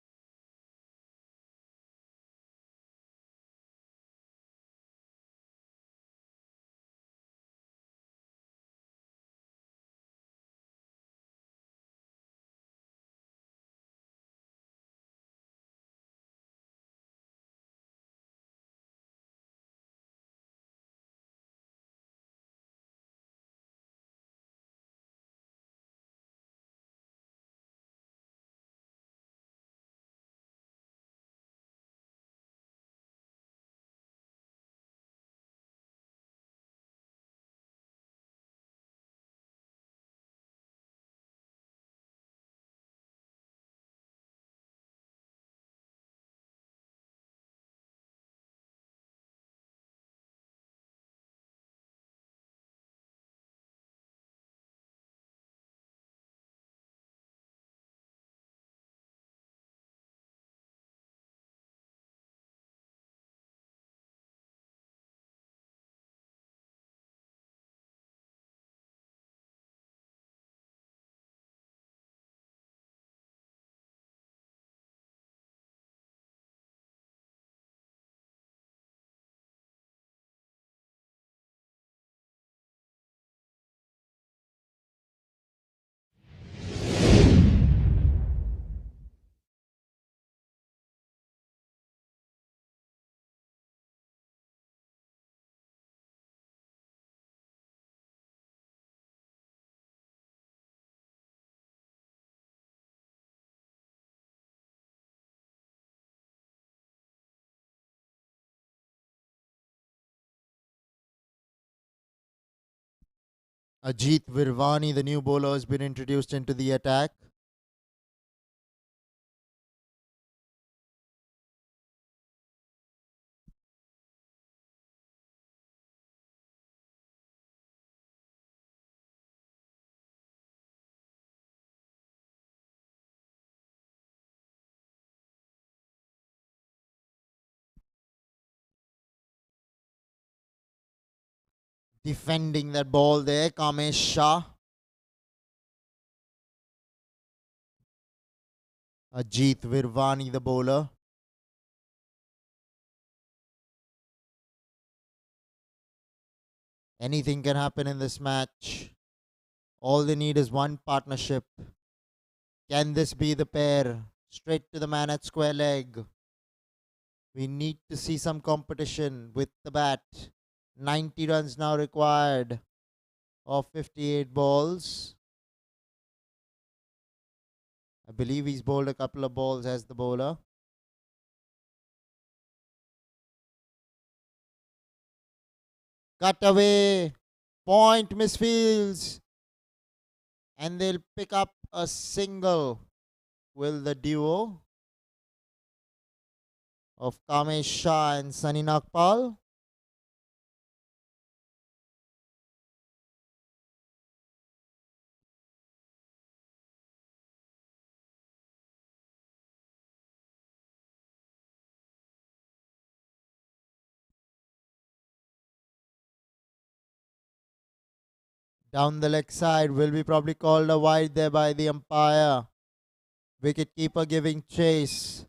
S1: Ajit Virvani, the new bowler, has been introduced into the attack. Defending that ball there, Kamesh Shah. Ajit Virvani, the bowler. Anything can happen in this match. All they need is one partnership. Can this be the pair? Straight to the man at square leg. We need to see some competition with the bat. 90 runs now required of 58 balls. I believe he's bowled a couple of balls as the bowler. Cut away. Point misfields. And they'll pick up a single. Will the duo of Kamesh Shah and Sunny Nagpal? Down the leg side will be probably called a wide there by the umpire. Wicketkeeper giving chase.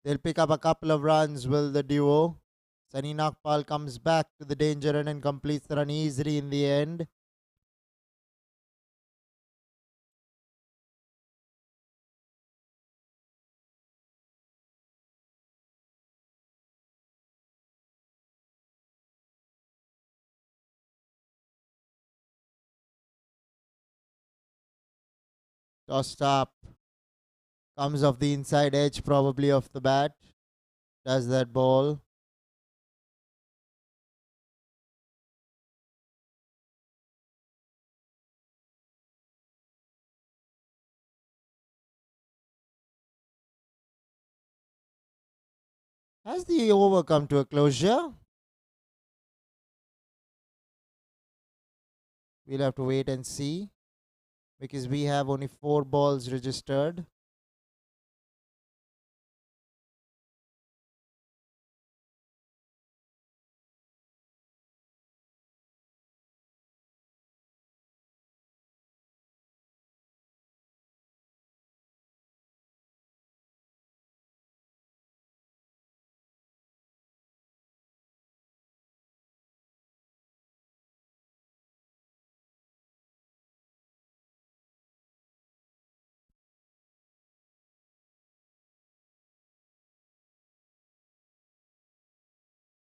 S1: They'll pick up a couple of runs, will the duo. Sunny Nagpal comes back to the danger run and completes the run easily in the end. Tossed up. Comes off the inside edge, probably off the bat. Does that ball. Has the over come to a closure? We'll have to wait and see because we have only 4 balls registered.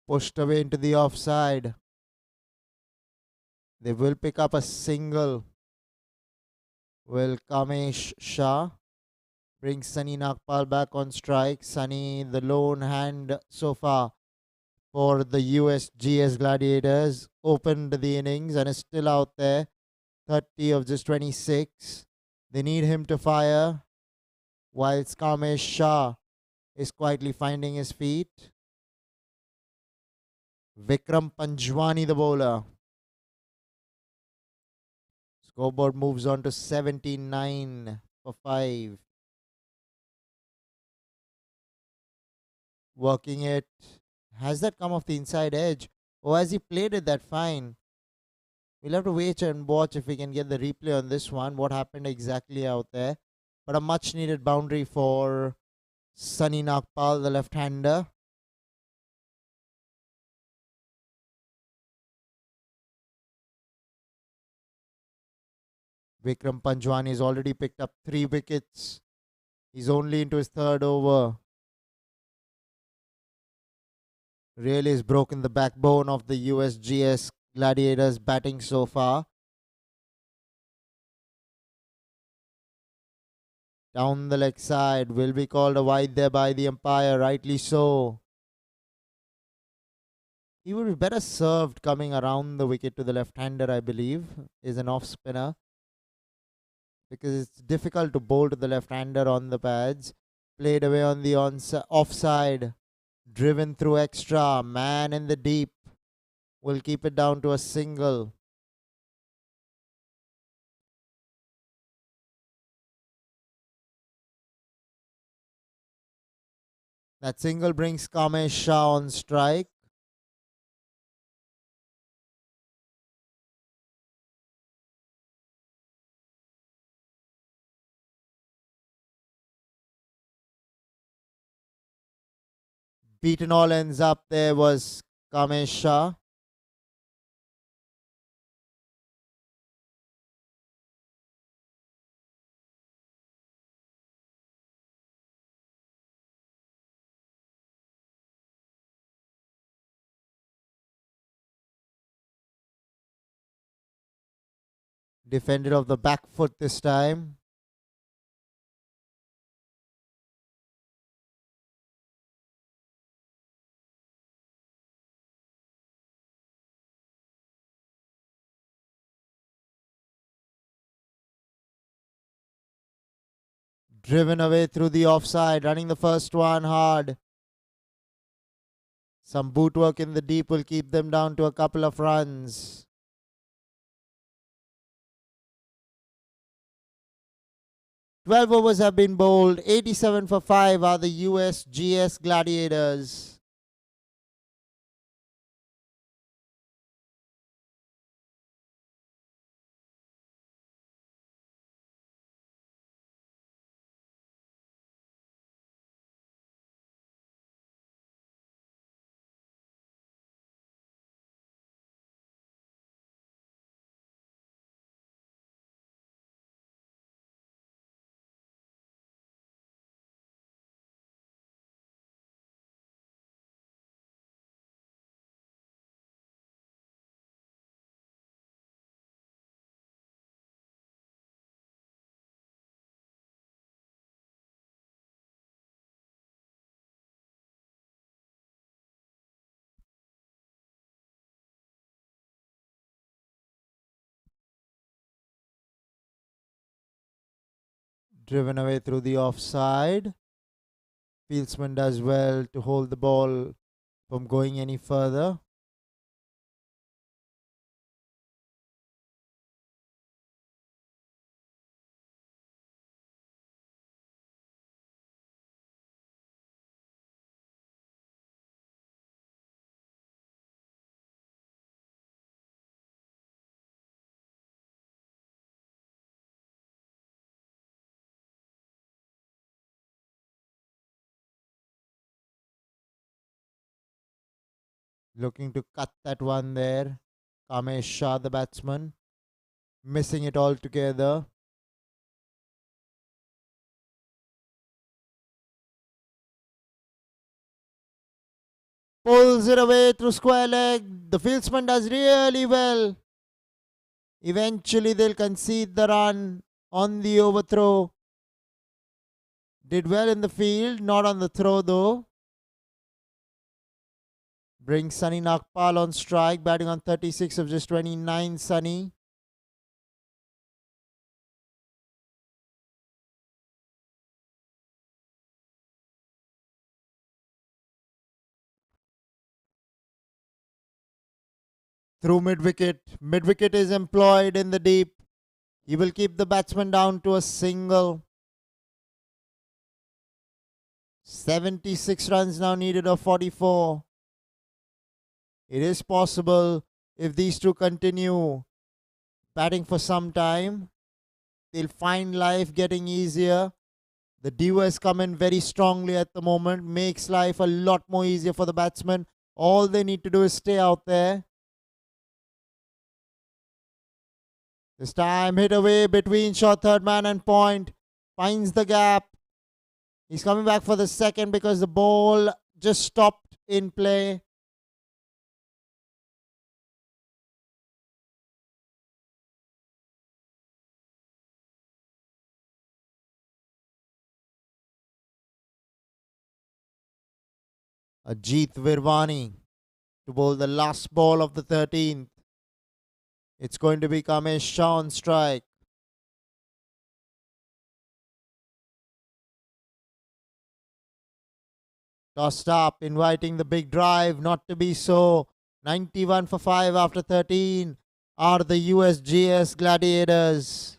S1: Pushed away into the offside. They will pick up a single. Will Kamesh Shah brings Sunny Nagpal back on strike. Sunny, the lone hand so far for the USGS Gladiators, opened the innings and is still out there. 30 of just 26. They need him to fire, whilst Kamesh Shah is quietly finding his feet. Vikram Panjwani, the bowler. Scoreboard moves on to 79 for 5. Working it. Has that come off the inside edge? Or has he played it that fine? We'll have to wait and watch if we can get the replay on this one. What happened exactly out there. But a much needed boundary for Sunny Nagpal, the left-hander. Vikram Panjwani has already picked up 3 wickets. He's only into his 3rd over. Really has broken the backbone of the USGS Gladiators batting so far. Down the leg side will be called a wide there by the umpire, rightly so. He would be better served coming around the wicket to the left-hander, I believe, is an off spinner because it's difficult to bowl to the left-hander on the pads. Played away on the offside, driven through extra, man in the deep. Will keep it down to a single. That single brings Kamesh Shah on strike. Beaten all ends up there was Kamesh Shah. Defended off the back foot this time. Driven away through the offside, running the first one hard. Some boot work in the deep will keep them down to a couple of runs. 12 overs have been bowled. 87 for 5 are the Usgs Gladiators. Driven away through the offside. Fieldsman does well to hold the ball from going any further. Looking to cut that one there. Kamesh Shah, the batsman, missing it altogether. Pulls it away through square leg. The fieldsman does really well. Eventually, they'll concede the run on the overthrow. Did well in the field, not on the throw though. Brings Sunny Nagpal on strike, batting on 36 of just 29. Sunny. Through mid wicket. Mid wicket is employed in the deep. He will keep the batsman down to a single. 76 runs now needed of 44. It is possible if these two continue batting for some time. They'll find life getting easier. The duo has come in very strongly at the moment. Makes life a lot more easier for the batsman. All they need to do is stay out there. This time hit away between short third man and point. Finds the gap. He's coming back for the second because the ball just stopped in play. Ajit Virwani to bowl the last ball of the 13th. It's going to be Kamesh Shah on strike. Tossed up, inviting the big drive, not to be so. 91 for 5 after 13 are the USGS Gladiators.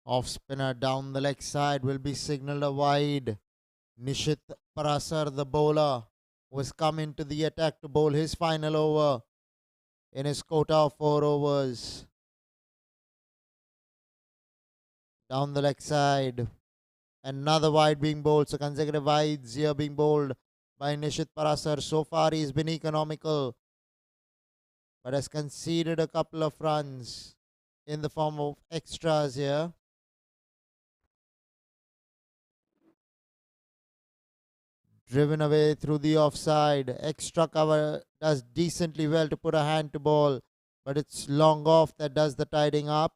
S1: Off spinner down the leg side will be signalled a wide. Nishit Parasar, the bowler, who has come into the attack to bowl his final over in his quota of 4 overs. Down the leg side. Another wide being bowled. So consecutive wides here being bowled by Nishit Parasar. So far he's been economical, but has conceded a couple of runs in the form of extras here. Driven away through the offside. Extra cover does decently well to put a hand to ball, but it's long off that does the tidying up.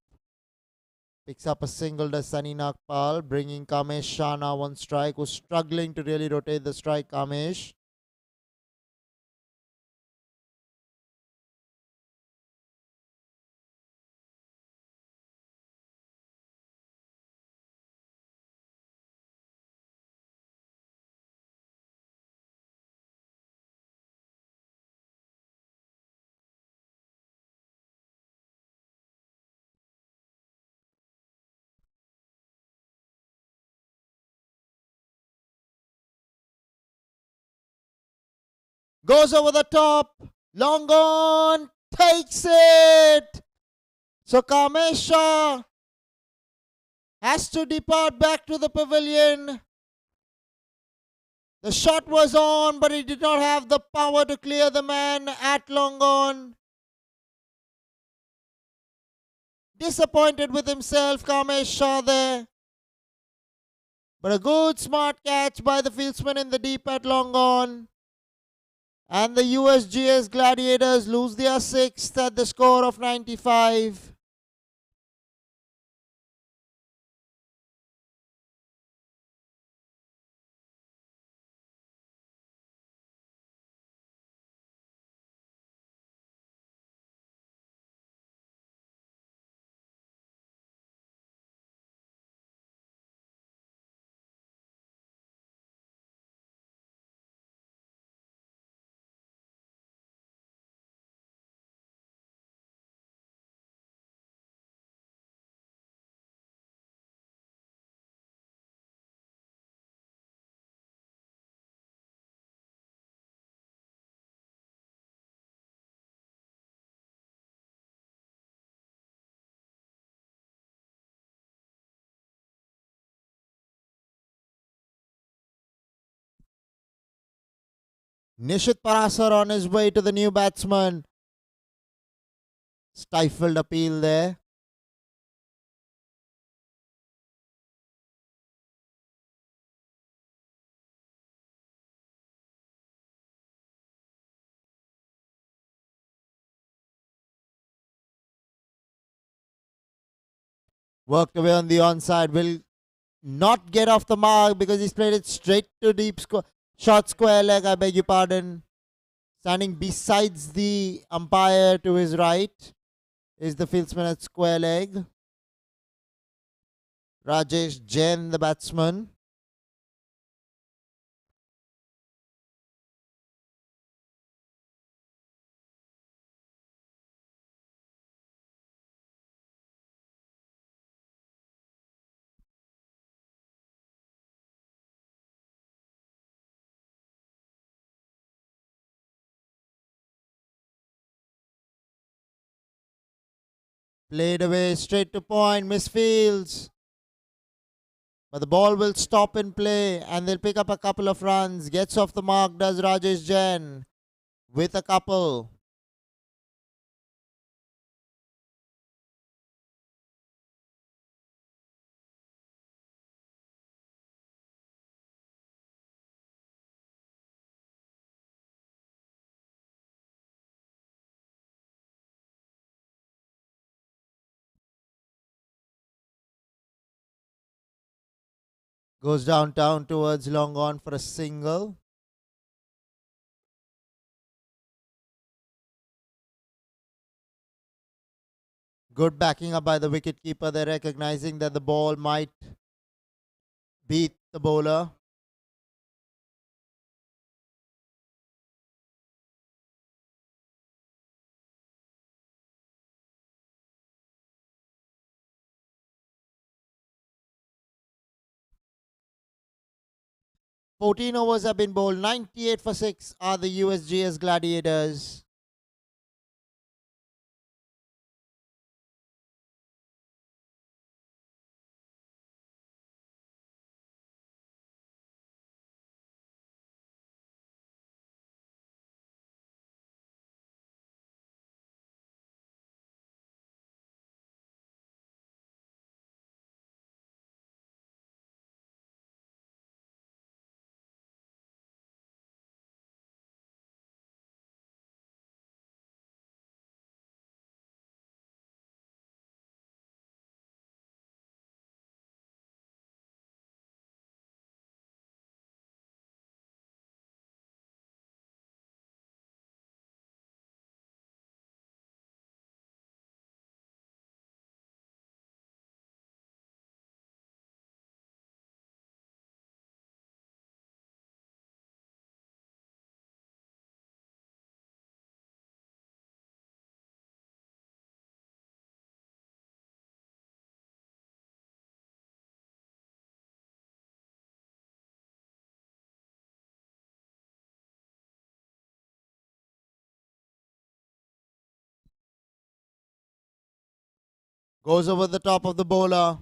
S1: Picks up a single to Sunny Nagpal, bringing Kamesh Shah now on strike, who's struggling to really rotate the strike. Kamesh. Goes over the top. Long on. Takes it. So Kamesh Shah has to depart back to the pavilion. The shot was on, but he did not have the power to clear the man at long on. Disappointed with himself, Kamesh Shah there. But a good smart catch by the fieldsman in the deep at long on. And the USGS Gladiators lose their 6th at the score of 95. Nishit Parasar on his way to the new batsman. Stifled appeal there. Worked away on the onside. Will not get off the mark because he's played it straight to deep short square leg. I beg your pardon. Standing besides the umpire to his right is the fieldsman at square leg. Rajesh Jain, the batsman. Played away straight to point, misfields. But the ball will stop in play and they'll pick up a couple of runs. Gets off the mark, does Rajesh Jain with a couple. Goes downtown towards long on for a single. Good backing up by the wicketkeeper. They're recognizing that the ball might beat the bowler. Fourteen overs have been bowled. 98 for 6 are the USGS Gladiators. Goes over the top of the bowler.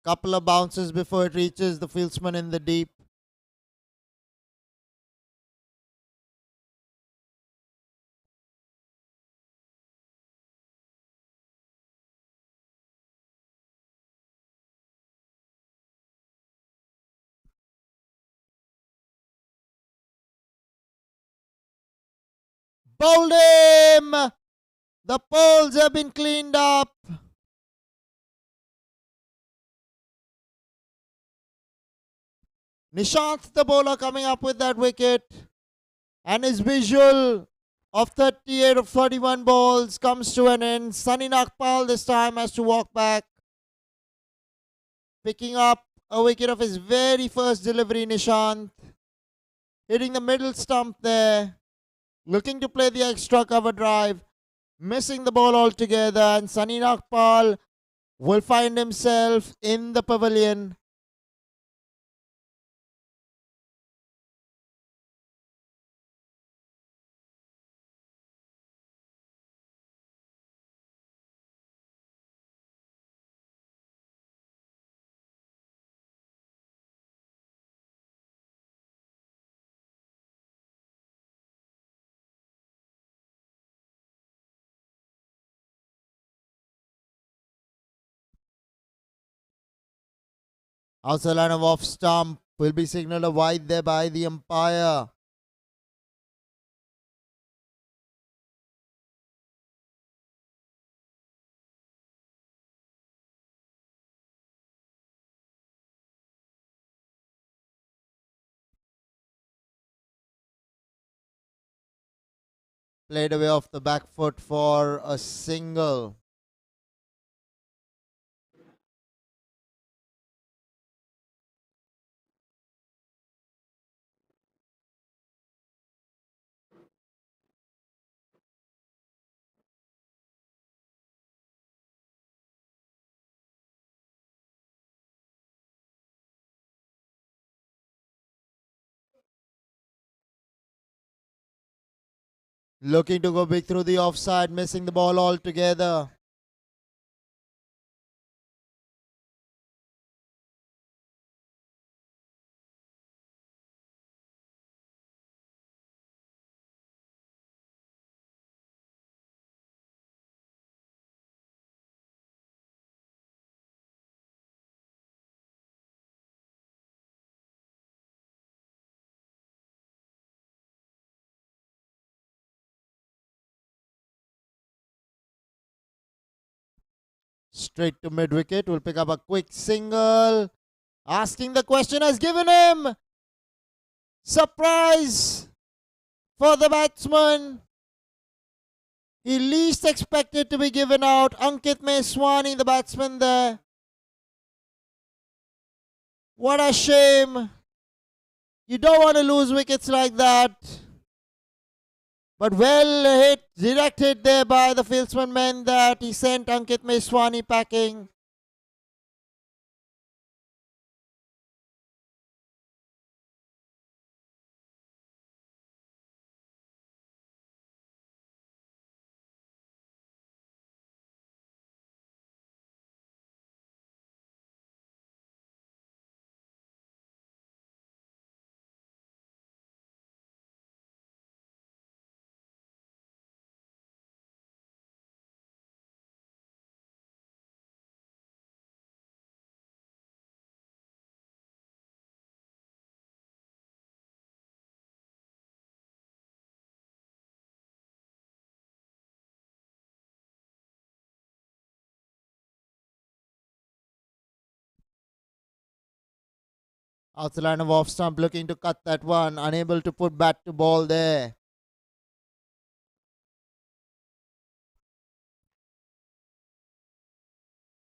S1: Couple of bounces before it reaches the fieldsman in the deep. Bowled him! The poles have been cleaned up. Nishant, the bowler, coming up with that wicket. And his visual of 38 of 31 balls comes to an end. Sunny Nagpal this time has to walk back. Picking up a wicket of his very first delivery, Nishant. Hitting the middle stump there. Looking to play the extra cover drive. Missing the ball altogether. And Sunny Nagpal will find himself in the pavilion. Outside line of off stump will be signaled a wide there by the umpire. Played away off the back foot for a single. Looking to go big through the offside, missing the ball altogether. Straight to mid wicket. Will pick up a quick single. Asking the question has given him. Surprise for the batsman. He least expected to be given out. Ankit Meswani, the batsman there. What a shame. You don't want to lose wickets like that. But well hit, direct hit there by the fieldsman meant that he sent Ankit Meswani packing. Outside line of off stump, looking to cut that one. Unable to put bat to ball there.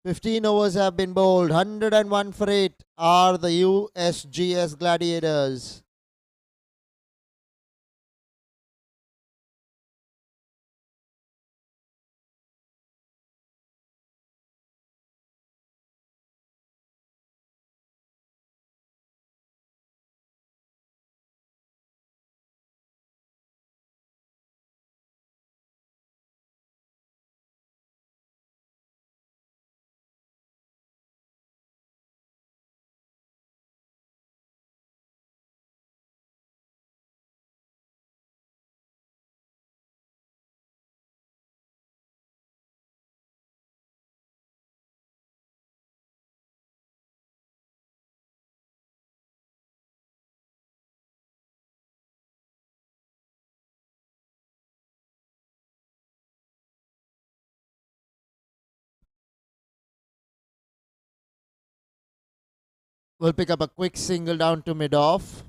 S1: "15 overs have been bowled. 101 for 8 are the USGS Gladiators. Will pick up a quick single down to mid off.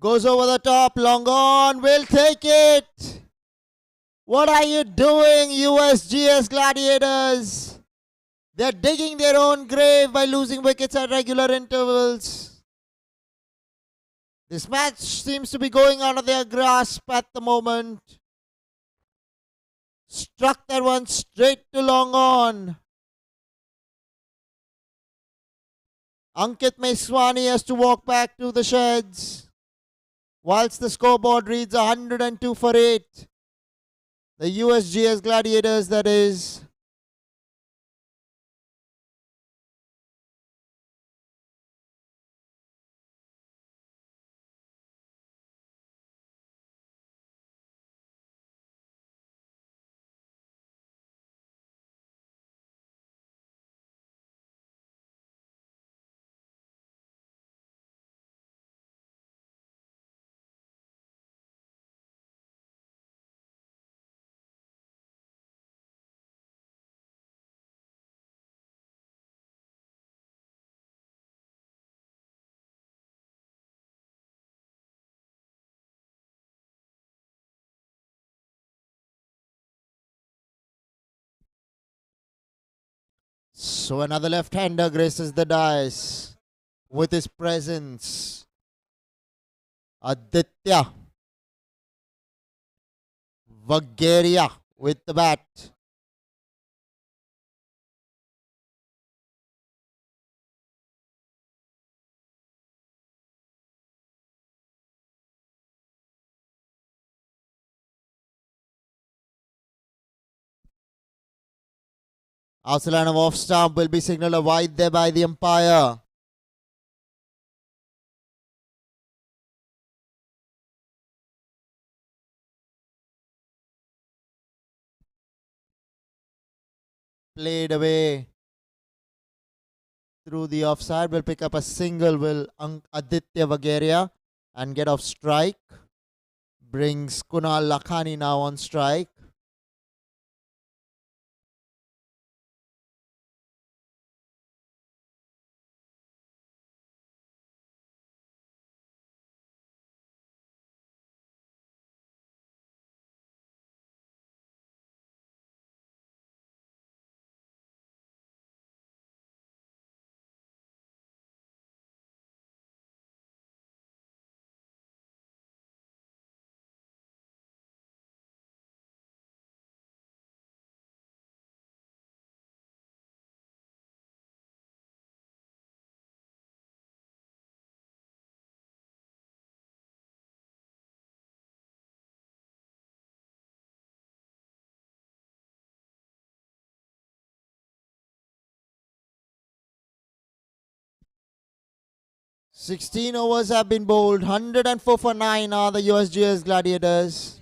S1: Goes over the top, long on, will take it. What are you doing, USGS Gladiators? They're digging their own grave by losing wickets at regular intervals. This match seems to be going out of their grasp at the moment. Struck that one straight to long on. Ankit Meswani has to walk back to the sheds. Whilst the scoreboard reads 102 for 8. The USGS Gladiators, that is. So another left-hander graces the dice with his presence. Aditya Vagaria with the bat. Outside line of off stump will be signaled a wide there by the umpire. Played away through the offside. Will pick up a single. Will Aditya Vagaria and get off strike. Brings Kunal Lakhani now on strike. "16 overs have been bowled. 104 for 9 are the Usgs Gladiators.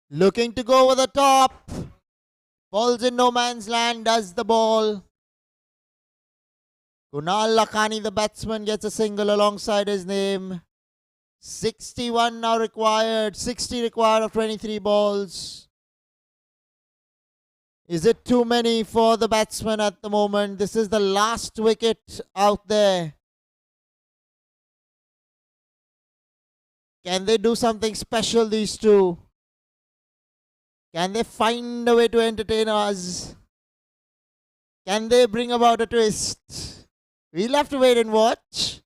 S1: Looking to go over the top. Falls in no man's land, does the ball. Kunal Lakhani, the batsman, gets a single alongside his name. 61 now required. 60 required of 23 balls. Is it too many for the batsman at the moment? This is the last wicket out there. Can they do something special, these two? Can they find a way to entertain us? Can they bring about a twist? We'll have to wait and watch.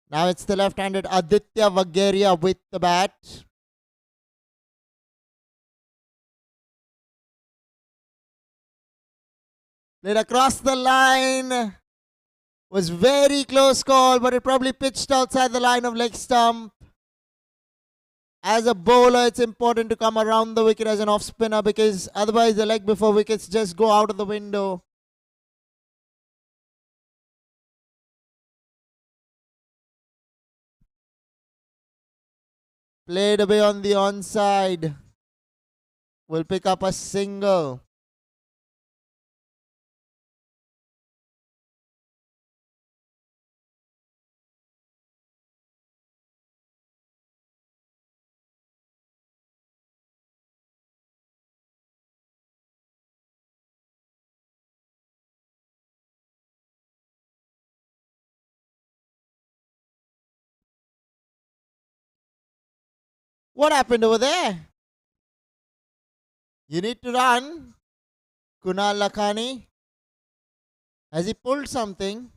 S1: Now it's the left-handed Aditya Vagaria with the bat. Played across the line. Was very close call, but it probably pitched outside the line of leg stump. As a bowler, it's important to come around the wicket as an off spinner, because otherwise the leg before wickets just go out of the window. Played away on the onside. Will pick up a single. What happened over there? You need to run. Kunal Lakhani. Has he pulled something?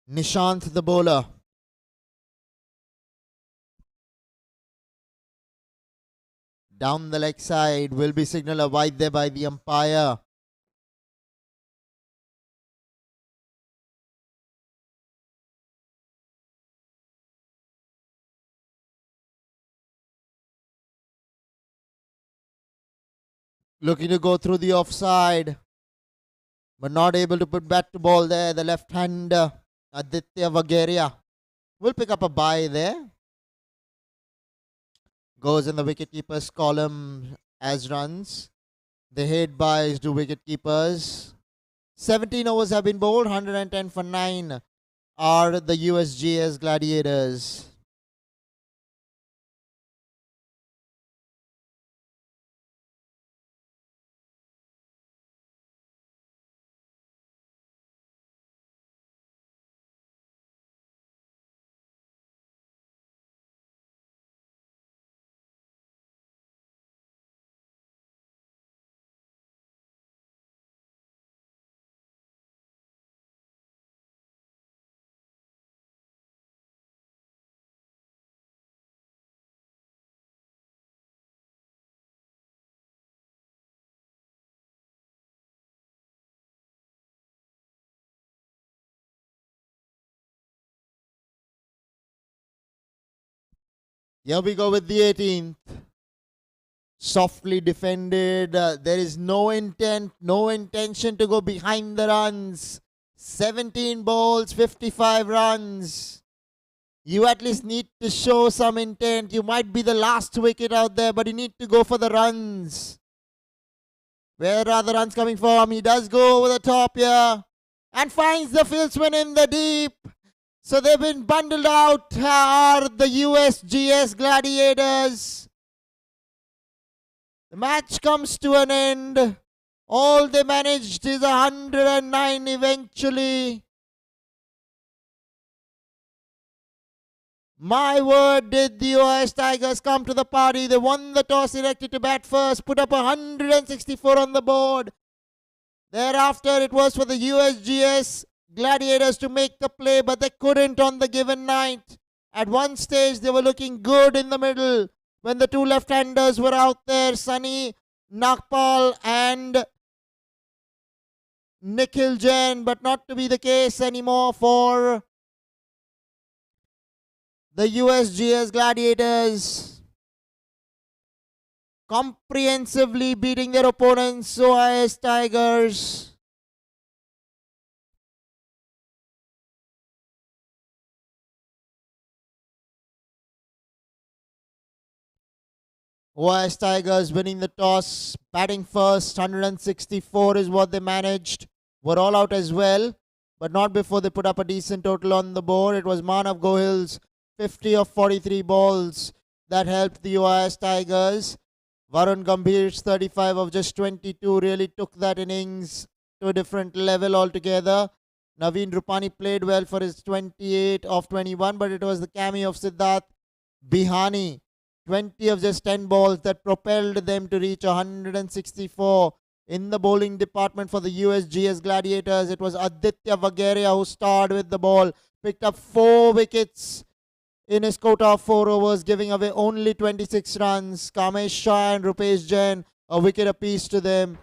S1: Nishant the bowler. Down the leg side. Will be signal a wide there by the umpire. Looking to go through the offside. But not able to put bat to ball there. The left hander, Aditya Vagaria, will pick up a bye there. Goes in the wicketkeeper's column as runs. The head byes to wicketkeepers. 17 overs have been bowled. 110 for 9 are the USGS Gladiators. Here we go with the 18th. Softly defended. There is no intention to go behind the runs. 17 balls, 55 runs. You at least need to show some intent. You might be the last wicket out there, but you need to go for the runs. Where are the runs coming from? He does go over the top here and finds the fieldsman in the deep. So they've been bundled out are the USGS Gladiators. The match comes to an end. All they managed is 109 eventually. My word, did the US Tigers come to the party. They won the toss, elected to bat first, put up 164 on the board. Thereafter, it was for the USGS Gladiators to make the play, but they couldn't on the given night. At one stage, they were looking good in the middle when the two left-handers were out there, Sunny Nagpal and Nikhil Jain, but not to be the case anymore for the USGS Gladiators. Comprehensively beating their opponents, US Tigers. US Tigers winning the toss, batting first, 164 is what they managed. Were all out as well, but not before they put up a decent total on the board. It was Manav Gohil's 50 of 43 balls that helped the US Tigers. Varun Gambhir's 35 of just 22 really took that innings to a different level altogether. Naveen Rupani played well for his 28 of 21, but it was the cameo of Siddharth Bihani, 20 of just 10 balls, that propelled them to reach 164. In the bowling department for the USGS Gladiators, it was Aditya Vagaria who starred with the ball, picked up 4 wickets in his quota of 4 overs, giving away only 26 runs. Kamesh Shah and Rupesh Jain, a wicket apiece to them.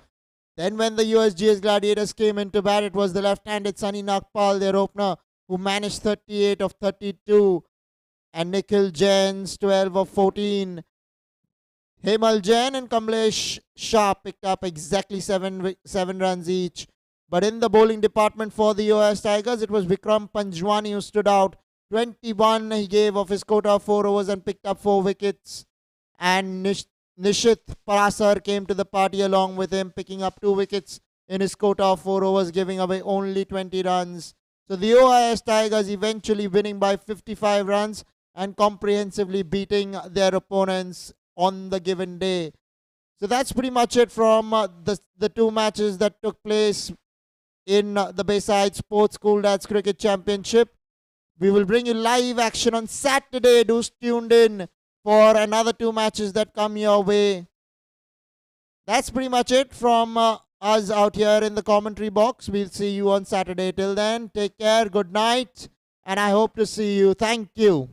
S1: Then when the USGS Gladiators came into bat, it was the left-handed Sunny Nagpal, their opener, who managed 38 of 32 and Nikhil Jain's 12 of 14. Hemal Jain and Kamlesh Shah picked up exactly seven runs each. But in the bowling department for the US Tigers, it was Vikram Panjwani who stood out. 21 he gave of his quota of 4 overs and picked up 4 wickets. And Nishit Parasar came to the party along with him, picking up 2 wickets in his quota of 4 overs, giving away only 20 runs. So the OIS Tigers eventually winning by 55 runs and comprehensively beating their opponents on the given day. So that's pretty much it from the 2 matches that took place in the Bayside Sports School Dads Cricket Championship. We will bring you live action on Saturday. Do tuned in for another 2 matches that come your way. That's pretty much it from us out here in the commentary box. We'll see you on Saturday. Till then, take care, good night, and I hope to see you. Thank you.